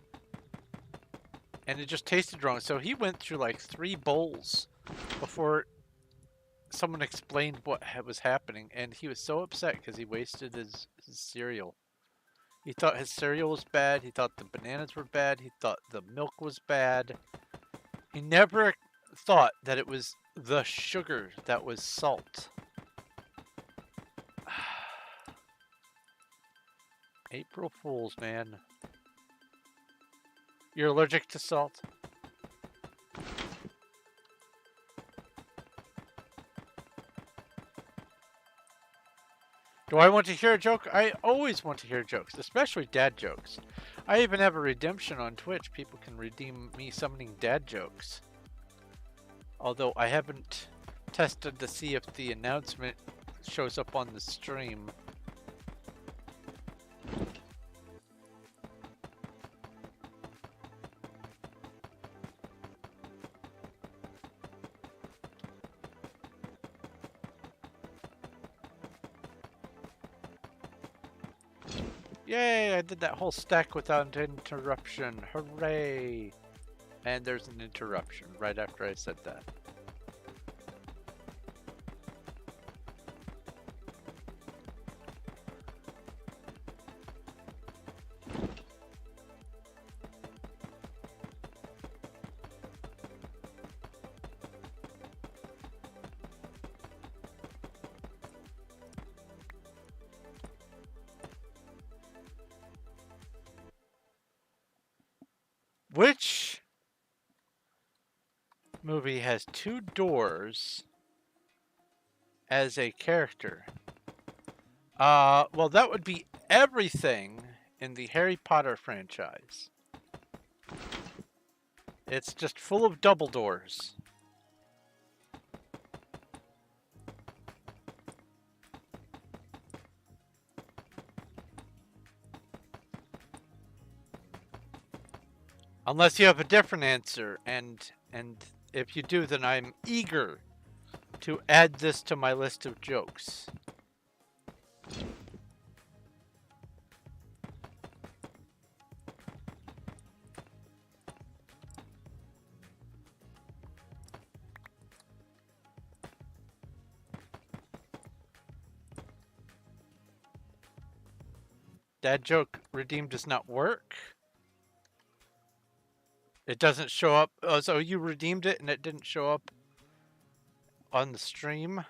And it just tasted wrong. So he went through like 3 bowls before someone explained what was happening. And he was so upset because he wasted his cereal. He thought his cereal was bad. He thought the bananas were bad. He thought the milk was bad. He never thought that it was the sugar that was salt. April Fools, man. You're allergic to salt? Do I want to hear a joke? I always want to hear jokes, especially dad jokes. I even have a redemption on Twitch. People can redeem me summoning dad jokes. Although I haven't tested to see if the announcement shows up on the stream. Yay, I did that whole stack without interruption. Hooray! And there's an interruption right after I said that. Which movie has 2 doors as a character? Well, that would be everything in the Harry Potter franchise. It's just full of double doors. Unless you have a different answer, and if you do, then I'm eager to add this to my list of jokes. Dad joke redeemed does not work. It doesn't show up. Oh, so you redeemed it and it didn't show up on the stream?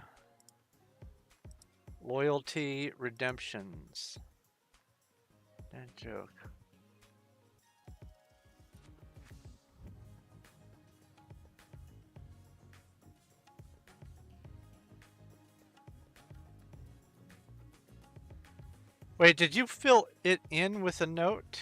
Loyalty redemptions. Dad joke. Wait, did you fill it in with a note?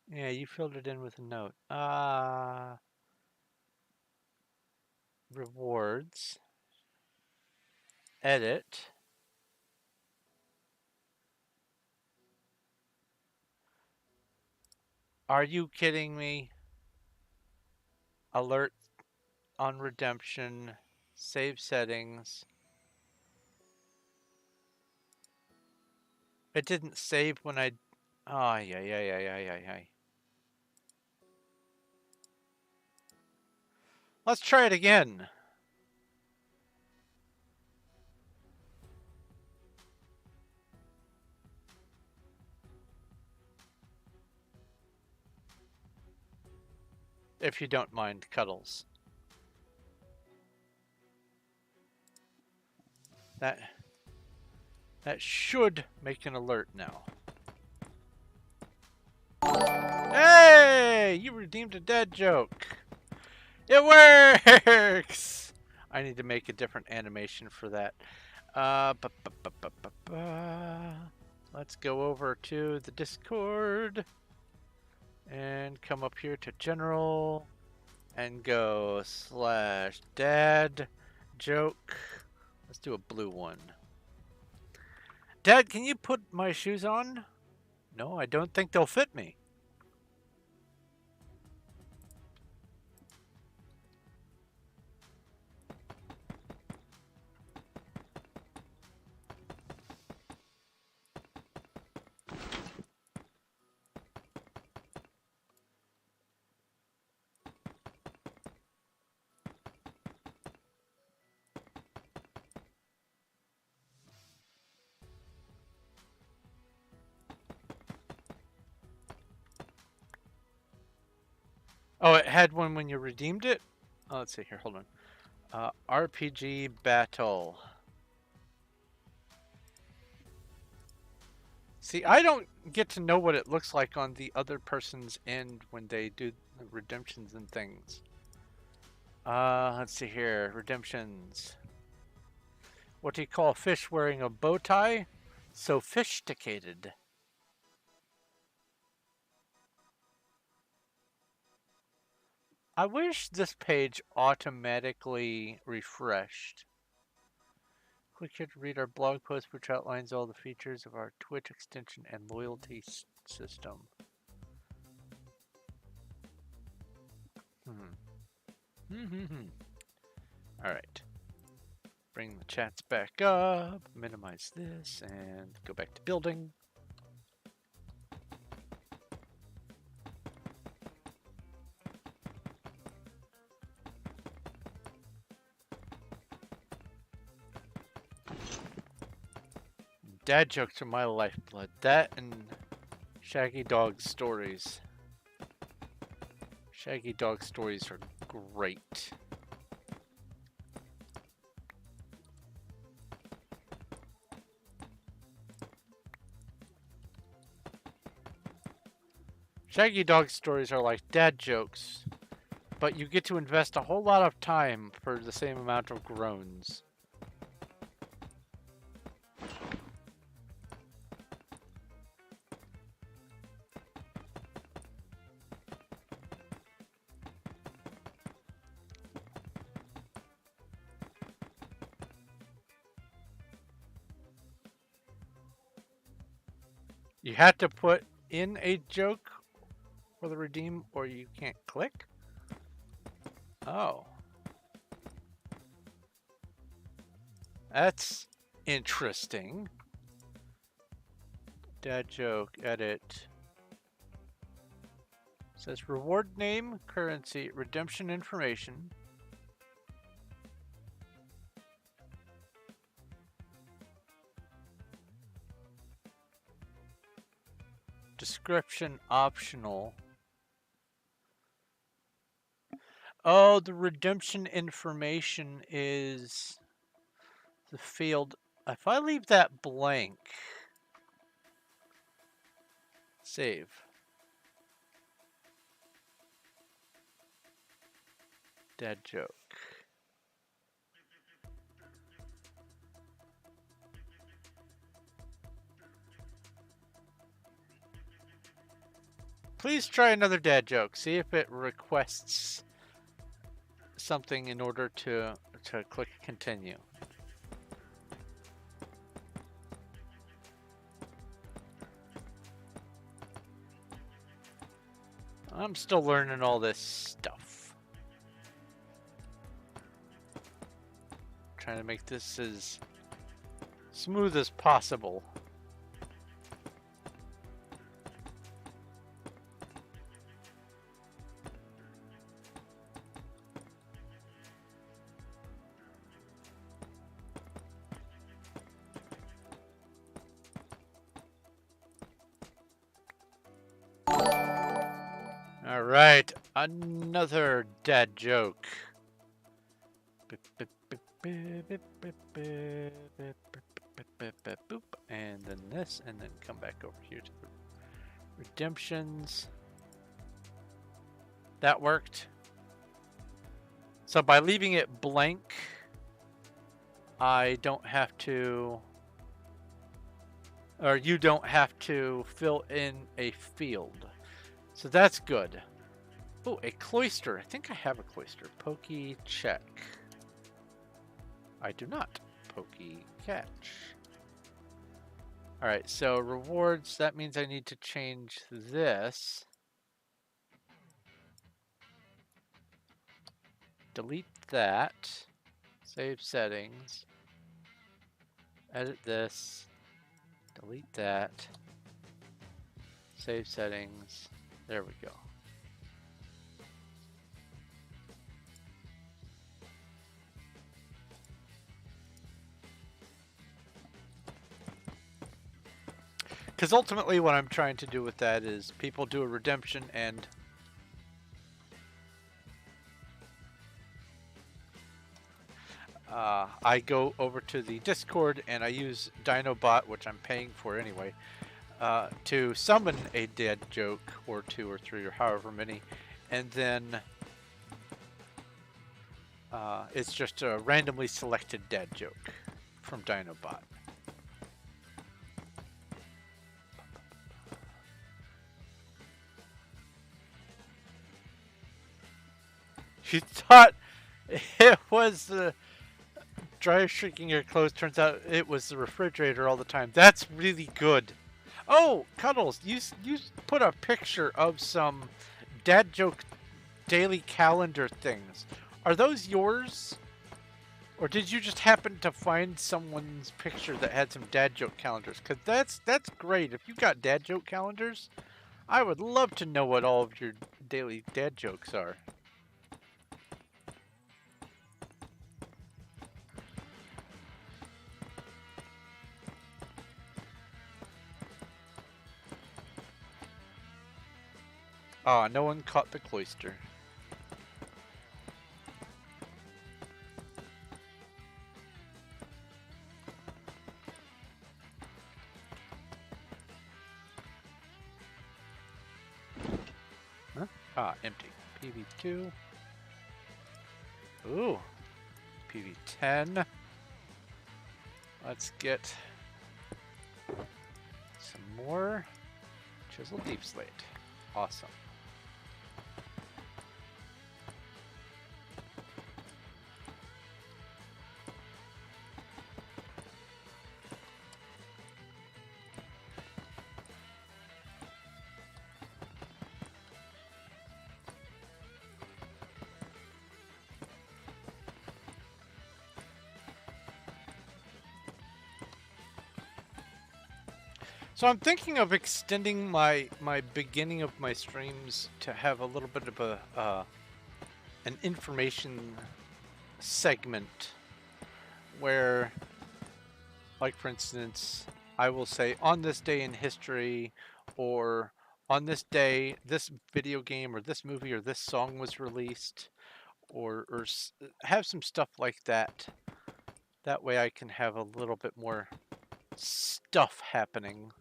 Yeah, you filled it in with a note. Rewards. Edit. Are you kidding me? Alert on redemption. Save settings. It didn't save when I... Oh, yeah. Let's try it again. If you don't mind cuddles. That should make an alert now. Hey! You redeemed a dad joke. It works! I need to make a different animation for that. Let's go over to the Discord and come up here to General and go /dad joke. Let's do a blue one. Dad, can you put my shoes on? No, I don't think they'll fit me. Oh, it had one when you redeemed it? Oh, let's see here. Hold on. RPG battle. See, I don't get to know what it looks like on the other person's end when they do the redemptions and things. Let's see here. Redemptions. What do you call a fish wearing a bow tie? Sophisticated. I wish this page automatically refreshed. Click here to read our blog post, which outlines all the features of our Twitch extension and loyalty system. Alright. Bring the chats back up, minimize this, and go back to building. Dad jokes are my lifeblood. That and Shaggy Dog stories. Shaggy Dog stories are great. Shaggy Dog stories are like dad jokes, but you get to invest a whole lot of time for the same amount of groans. You had to put in a joke for the redeem or you can't click? Oh. That's interesting. Dad joke, edit. Says reward name, currency, redemption information. Description optional. Oh, the redemption information is the field. If I leave that blank, save. dad joke. Please try another dad joke. See if it requests something in order to click continue. I'm still learning all this stuff. Trying to make this as smooth as possible. All right, another dad joke. And then this, and then come back over here to the redemptions. That worked. So by leaving it blank, I don't have to, or you don't have to fill in a field. So that's good. Oh, a cloister. I think I have a cloister. Pokey check. I do not. Pokey catch. Alright, so rewards, that means I need to change this. Delete that. Save settings. Edit this. Delete that. Save settings. There we go. Because ultimately what I'm trying to do with that is people do a redemption and I go over to the Discord and I use Dinobot, which I'm paying for anyway, to summon a dad joke or 2 or 3 or however many, and then it's just a randomly selected dad joke from Dinobot. You thought it was the dryer shrinking your clothes. Turns out it was the refrigerator all the time. That's really good. Oh, Cuddles, you put a picture of some dad joke daily calendar things. Are those yours? Or did you just happen to find someone's picture that had some dad joke calendars? Because that's great. If you got dad joke calendars, I would love to know what all of your daily dad jokes are. Ah, no one caught the cloister. Huh? Ah, empty. PV2. Ooh. PV10. Let's get some more chisel deep slate. Awesome. So I'm thinking of extending my beginning of my streams to have a little bit of a an information segment where, like for instance, I will say on this day in history, or on this day this video game or this movie or this song was released, or have some stuff like that. That way I can have a little bit more stuff happening.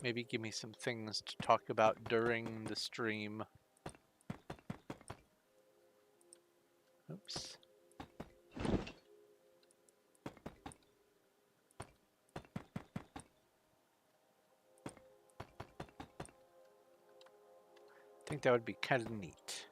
Maybe give me some things to talk about during the stream. Oops. I think that would be kind of neat.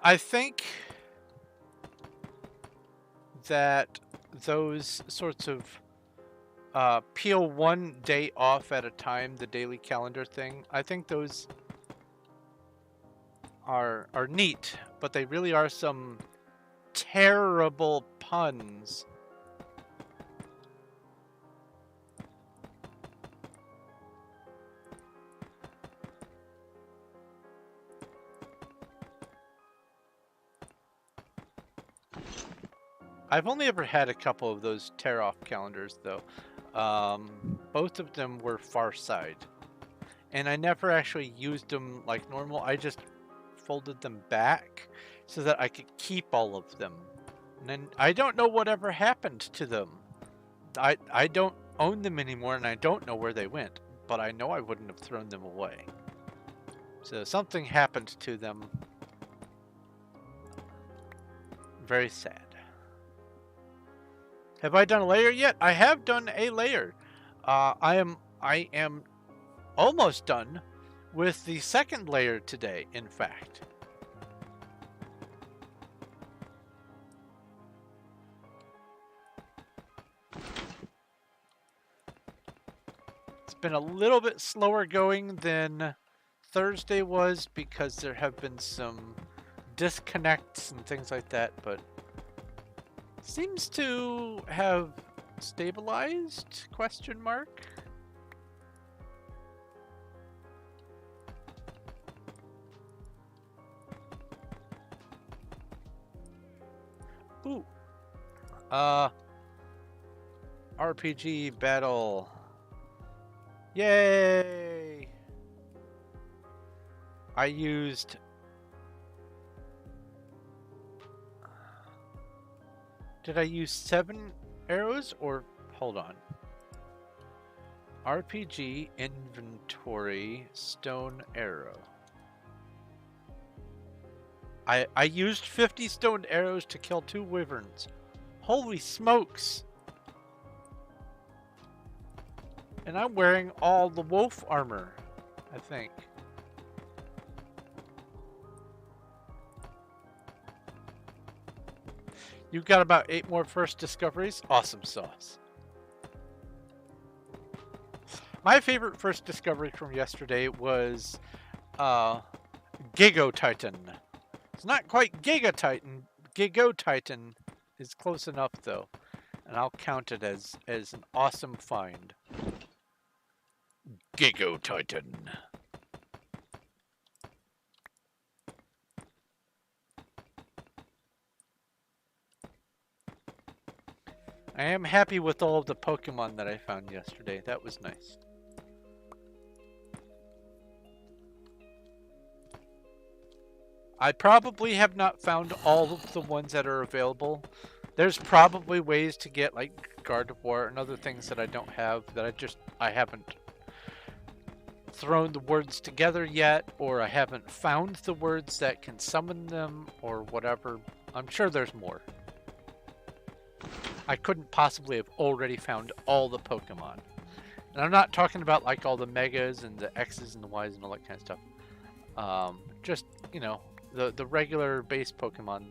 I think that those sorts of peel one day off at a time, the daily calendar thing, I think those are neat, but they really are some terrible puns. I've only ever had a couple of those tear-off calendars, though. Both of them were Far Side. And I never actually used them like normal. I just folded them back so that I could keep all of them. And then I don't know whatever happened to them. I don't own them anymore, and I don't know where they went. But I know I wouldn't have thrown them away. So something happened to them. Very sad. Have I done a layer yet? I have done a layer. I am almost done with the second layer today, in fact. It's been a little bit slower going than Thursday was because there have been some disconnects and things like that, but seems to have stabilized, question mark. Ooh. RPG battle. Yay! I used... Did I use 7 arrows or... Hold on. RPG, inventory, stone arrow. I used 50 stone arrows to kill 2 wyverns. Holy smokes! And I'm wearing all the wolf armor, I think. You've got about 8 more first discoveries. Awesome sauce. My favorite first discovery from yesterday was Gigo Titan. It's not quite Giga Titan. Gigo Titan is close enough though, and I'll count it as an awesome find. Gigo Titan. I am happy with all of the Pokemon that I found yesterday. That was nice. I probably have not found all of the ones that are available. There's probably ways to get like Gardevoir and other things that I don't have that I haven't thrown the words together yet, or I haven't found the words that can summon them or whatever. I'm sure there's more. I couldn't possibly have already found all the Pokemon. And I'm not talking about like all the Megas and the X's and the Y's and all that kind of stuff. Just, you know, the regular base Pokemon.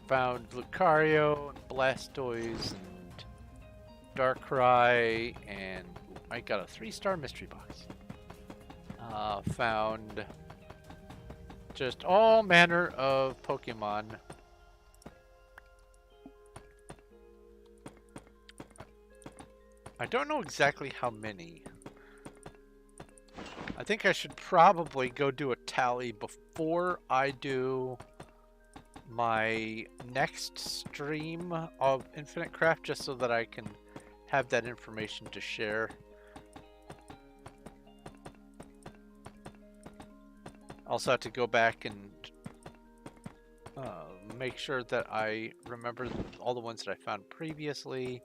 Found Lucario, and Blastoise, and Darkrai, and I got a 3-star mystery box. Found just all manner of Pokemon. I don't know exactly how many. I think I should probably go do a tally before I do my next stream of Infinite Craft, just so that I can have that information to share. Also have to go back and make sure that I remember all the ones that I found previously.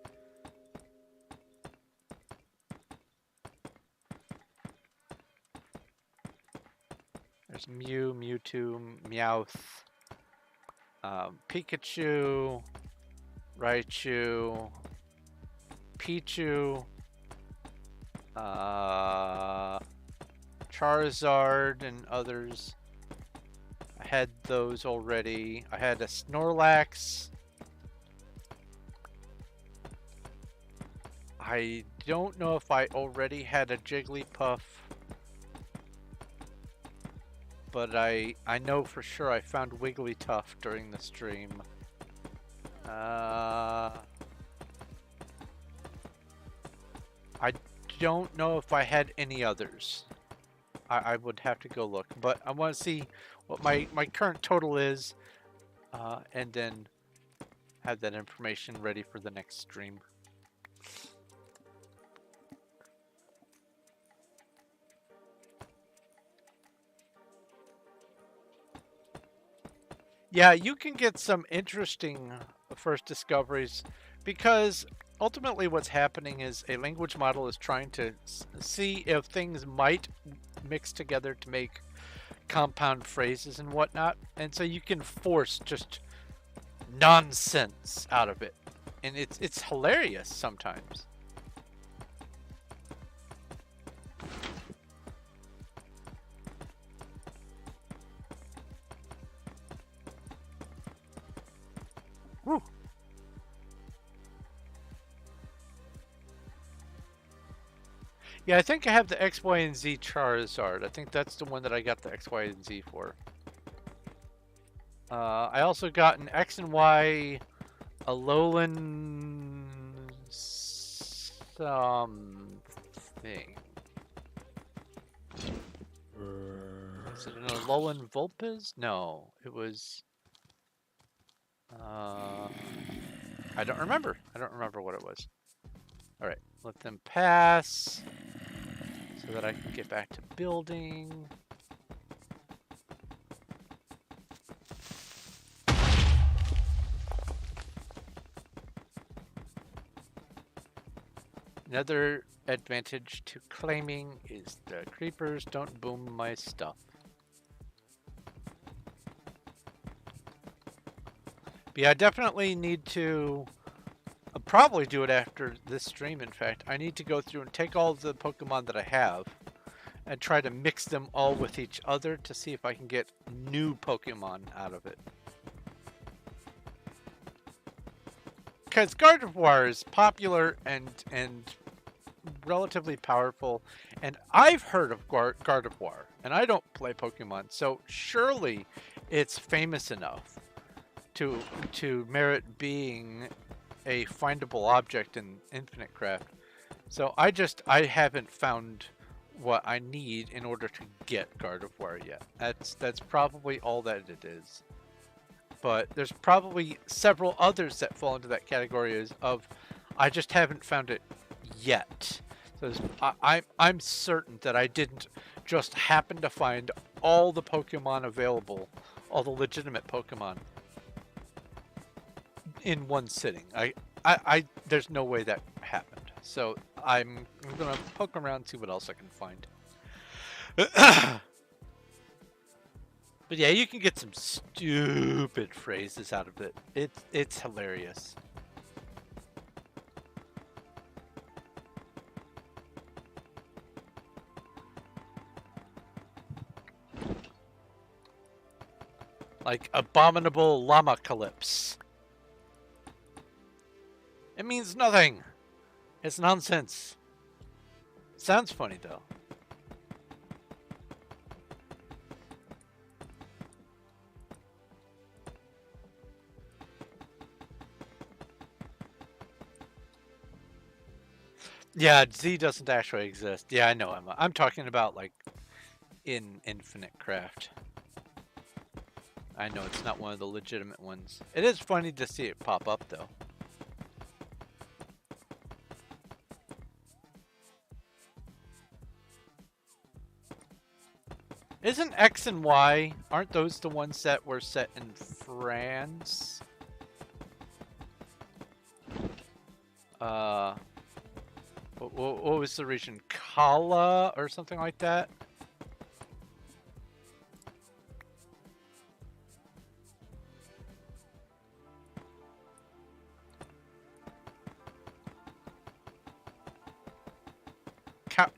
There's Mew, Mewtwo, Meowth, Pikachu, Raichu, Pichu, Charizard, and others. I had those already. I had a Snorlax. I don't know if I already had a Jigglypuff, but I know for sure I found Wigglytuff during the stream. I don't know if I had any others. I would have to go look, but I want to see what my current total is, and then have that information ready for the next stream. Yeah, you can get some interesting first discoveries, because ultimately what's happening is a language model is trying to see if things might mix together to make compound phrases and whatnot, and so you can force just nonsense out of it, and it's hilarious sometimes. Woo. Yeah, I think I have the X, Y, and Z Charizard. I think that's the one that I got the X, Y, and Z for. I also got an X and Y Alolan something. Was it an Alolan Vulpes? No, it was... I don't remember. I don't remember what it was. Alright, let them pass so that I can get back to building. Another advantage to claiming is the creepers don't boom my stuff. But yeah, I definitely need to... I'll probably do it after this stream, in fact. I need to go through and take all the Pokemon that I have and try to mix them all with each other to see if I can get new Pokemon out of it. Because Gardevoir is popular and relatively powerful, and I've heard of Gardevoir, and I don't play Pokemon, so surely it's famous enough to merit being a findable object in Infinite Craft. So I haven't found what I need in order to get Gardevoir yet. That's probably all that it is. But there's probably several others that fall into that category of I just haven't found it yet. So I'm certain that I didn't just happen to find all the Pokemon available, all the legitimate Pokemon, in one sitting. There's no way that happened. So I'm gonna poke around and see what else I can find. But yeah, you can get some stupid phrases out of it. It's hilarious. Like abominable llama-calypse. It means nothing. It's nonsense. Sounds funny though. Yeah, Z doesn't actually exist. Yeah, I know, Emma. I'm talking about like in Infinite Craft. I know it's not one of the legitimate ones. It is funny to see it pop up though. Isn't X and Y, aren't those the ones that were set in France? Uh, what was the region? Kala or something like that?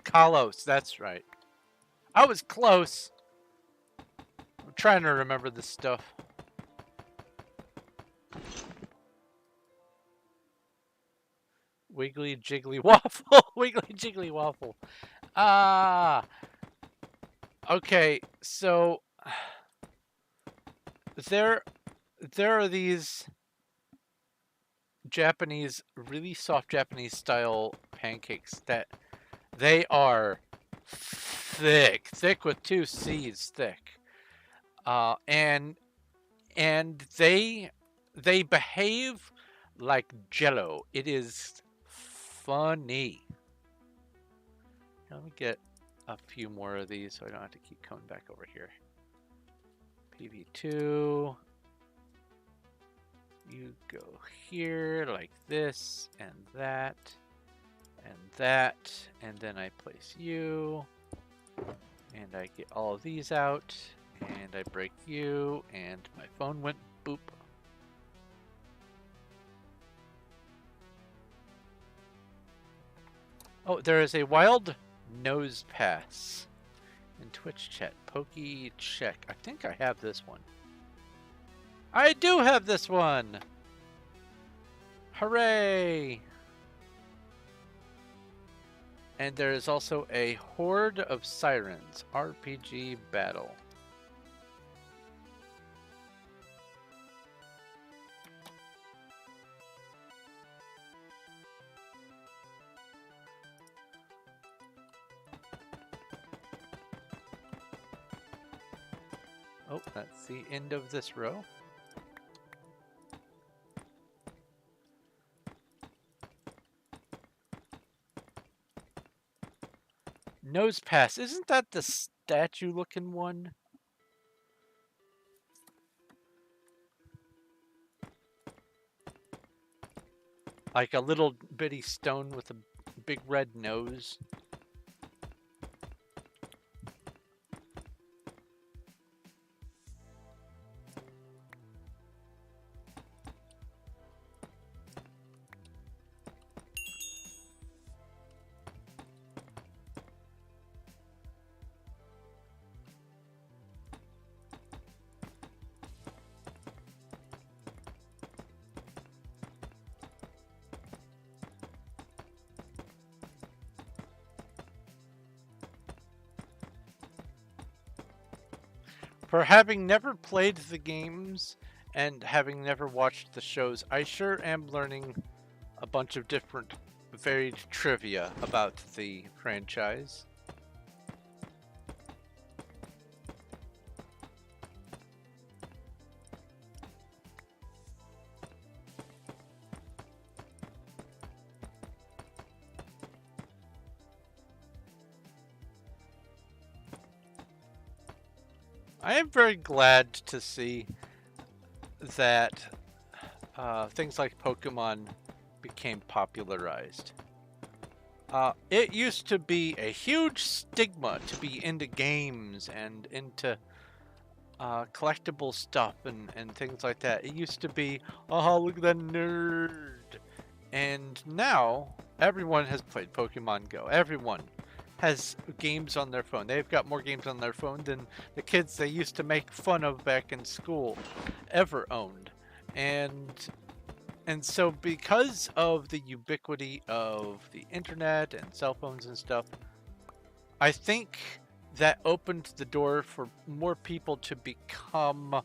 Kalos, that's right. I was close. I'm trying to remember this stuff. Wiggly Jiggly Waffle. Wiggly Jiggly Waffle. Ah. Okay, so there are these Japanese, really soft Japanese style pancakes that they are thick with two C's, thick. And they behave like Jello. It is funny. Let me get a few more of these so I don't have to keep coming back over here. PV2. You go here like this and that and that, and then I place you, and I get all of these out, and I break you, and my phone went boop. Oh, there is a wild nose pass in Twitch chat. Pokey check. I think I have this one. I do have this one! Hooray! And there is also a Horde of Sirens RPG battle. Oh, that's the end of this row. Nose pass. Isn't that the statue looking one? Like a little bitty stone with a big red nose. For having never played the games and having never watched the shows, I sure am learning a bunch of different varied trivia about the franchise. I am very glad to see that things like Pokemon became popularized. It used to be a huge stigma to be into games and into collectible stuff and things like that. It used to be, oh, look at that nerd. And now everyone has played Pokemon Go. Everyone has games on their phone. They've got more games on their phone than the kids they used to make fun of back in school ever owned. And so because of the ubiquity of the internet and cell phones and stuff, I think that opened the door for more people to become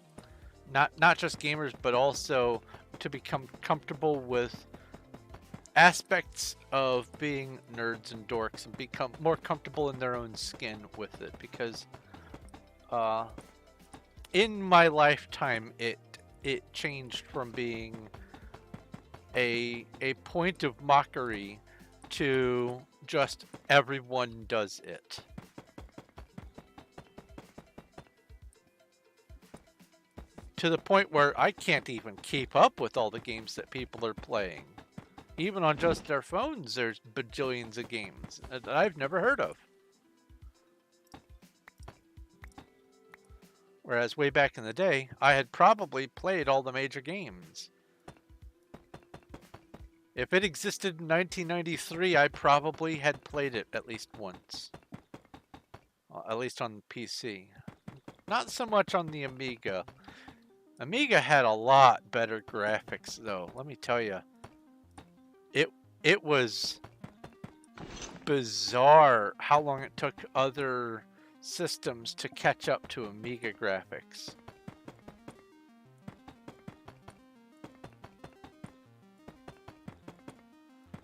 not just gamers, but also to become comfortable with aspects of being nerds and dorks and become more comfortable in their own skin with it, because in my lifetime it changed from being a point of mockery to just everyone does it. To the point where I can't even keep up with all the games that people are playing. Even on just their phones, there's bajillions of games that I've never heard of. Whereas way back in the day, I had probably played all the major games. If it existed in 1993, I probably had played it at least once. At least on PC. Not so much on the Amiga. Amiga had a lot better graphics, though. Let me tell you. It was bizarre how long it took other systems to catch up to Amiga graphics.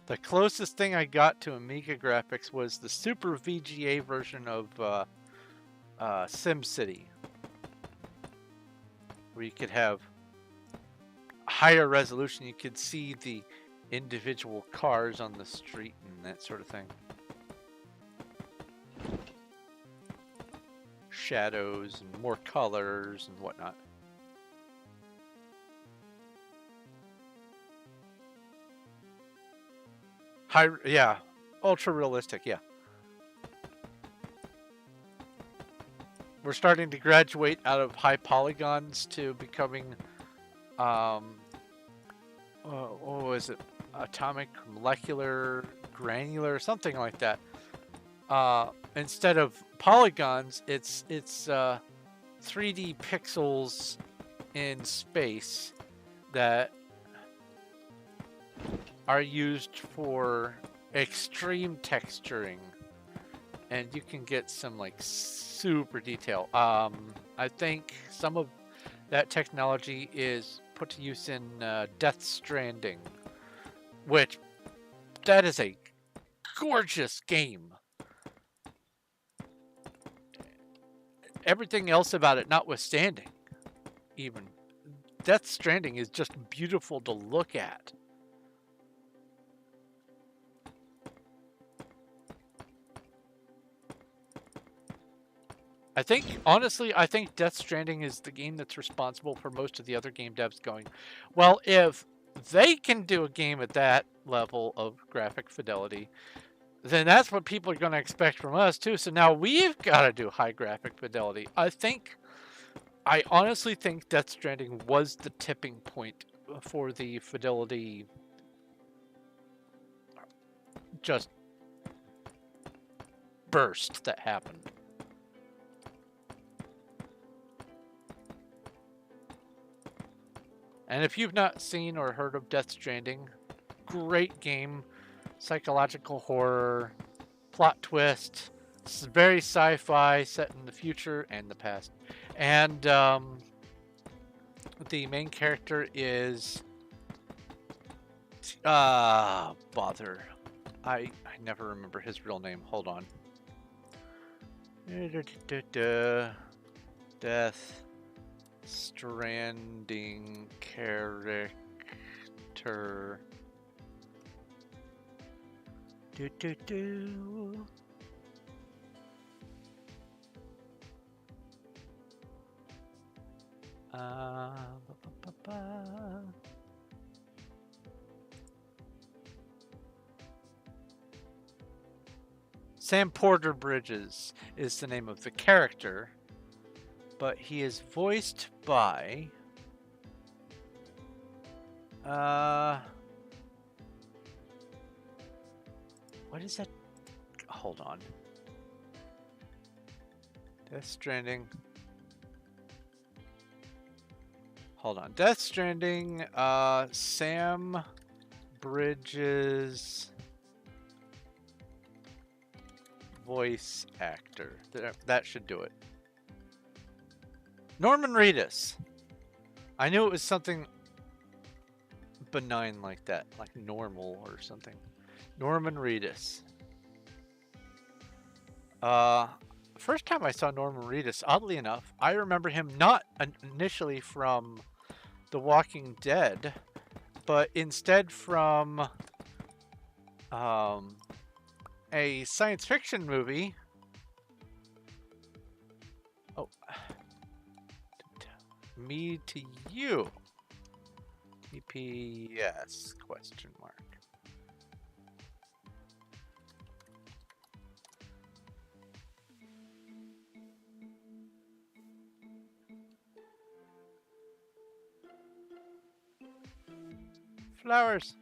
The closest thing I got to Amiga graphics was the Super VGA version of SimCity, where you could have higher resolution. You could see the individual cars on the street and that sort of thing. Shadows and more colors and whatnot. Yeah, ultra realistic, yeah. We're starting to graduate out of high polygons to becoming, what was it? Atomic, molecular, granular, something like that. Instead of polygons, it's 3D pixels in space that are used for extreme texturing, and you can get some like super detail. I think some of that technology is put to use in Death Stranding, which that is a gorgeous game. Everything else about it notwithstanding, even Death Stranding is just beautiful to look at. Honestly, I think Death Stranding is the game that's responsible for most of the other game devs going, well, if they can do a game at that level of graphic fidelity, then that's what people are going to expect from us too. So now we've got to do high graphic fidelity. I honestly think Death Stranding was the tipping point for the fidelity just burst that happened. And if you've not seen or heard of Death Stranding, great game, psychological horror, plot twist. It's very sci-fi, set in the future and the past. And the main character is bother. I never remember his real name. Hold on. Death Stranding character. Sam Porter Bridges is the name of the character, but he is voiced by what is that? Hold on. Death Stranding. Hold on. Death Stranding, Sam Bridges voice actor. That should do it. Norman Reedus. I knew it was something benign like that, like normal or something. Norman Reedus. First time I saw Norman Reedus, oddly enough, I remember him not initially from The Walking Dead, but instead from a science fiction movie. Oh, Me to You. TPS question mark. Flowers.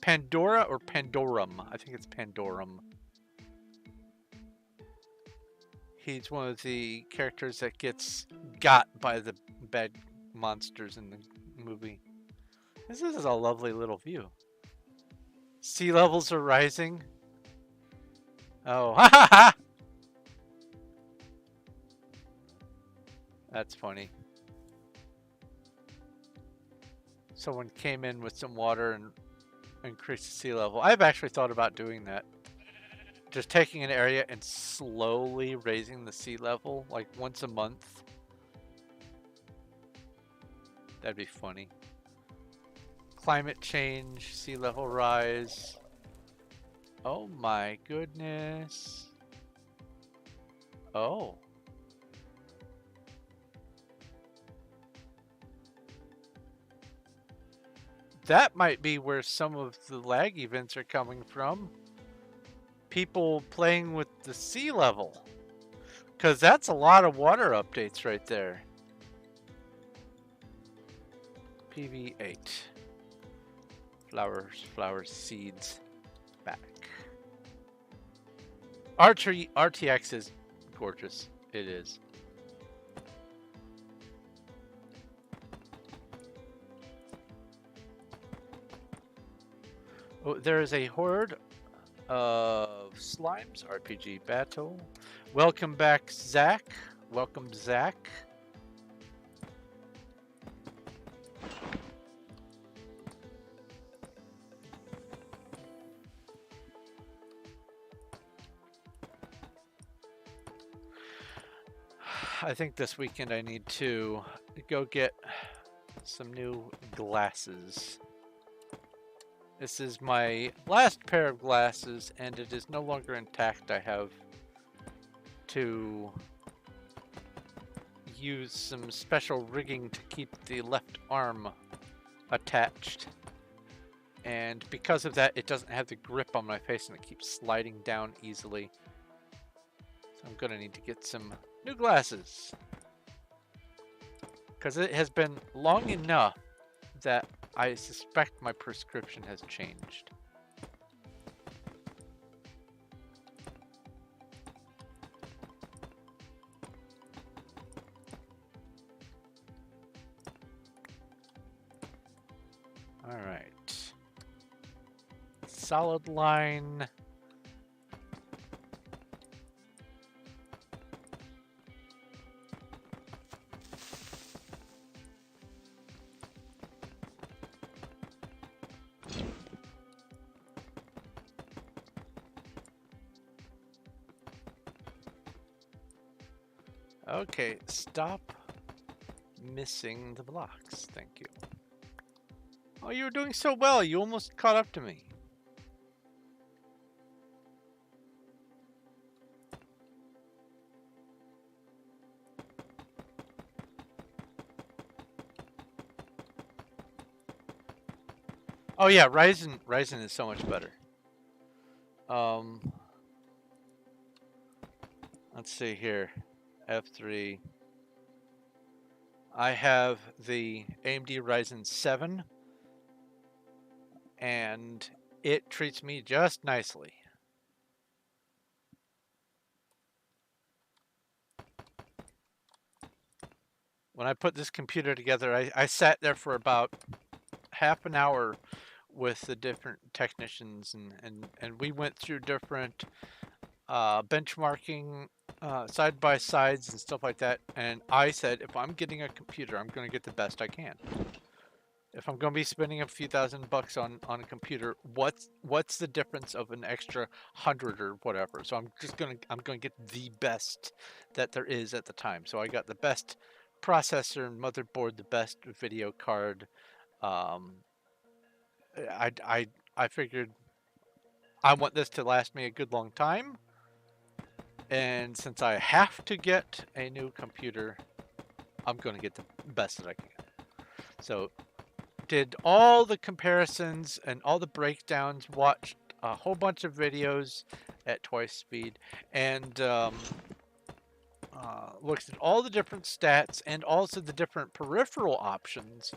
Pandora or Pandorum. I think it's Pandorum. He's one of the characters that gets got by the bad monsters in the movie. This is a lovely little view. Sea levels are rising. Oh, ha ha ha! That's funny. Someone came in with some water and increased the sea level. I've actually thought about doing that. Just taking an area and slowly raising the sea level, like once a month. That'd be funny. Climate change, sea level rise. Oh my goodness. Oh. That might be where some of the lag events are coming from. People playing with the sea level. Because that's a lot of water updates right there. PV8. Flowers, seeds. Back. RTX is gorgeous. It is. Oh, there is a horde of slimes. RPG battle. Welcome back, Zach. Welcome, Zach. I think this weekend I need to go get some new glasses. This is my last pair of glasses, and it is no longer intact. I have to use some special rigging to keep the left arm attached. And because of that, it doesn't have the grip on my face, and it keeps sliding down easily. So I'm gonna need to get some new glasses. Because it has been long enough that I suspect my prescription has changed. All right. Solid line. Okay, stop missing the blocks. Thank you. Oh, you were doing so well. You almost caught up to me. Oh yeah, Ryzen is so much better. Let's see here. F3. I have the AMD Ryzen 7, and it treats me just nicely. When I put this computer together, I sat there for about half an hour with the different technicians, and we went through different benchmarking side by sides and stuff like that. And I said, if I'm getting a computer, I'm going to get the best I can. If I'm going to be spending a few $1,000 on a computer, what's the difference of an extra 100 or whatever? So I'm going to get the best that there is at the time. So I got the best processor and motherboard, the best video card. Um, I figured I want this to last me a good long time. And since I have to get a new computer, I'm going to get the best that I can. So did all the comparisons and all the breakdowns, watched a whole bunch of videos at twice speed, and looked at all the different stats and also the different peripheral options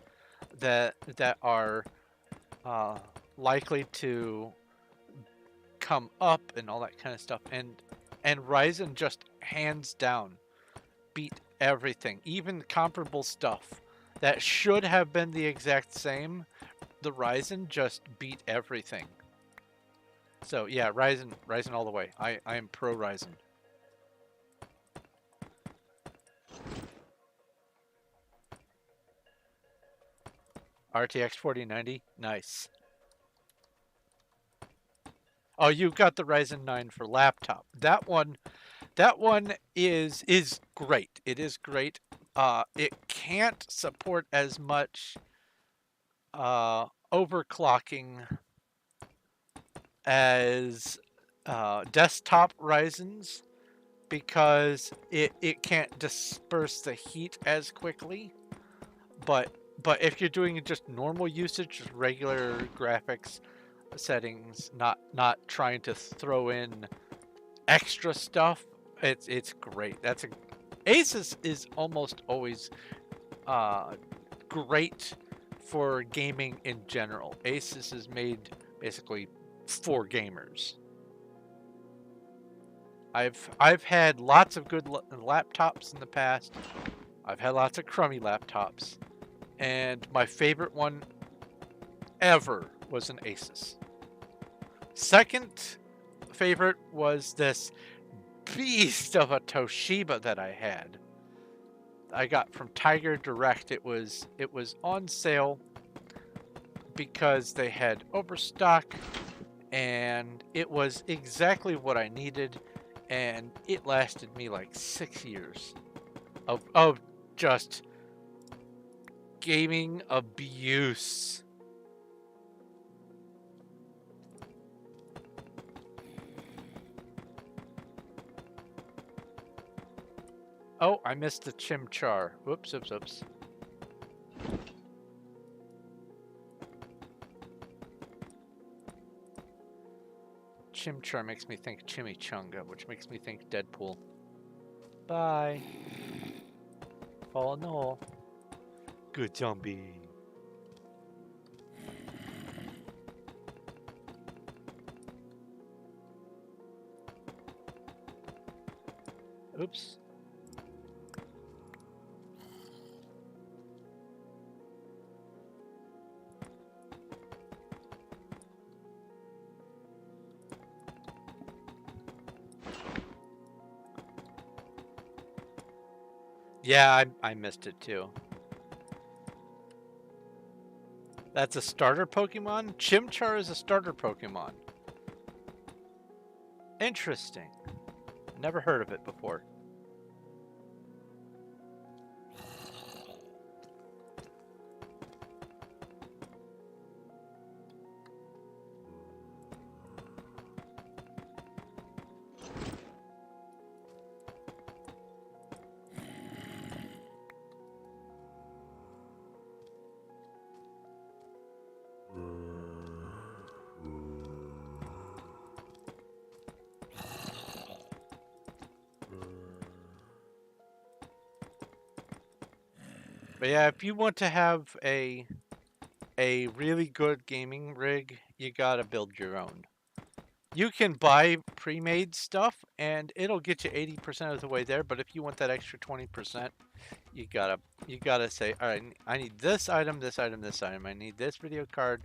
that are likely to come up and all that kind of stuff. And Ryzen just hands down beat everything, even comparable stuff that should have been the exact same. The Ryzen just beat everything. So yeah, Ryzen all the way. I am pro Ryzen. RTX 4090, nice. Oh, you've got the Ryzen 9 for laptop. That one is great. It is great. It can't support as much overclocking as desktop Ryzen's because it can't disperse the heat as quickly. But if you're doing just normal usage, just regular graphics settings, not trying to throw in extra stuff, it's great. Asus is almost always great for gaming in general. Asus is made basically for gamers. I've had lots of good laptops in the past. I've had lots of crummy laptops, and my favorite one ever was an Asus. Second favorite was this beast of a Toshiba that I had. I got from Tiger Direct. It was on sale because they had overstock, and it was exactly what I needed, and it lasted me like 6 years of just gaming abuse. Oh, I missed the chimchar. Whoops, oops, oops. Chimchar makes me think chimichanga, which makes me think Deadpool. Bye. Oh no. Good zombie. Oops. Yeah, I missed it too. That's a starter Pokemon? Chimchar is a starter Pokemon. Interesting. Never heard of it before. But yeah, if you want to have a really good gaming rig, you gotta build your own. You can buy pre-made stuff and it'll get you 80% of the way there, but if you want that extra 20%, you gotta say, all right, I need this item, this item, this item. I need this video card.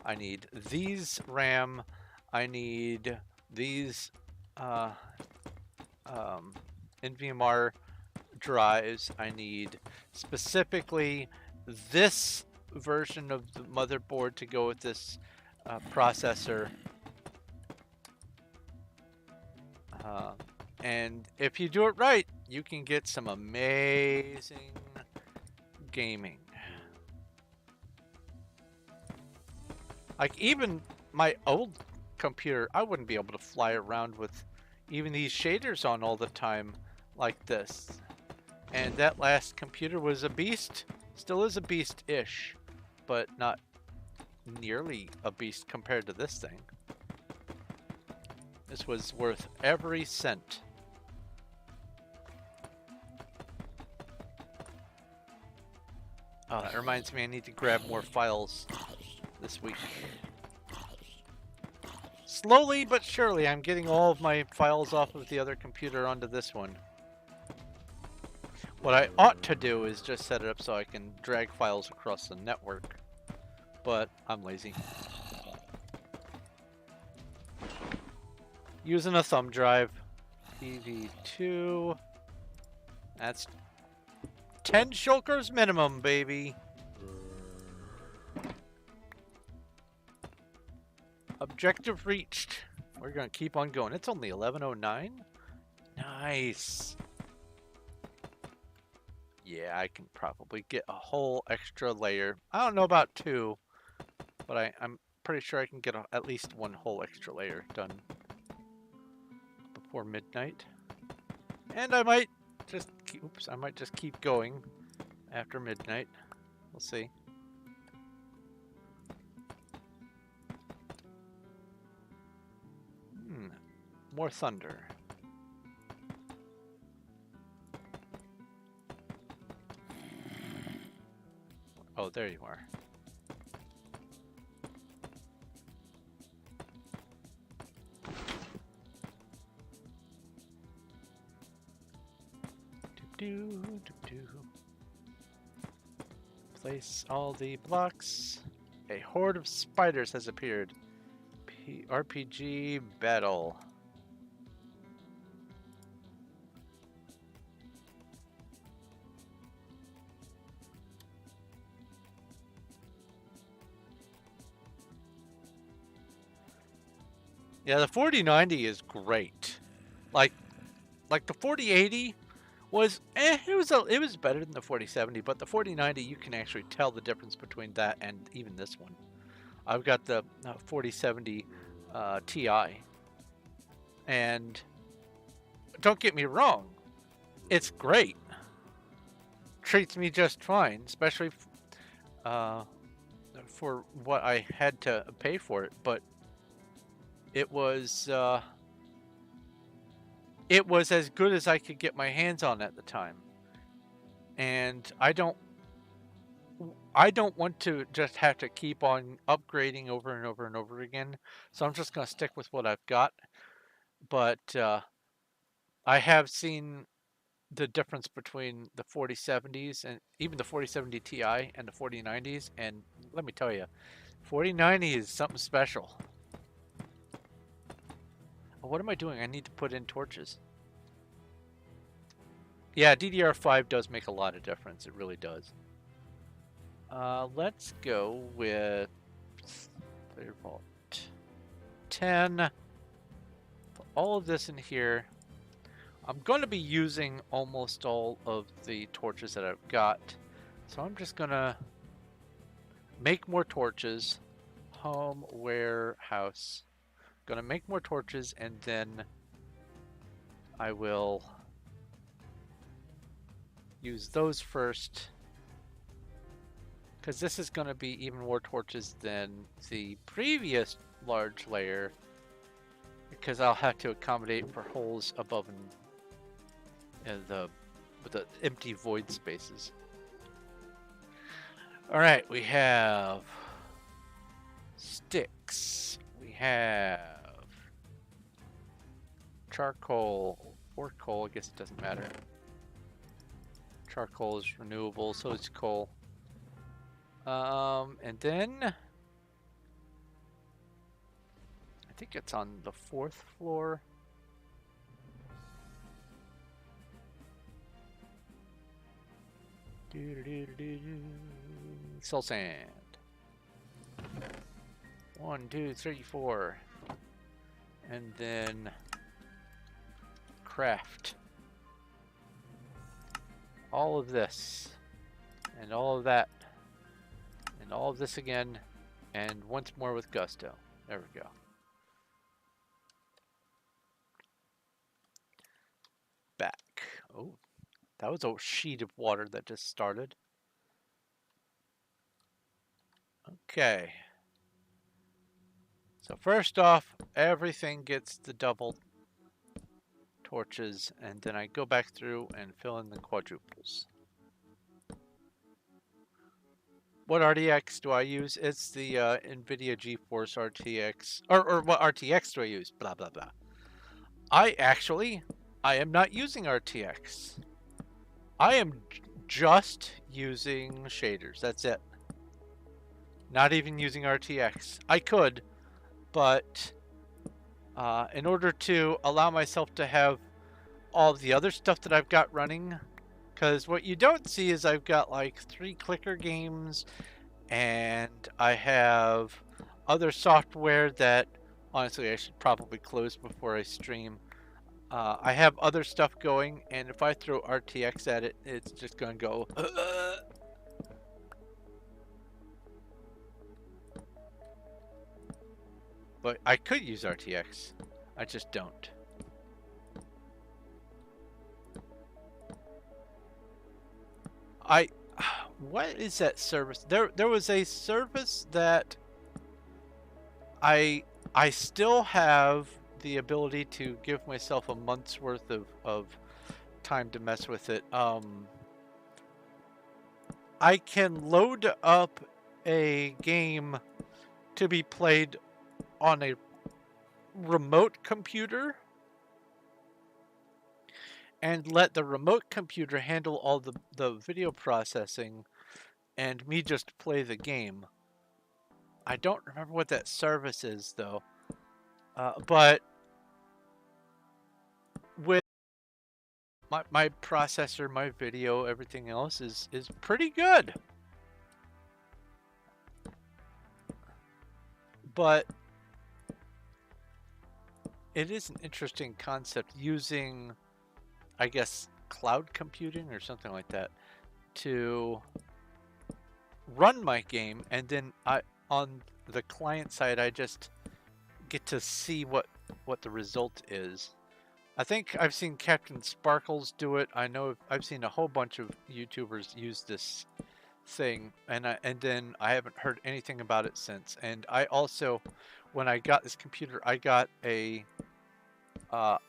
I need these RAM. I need these NVMR drives. I need specifically this version of the motherboard to go with this processor. And if you do it right, you can get some amazing gaming. Like even my old computer, I wouldn't be able to fly around with even these shaders on all the time like this. And that last computer was a beast, still is a beast-ish, but not nearly a beast compared to this thing. This was worth every cent. Oh, that reminds me, I need to grab more files this week. Slowly but surely, I'm getting all of my files off of the other computer onto this one. What I ought to do is just set it up so I can drag files across the network, but I'm lazy. Using a thumb drive, PV2, that's 10 shulkers minimum, baby. Objective reached. We're gonna keep on going. It's only 11:09. Nice. Yeah, I can probably get a whole extra layer. I don't know about 2, but I'm pretty sure I can get at least 1 whole extra layer done before midnight. And I might just keep going after midnight. We'll see. More thunder. Oh, there you are. Place all the blocks. A horde of spiders has appeared. RPG battle. Yeah, the 4090 is great. Like the 4080 was it was better than the 4070, but the 4090 you can actually tell the difference between that and even this one. I've got the 4070 Ti, and don't get me wrong, it's great. Treats me just fine, especially for what I had to pay for it. But it was as good as I could get my hands on at the time, and I don't want to just have to keep on upgrading over and over and over again. So I'm just going to stick with what I've got. But I have seen the difference between the 4070s and even the 4070 Ti and the 4090s, and let me tell you, 4090 is something special. Oh, what am I doing? I need to put in torches. Yeah, DDR5 does make a lot of difference. It really does. Let's go with Player Vault 10. Put all of this in here. I'm going to be using almost all of the torches that I've got, so I'm just going to make more torches. Home, warehouse. Going to make more torches, and then I will use those first, because this is going to be even more torches than the previous large layer, because I'll have to accommodate for holes above and with the empty void spaces. All right, we have sticks. We have charcoal or coal. I guess it doesn't matter. Charcoal is renewable, so is coal. And then I think it's on the 4th floor. Soul sand. 1, 2, 3, 4. And then craft. All of this. And all of that. And all of this again. And once more with gusto. There we go. Back. Oh, that was a sheet of water that just started. Okay. So first off, everything gets the double torches, and then I go back through and fill in the quadruples. What RTX do I use? It's the NVIDIA GeForce RTX, or what RTX do I use? Blah, blah, blah. I am not using RTX. I am just using shaders. That's it. Not even using RTX. I could, but in order to allow myself to have all the other stuff that I've got running, because what you don't see is I've got like 3 clicker games, and I have other software that honestly I should probably close before I stream. I have other stuff going, and if I throw RTX at it, it's just going to go But I could use RTX. I just don't. What is that service? There was a service that I still have the ability to give myself a month's worth of time to mess with it. I can load up a game to be played on a remote computer and let the remote computer handle all the video processing and me just play the game. I don't remember what that service is though, but with my processor, my video, everything else is pretty good. But it is an interesting concept using, I guess, cloud computing or something like that to run my game, and then on the client side I just get to see what the result is. I think I've seen Captain Sparkles do it. I know I've seen a whole bunch of YouTubers use this thing, and then I haven't heard anything about it since. And I also, when I got this computer, I got a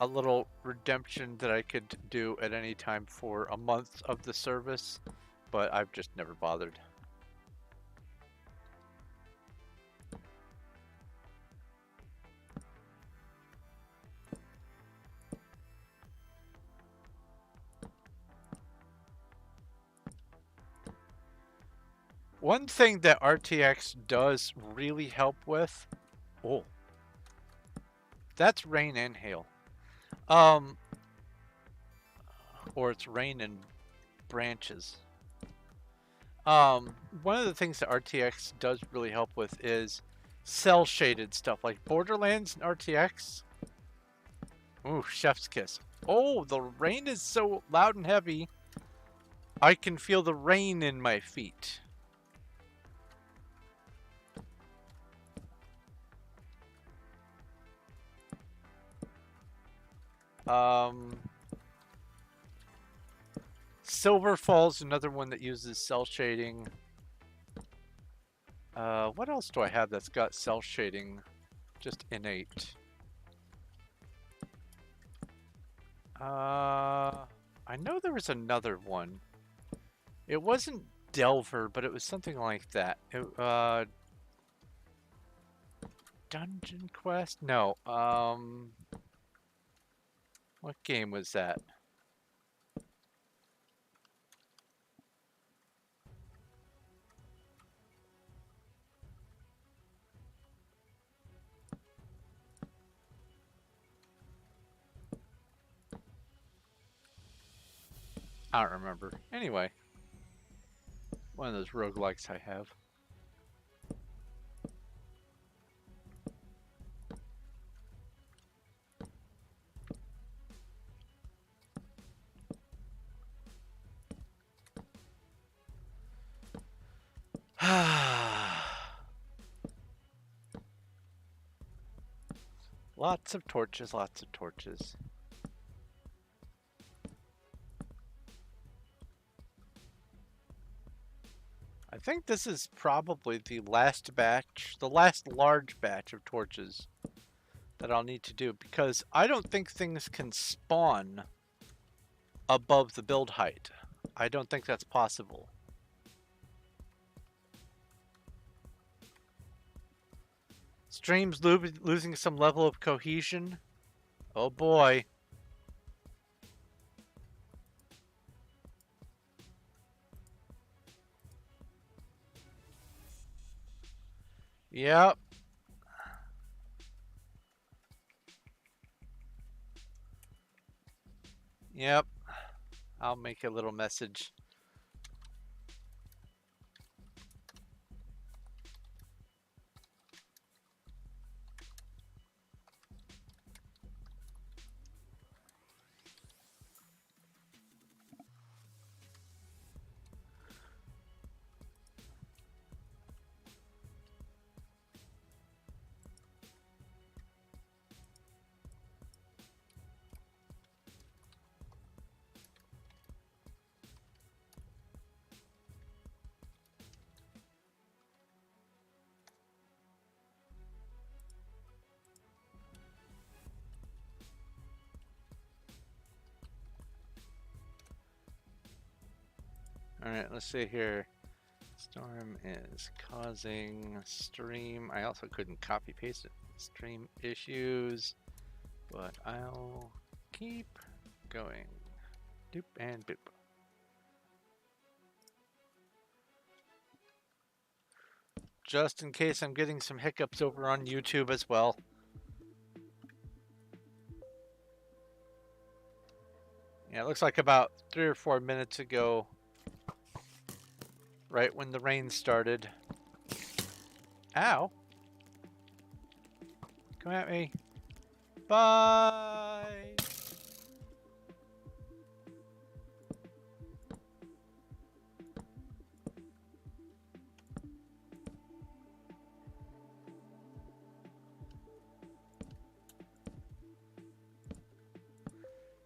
little redemption that I could do at any time for a month of the service, but I've just never bothered. One thing that RTX does really help with, oh, that's rain and hail. Or it's rain and branches. One of the things that RTX does really help with is cell shaded stuff like Borderlands and RTX. Ooh, chef's kiss. Oh, the rain is so loud and heavy. I can feel the rain in my feet. Silver Falls, another one that uses cell shading. What else do I have that's got cell shading? Just innate. I know there was another one. It wasn't Delver, but it was something like that. Dungeon Quest? No. What game was that? I don't remember. Anyway. One of those roguelikes I have. Lots of torches, lots of torches. I think this is probably the last batch, the last large batch of torches that I'll need to do, because I don't think things can spawn above the build height. I don't think that's possible. Stream's losing some level of cohesion. Oh boy. Yep. Yep. I'll make a little message. Alright, let's see here. Storm is causing stream. I also couldn't copy paste it. Stream issues. But I'll keep going. Doop and boop. Just in case I'm getting some hiccups over on YouTube as well. Yeah, it looks like about 3 or 4 minutes ago, right when the rain started. Ow. Come at me. Bye.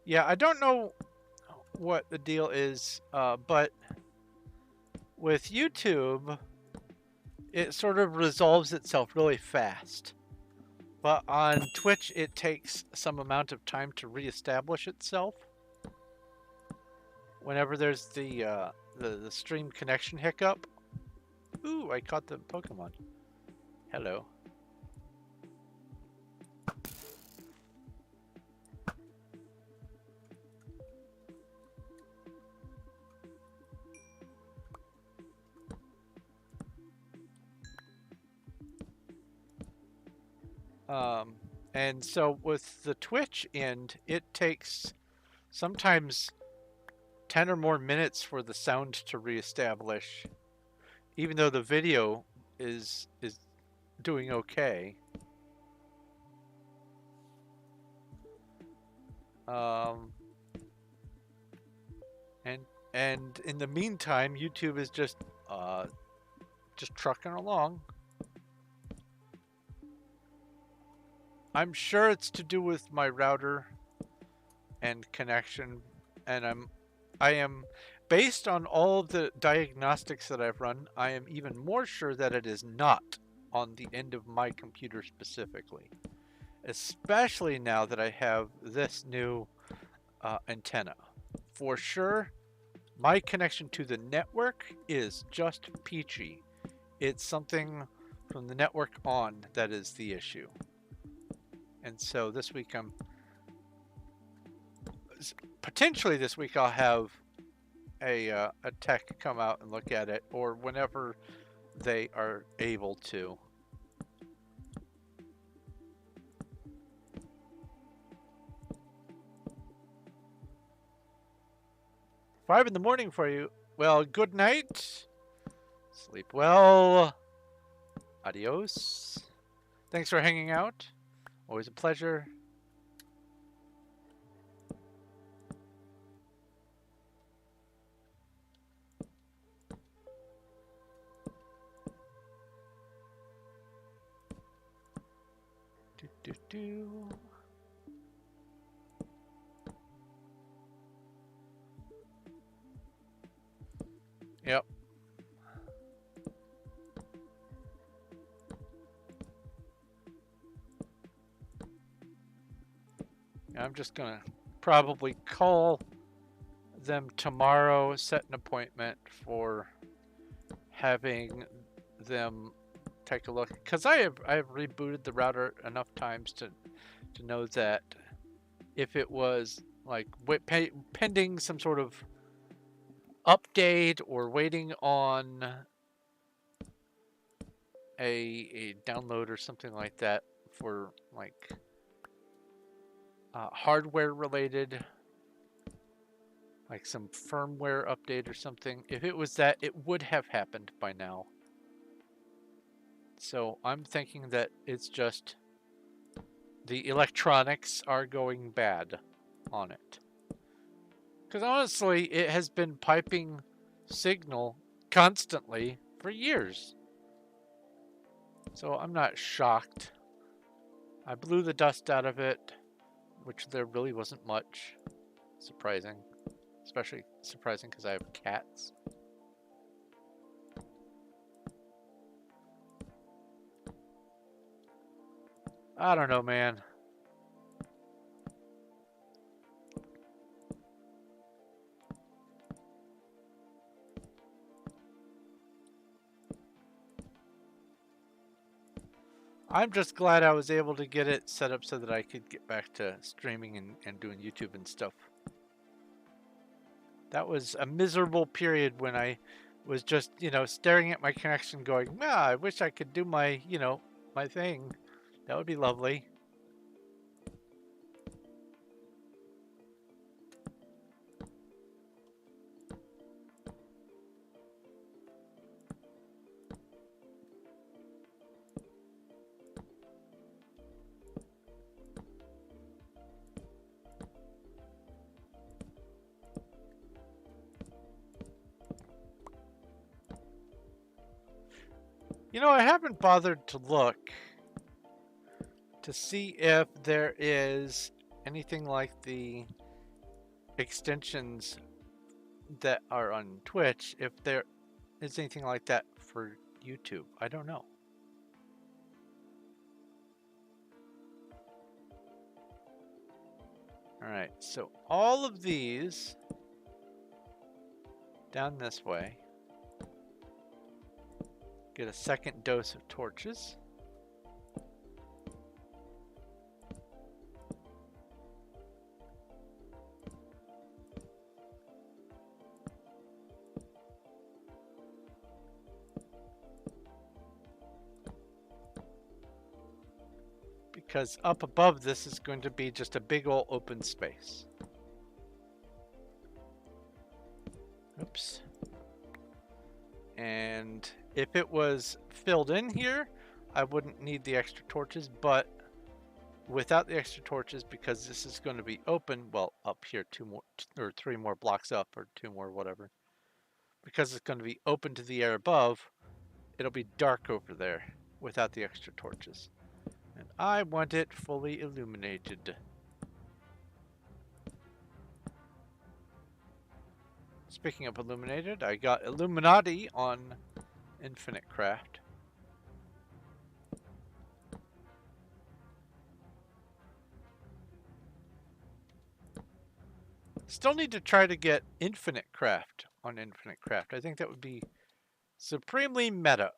Yeah, I don't know what the deal is, but with YouTube, it sort of resolves itself really fast. But on Twitch, it takes some amount of time to reestablish itself. Whenever there's the stream connection hiccup. Ooh, I caught the Pokemon. Hello. And so with the Twitch end, it takes sometimes 10 or more minutes for the sound to reestablish, even though the video is doing okay. And in the meantime, YouTube is just trucking along. I'm sure it's to do with my router and connection, and I am based on all of the diagnostics that I've run, I am even more sure that it is not on the end of my computer specifically, especially now that I have this new antenna. For sure, my connection to the network is just peachy. It's something from the network on that is the issue. And so this week potentially this week I'll have a tech come out and look at it, or whenever they are able to. "5 in the morning for you." Well, good night. Sleep well. Adios. Thanks for hanging out. Always a pleasure. Do. Yep. I'm just gonna probably call them tomorrow, set an appointment for having them take a look, because I have rebooted the router enough times to know that if it was like pending some sort of update or waiting on a download or something like that for like hardware related, like some firmware update or something, if it was that, it would have happened by now. So I'm thinking that it's just the electronics are going bad on it. Because honestly, it has been piping signal constantly for years. So I'm not shocked. I blew the dust out of it, which there really wasn't much. Surprising. Especially surprising because I have cats. I don't know, man. I'm just glad I was able to get it set up so that I could get back to streaming and doing YouTube and stuff. That was a miserable period when I was just, staring at my connection going, I wish I could do my, my thing. That would be lovely. I haven't bothered to look to see if there is anything like the extensions that are on Twitch, if there is anything like that for YouTube. I don't know. All right, so all of these down this way get a second dose of torches. Because up above this is going to be just a big old open space. Oops. And if it was filled in here, I wouldn't need the extra torches, but without the extra torches, because this is going to be open, well, up here 2 more or 3 more blocks up, or 2 more, whatever. Because it's going to be open to the air above, it'll be dark over there without the extra torches. And I want it fully illuminated. Speaking of illuminated, I got Illuminati on Infinite Craft. Still need to try to get Infinite Craft on Infinite Craft. I think that would be supremely meta.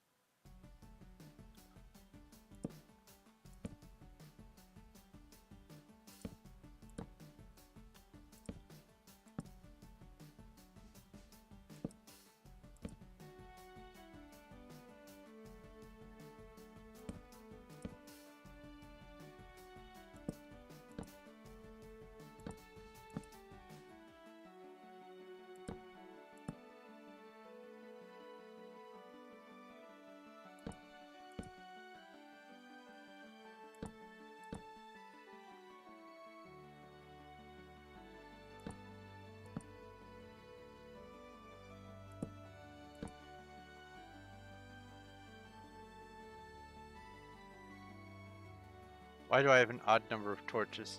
Why do I have an odd number of torches?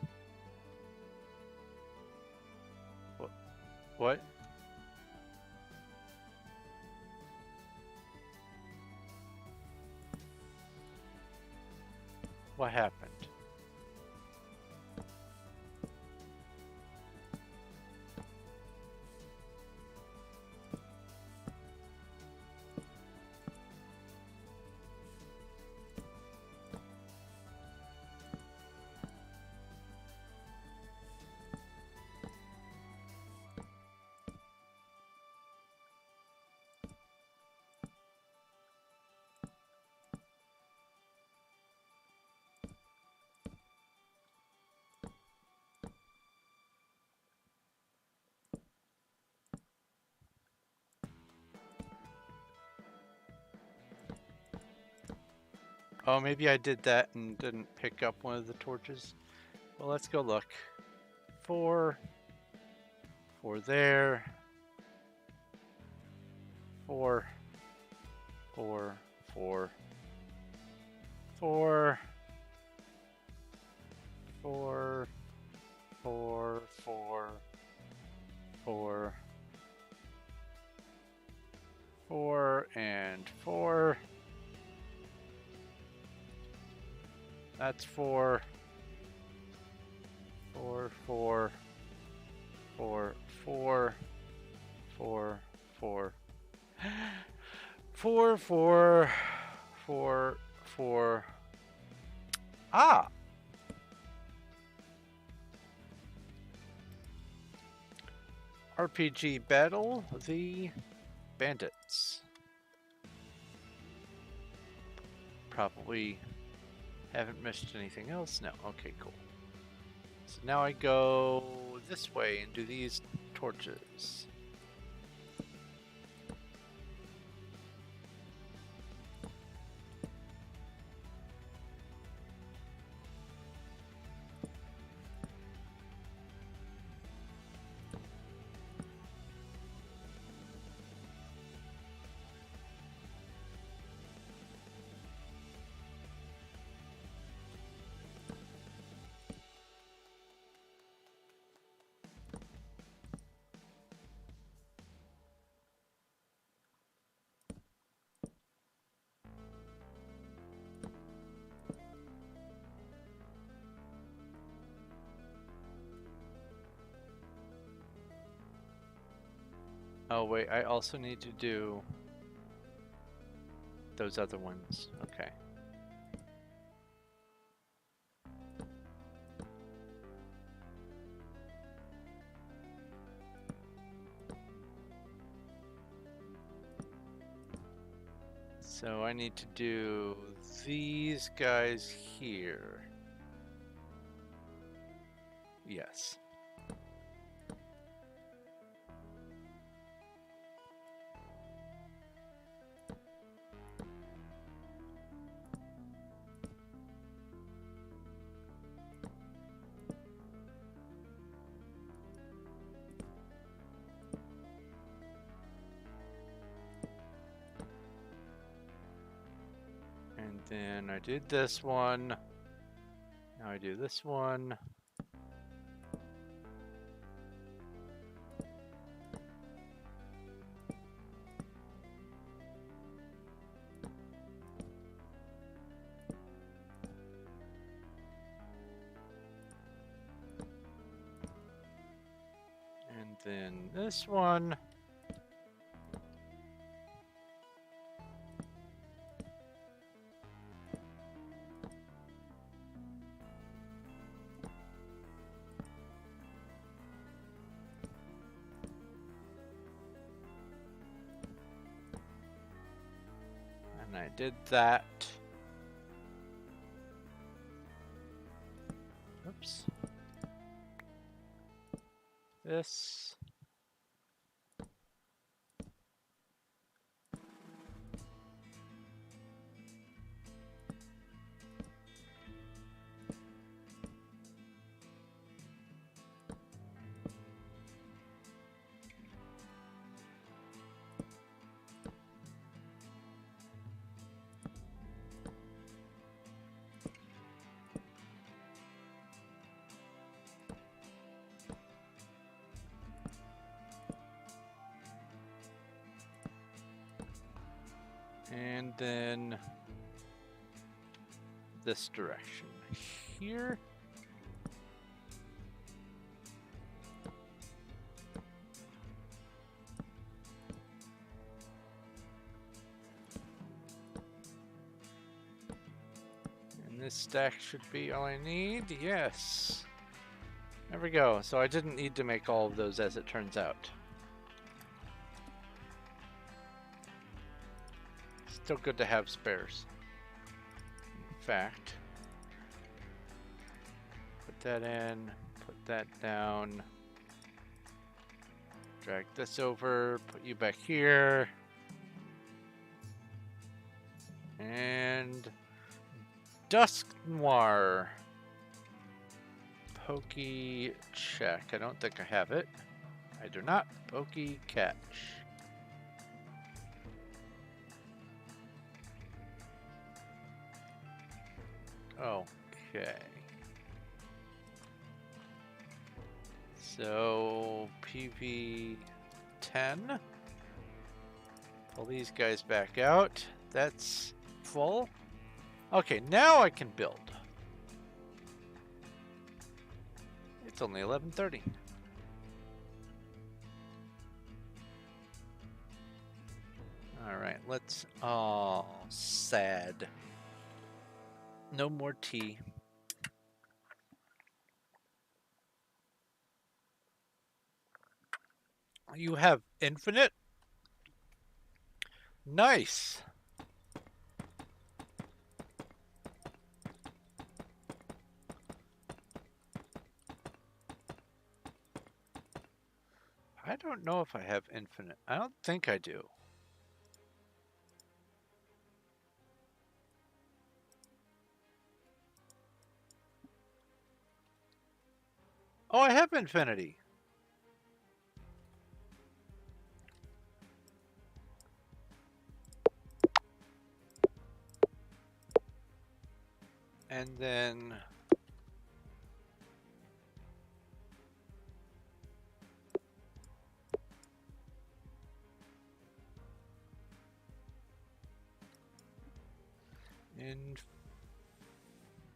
What? What happened? Oh, maybe I did that and didn't pick up one of the torches. Well, let's go look. 4 there. 4 4 4 4 4 4 4 4 4 and 4. That's 4 4 4 4 4 4 4 4 4 4 4. Ah! RPG Battle the Bandits. Probably haven't missed anything else. No. Okay, cool. So now I go this way and do these torches. Oh wait, I also need to do those other ones. Okay. So I need to do these guys here. Yes. And then I did this one. Now I do this one. And then this one. And I did that. Oops. This. And then this direction here. And this stack should be all I need. Yes. There we go. So I didn't need to make all of those, as it turns out. Still good to have spares. In fact, put that in, put that down, drag this over, put you back here, and Dusk Noir. Pokey check. I don't think I have it. I do not. Pokey catch. Okay. So PV 10. Pull these guys back out. That's full. Okay, now I can build. It's only 11:30. All right, let's. Oh, sad. No more tea. You have infinite? Nice. I don't know if I have infinite. I don't think I do. Oh, I have infinity. And then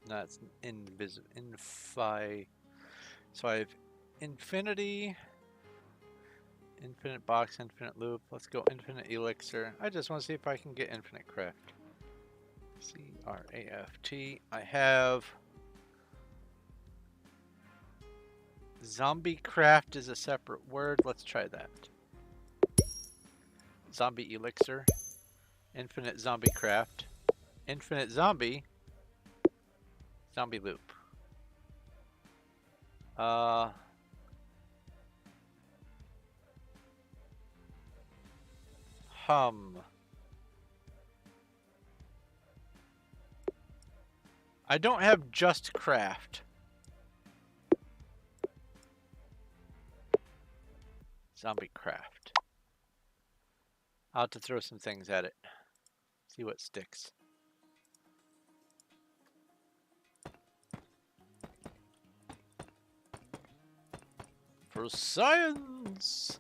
that's invisible. Infi. So I have infinity, infinite box, infinite loop. Let's go infinite elixir. I just want to see if I can get infinite craft. C-R-A-F-T. I have zombie craft is a separate word. Let's try that. Zombie elixir. Infinite zombie craft. Infinite zombie. Zombie loop. I don't have just craft. Zombie craft. I'll have to throw some things at it. See what sticks. For science!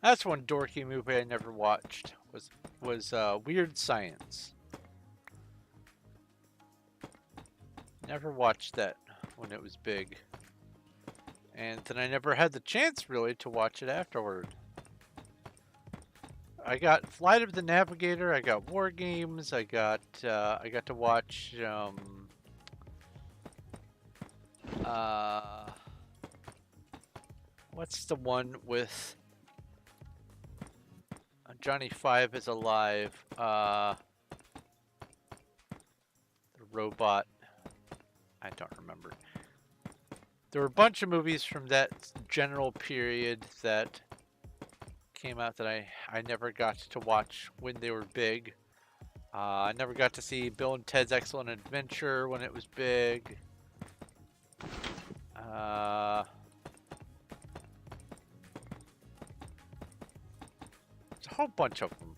That's one dorky movie I never watched. Was Weird Science. Never watched that when it was big. And then I never had the chance really to watch it afterward. I got Flight of the Navigator, I got War Games, I got to watch what's the one with Johnny Five is alive, the robot, I don't remember. There were a bunch of movies from that general period that came out that I never got to watch when they were big. I never got to see Bill and Ted's Excellent Adventure when it was big. There's a whole bunch of them.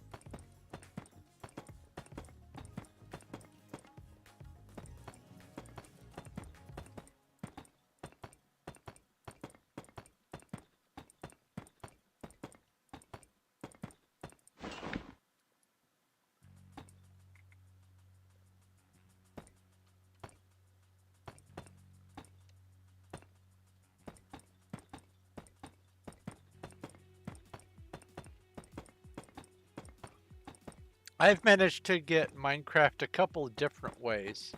I've managed to get Minecraft a couple of different ways.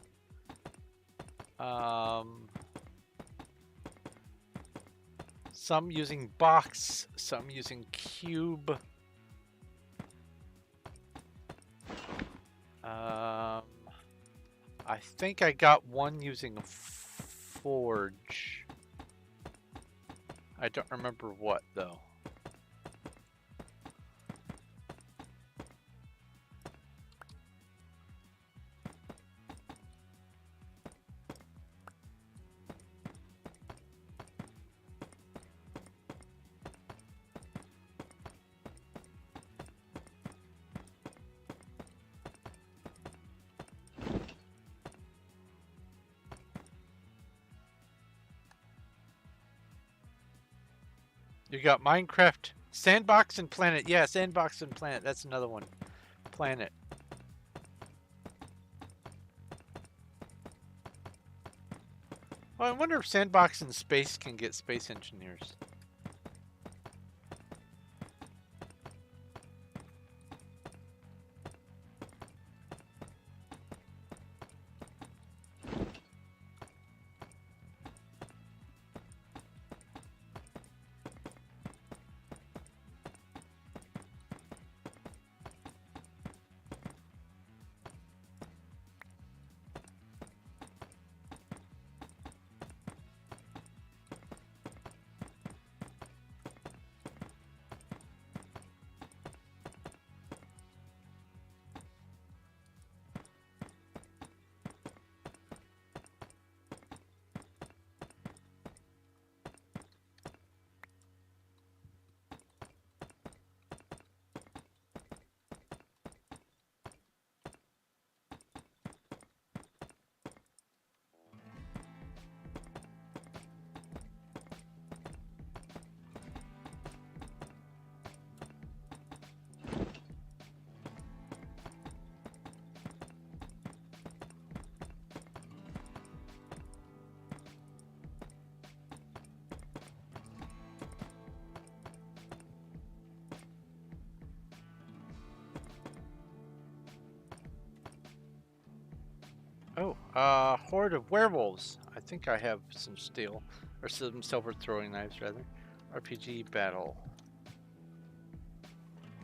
Some using box, some using cube. I think I got one using forge. I don't remember what though. You got Minecraft, Sandbox, and Planet. Yeah, Sandbox and Planet. That's another one. Planet. Well, I wonder if Sandbox and Space can get space engineers. Oh, horde of werewolves. I think I have some steel, or some silver throwing knives rather. RPG battle.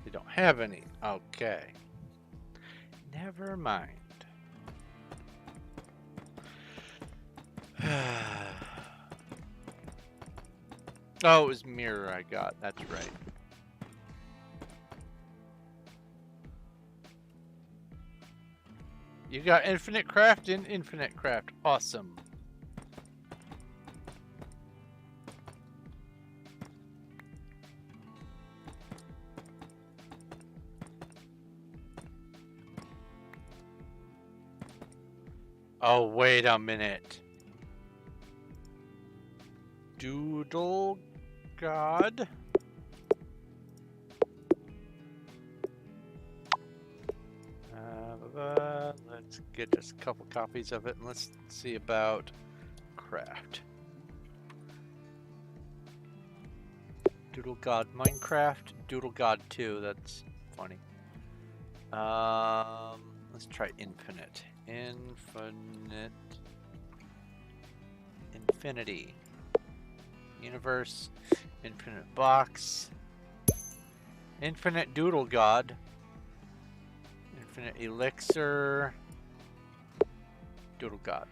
You don't have any. Okay. Never mind. Oh, it was mirror I got. That's right. You got infinite craft in infinite craft. Awesome. Oh, wait a minute. Doodle God. Let's get just a couple copies of it and let's see about craft. Doodle God Minecraft, Doodle God 2, that's funny. Let's try infinite. Infinity. Universe, infinite box, infinite Doodle God, infinite elixir, Doodle God.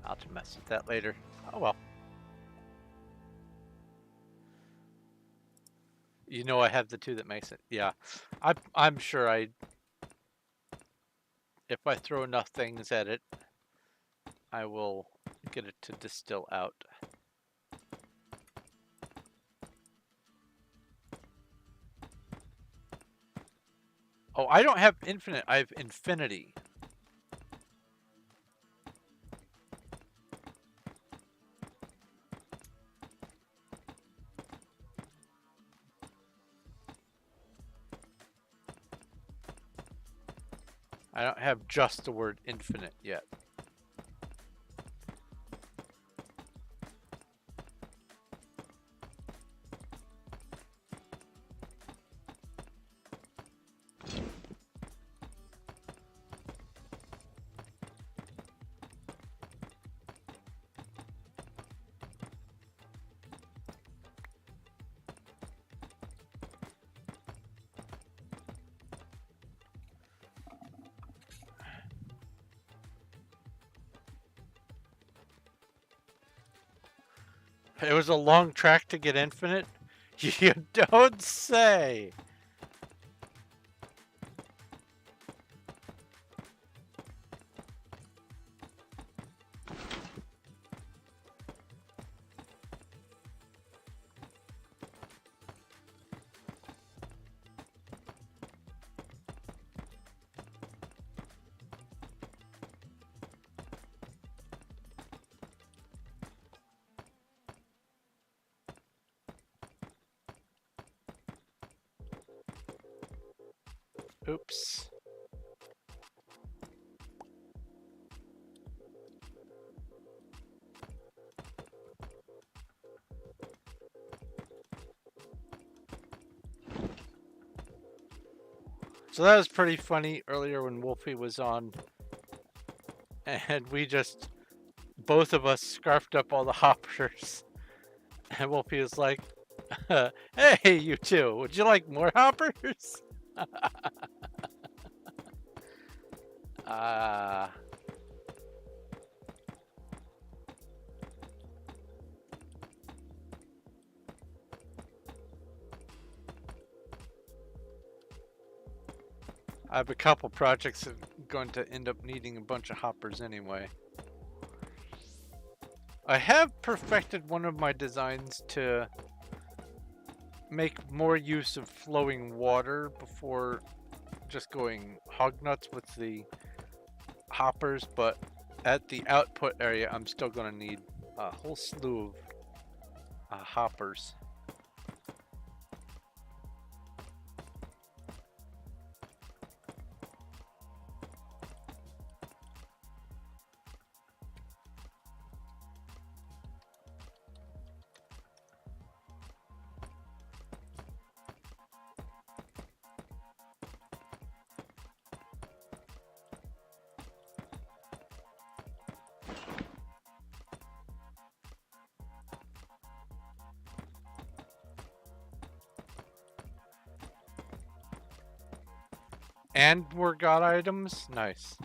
I'll have to mess with that later. Oh well. You know I have the two that makes it. Yeah. I'm sure if I throw enough things at it, I will get it to distill out. Oh, I don't have infinite, I have infinity. I don't have just the word infinite yet. It was a long track to get infinite? You don't say! Oops. So that was pretty funny earlier when Wolfie was on, and we just, both of us scarfed up all the hoppers, and Wolfie was like, hey, you two, would you like more hoppers? Ah. I have a couple projects that are going to end up needing a bunch of hoppers anyway. I have perfected one of my designs to make more use of flowing water before just going hog nuts with the hoppers, but at the output area I'm still going to need a whole slew of hoppers. And we're god items? Nice.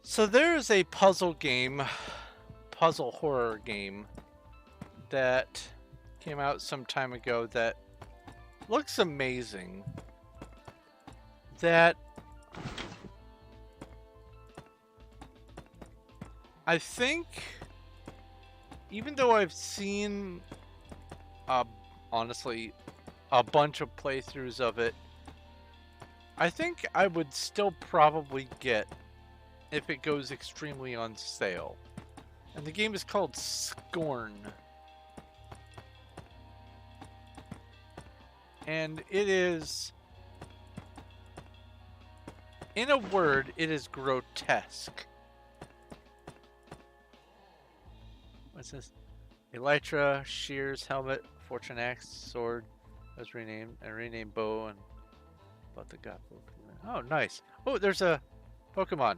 So there's a puzzle game, puzzle horror game, that came out some time ago that looks amazing. That I think, even though I've seen, honestly, a bunch of playthroughs of it, I think I would still probably get if it goes extremely on sale. And the game is called Scorn. And it is In a word, it is grotesque. What's this? Elytra, Shears, Helmet, Fortune Axe, Sword was renamed, and renamed Bow, and about the god. Oh, nice. Oh, there's a Pokemon.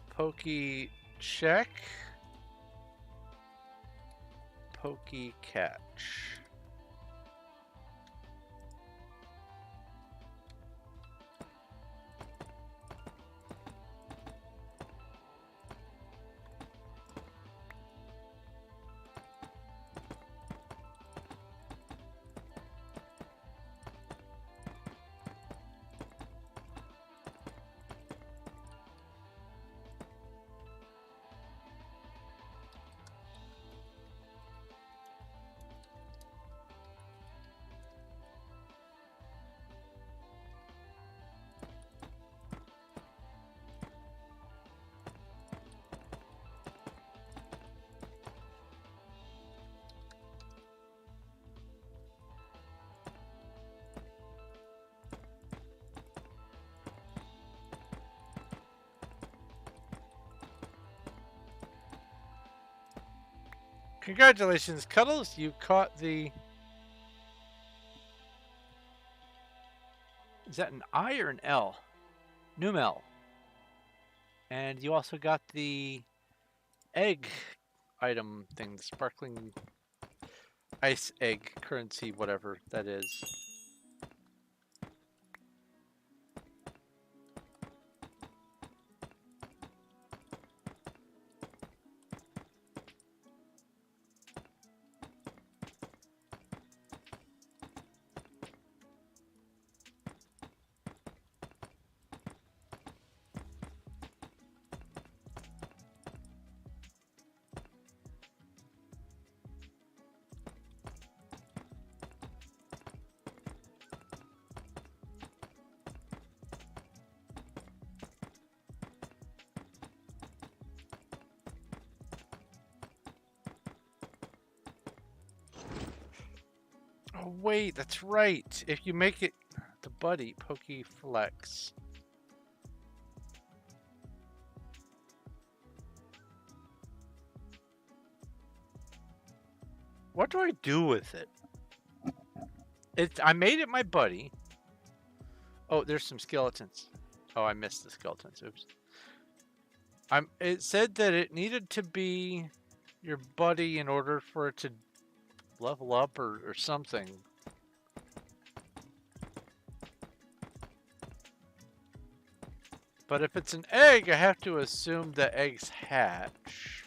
Pokey check. Pokey catch. Congratulations, Cuddles. You caught the... Is that an I or an L? Numel. And you also got the egg item thing. Sparkling ice egg currency, whatever that is. Oh wait, that's right. If you make it the buddy, Pokeflex. What do I do with it? I made it my buddy. Oh, there's some skeletons. Oh, I missed the skeletons. Oops. It said that it needed to be your buddy in order for it to level up or something. But if it's an egg, I have to assume the eggs hatch.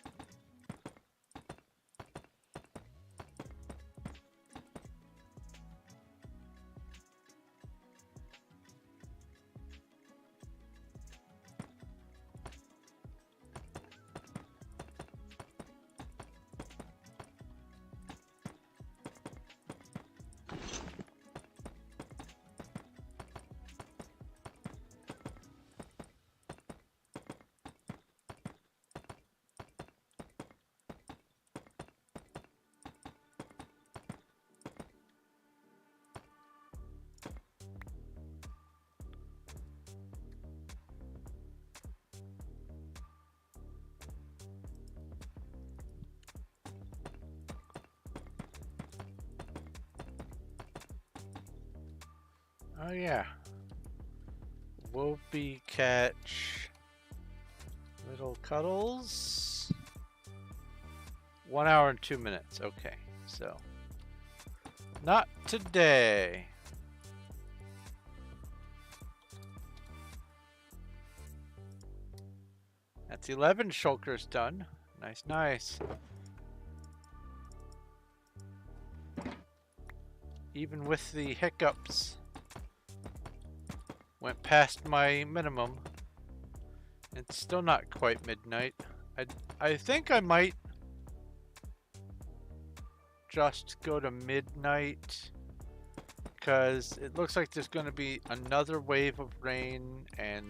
Oh yeah. Whoopee catch. Little Cuddles. 1 hour and 2 minutes. Okay, so. Not today. That's 11 shulkers done. Nice, nice. Even with the hiccups. Went past my minimum. It's still not quite midnight. I think I might just go to midnight because it looks like there's going to be another wave of rain, and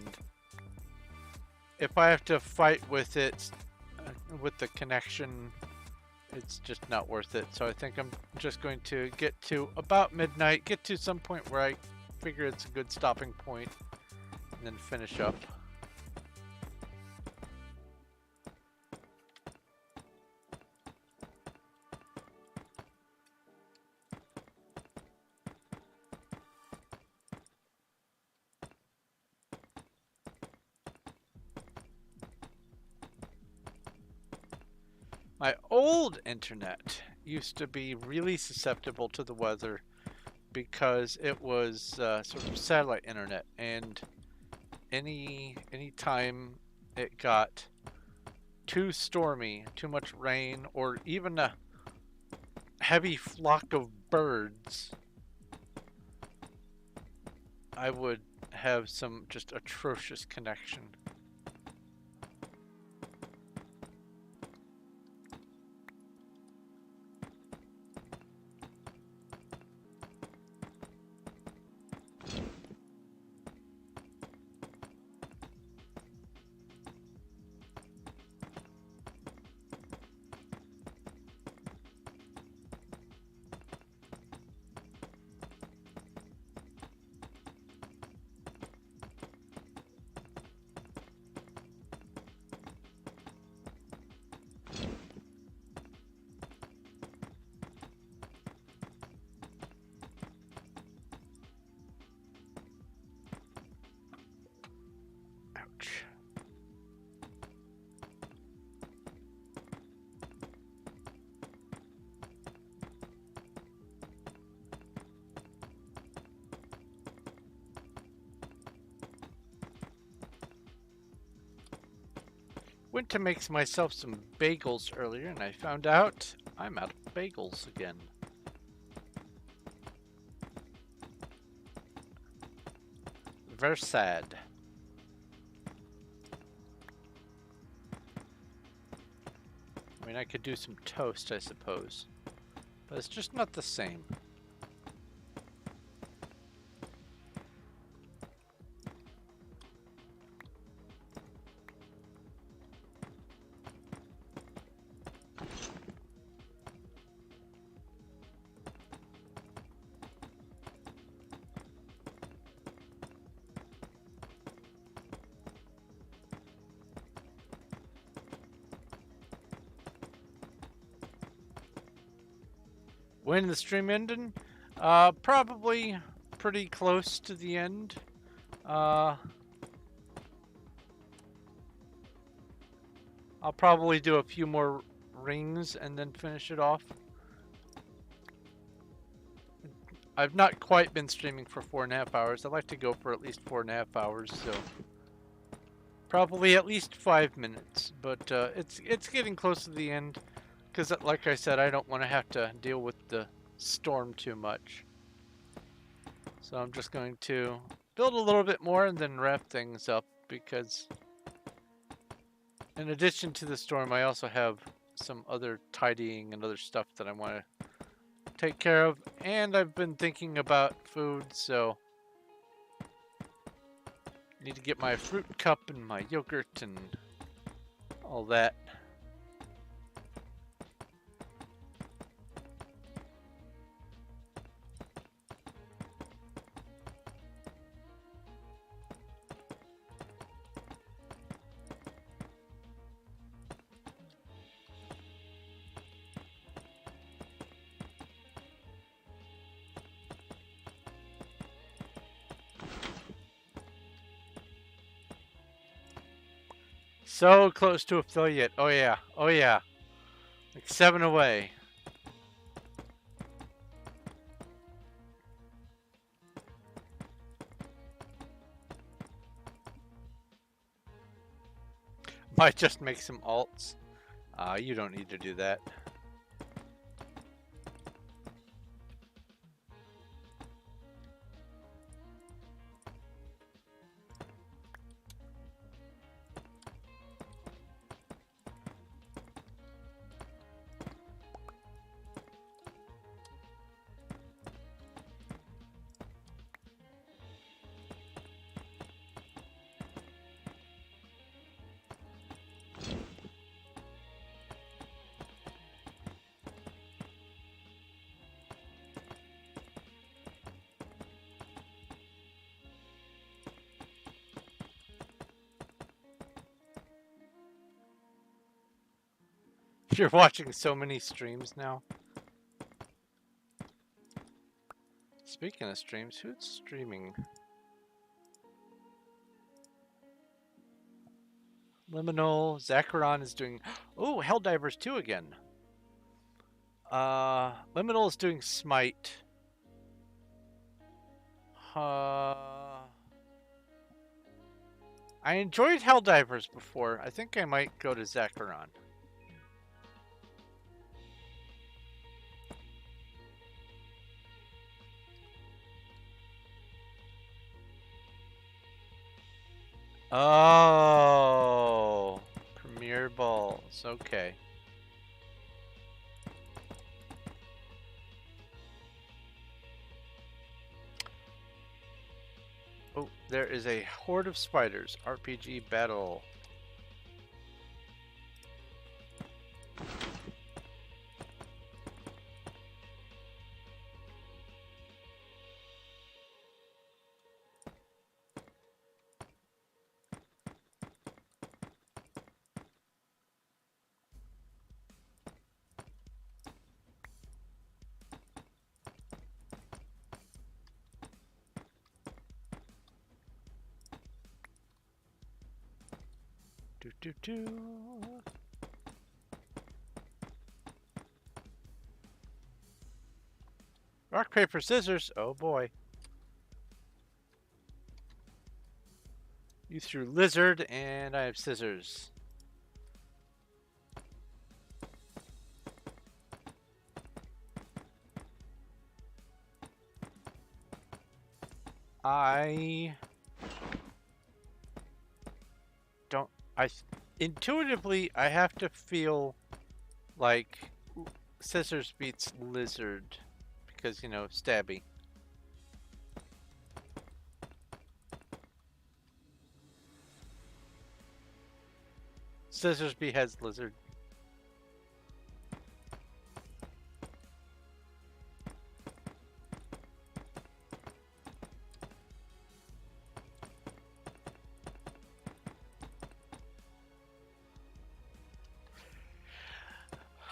if I have to fight with it with the connection, it's just not worth it. So I think I'm just going to get to about midnight, get to some point where I figure it's a good stopping point and then finish up. My old internet used to be really susceptible to the weather because it was sort of satellite internet, and any time it got too stormy, too much rain, or even a heavy flock of birds, I would have some just atrocious connection. Ouch. Went to make myself some bagels earlier, and I found out I'm out of bagels again. Very sad. I mean, I could do some toast, I suppose, but it's just not the same. When the stream ended? Probably pretty close to the end. I'll probably do a few more rings and then finish it off. I've not quite been streaming for 4.5 hours. I like to go for at least 4.5 hours, so probably at least 5 minutes. But it's getting close to the end. Because, like I said, I don't want to have to deal with the storm too much. So I'm just going to build a little bit more and then wrap things up. Because in addition to the storm, I also have some other tidying and other stuff that I want to take care of. And I've been thinking about food, so I need to get my fruit cup and my yogurt and all that. So close to affiliate. Oh yeah. Oh yeah. Like 7 away. Might just make some alts. You don't need to do that. You're watching so many streams now. Speaking of streams, who's streaming? Liminal, Zacharon is doing... Oh, Helldivers 2 again. Liminal is doing Smite. I enjoyed Helldivers before. I think I might go to Zacharon. Oh, Premier Balls. Okay. Oh, there is a horde of spiders. RPG battle. Do do do. Rock, paper, scissors. Oh boy. You threw lizard, and I have scissors. I don't. Intuitively, I have to feel like scissors beats lizard because, you know, stabby. Scissors has lizard.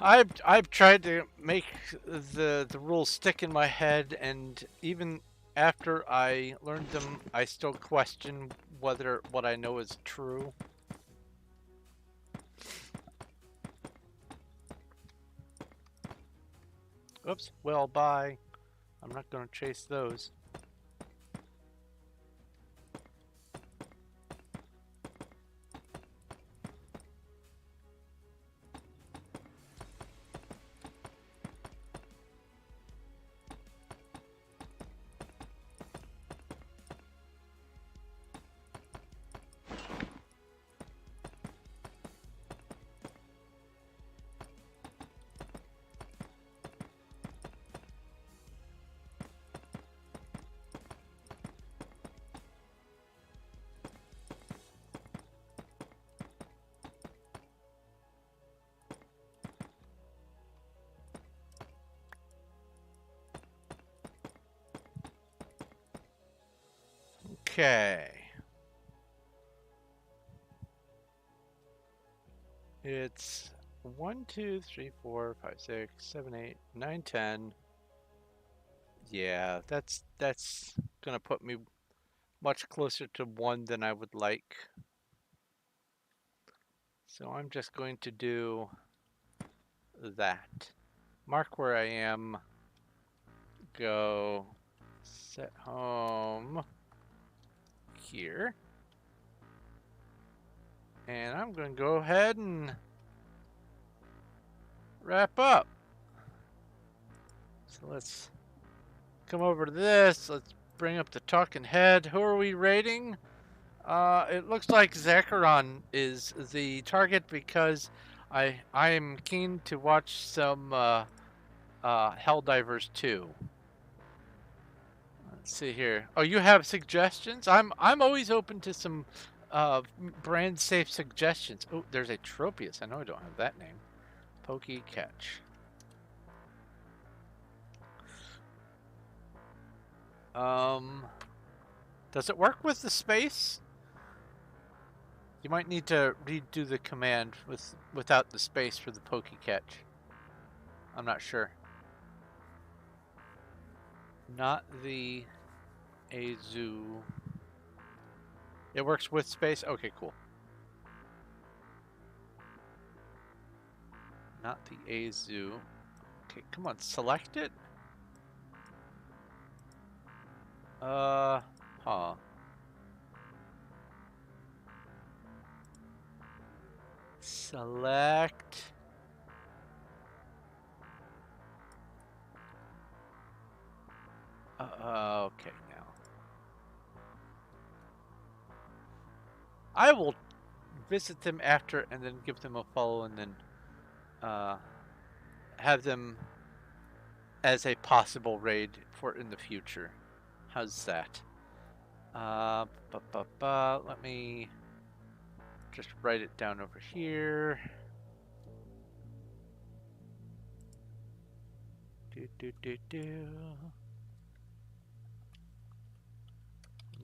I've tried to make the rules stick in my head, and even after I learned them, I still question whether what I know is true. Oops. Well, bye. I'm not going to chase those. Okay. It's 1, 2, 3, 4, 5, 6, 7, 8, 9, 10. Yeah, that's gonna put me much closer to 1 than I would like. So I'm just going to do that. Mark where I am. Go set home here. And I'm going to go ahead and wrap up. So let's come over to this. Let's bring up the talking head. Who are we rating? It looks like Zacharon is the target because I am keen to watch some Helldivers 2. Let's see here. Oh, you have suggestions? I'm always open to some brand safe suggestions. Oh, there's a Tropius. I know I don't have that name. Pokey Catch. Does it work with the space? You might need to redo the command without the space for the pokey catch. I'm not sure. Not the Azu. It works with space? Okay, cool. Not the Azu. Okay, come on, select it. Huh. Select. Okay, now. I will visit them after and then give them a follow and then have them as a possible raid for in the future. How's that? Let me just write it down over here.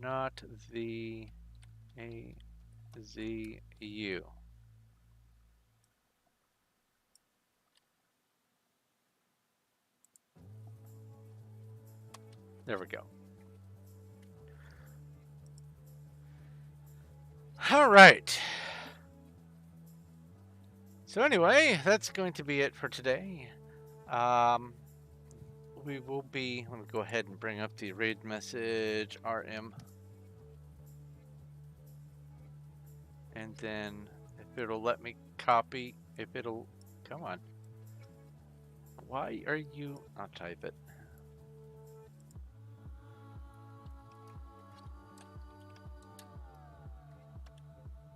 Not the AZU. There we go. All right. So anyway, that's going to be it for today. We will be, let me go ahead and bring up the raid message, RM. And then if it'll let me copy, if it'll, come on. Why are you, I'll type it.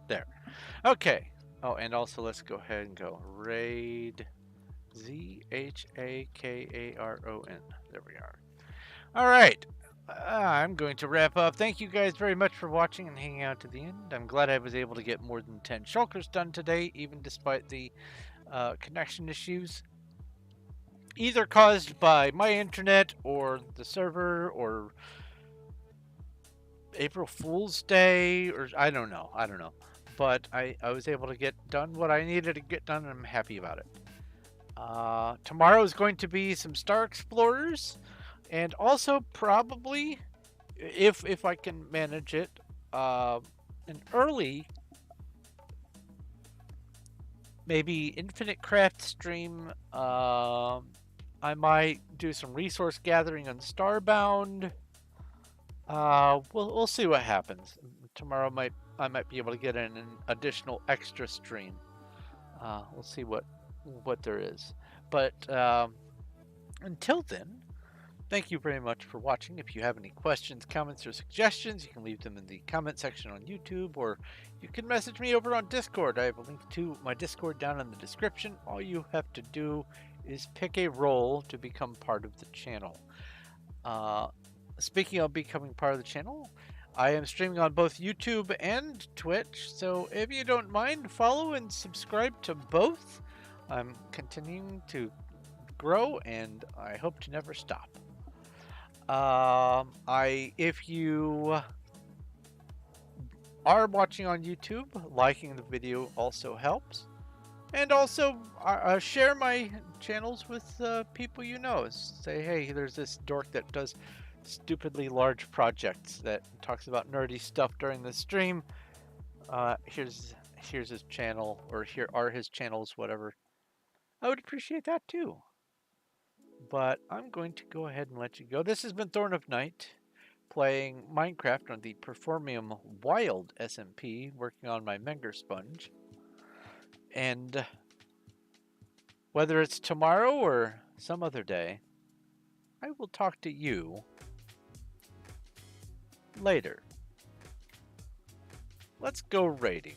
There. Okay. Oh, and also let's go ahead and go raid ZHAKARON. There we are. All right. I'm going to wrap up. Thank you guys very much for watching and hanging out to the end. I'm glad I was able to get more than 10 shulkers done today, even despite the connection issues. Either caused by my internet or the server or April Fool's Day or I don't know. But I was able to get done what I needed to get done and I'm happy about it. Tomorrow is going to be some Star Explorers and also probably, if I can manage it, an early maybe Infinite Craft stream. I might do some resource gathering on Starbound. We'll see what happens. Tomorrow I might be able to get in an additional extra stream. We'll see what there is. But until then, thank you very much for watching. If you have any questions, comments, or suggestions, you can leave them in the comment section on YouTube, or you can message me over on Discord. I have a link to my Discord down in the description. All you have to do is pick a role to become part of the channel. Speaking of becoming part of the channel, I am streaming on both YouTube and Twitch, so if you don't mind, follow and subscribe to both. I'm continuing to grow, and I hope to never stop. If you are watching on YouTube, liking the video also helps. And also, share my channels with people you know. Say, hey, there's this dork that does stupidly large projects that talks about nerdy stuff during the stream. Here's his channel, or here are his channels, whatever. I would appreciate that too. But I'm going to go ahead and let you go. This has been Thorn of Night, playing Minecraft on the Performium Wild SMP, working on my Menger Sponge. And whether it's tomorrow or some other day, I will talk to you later. Let's go raiding.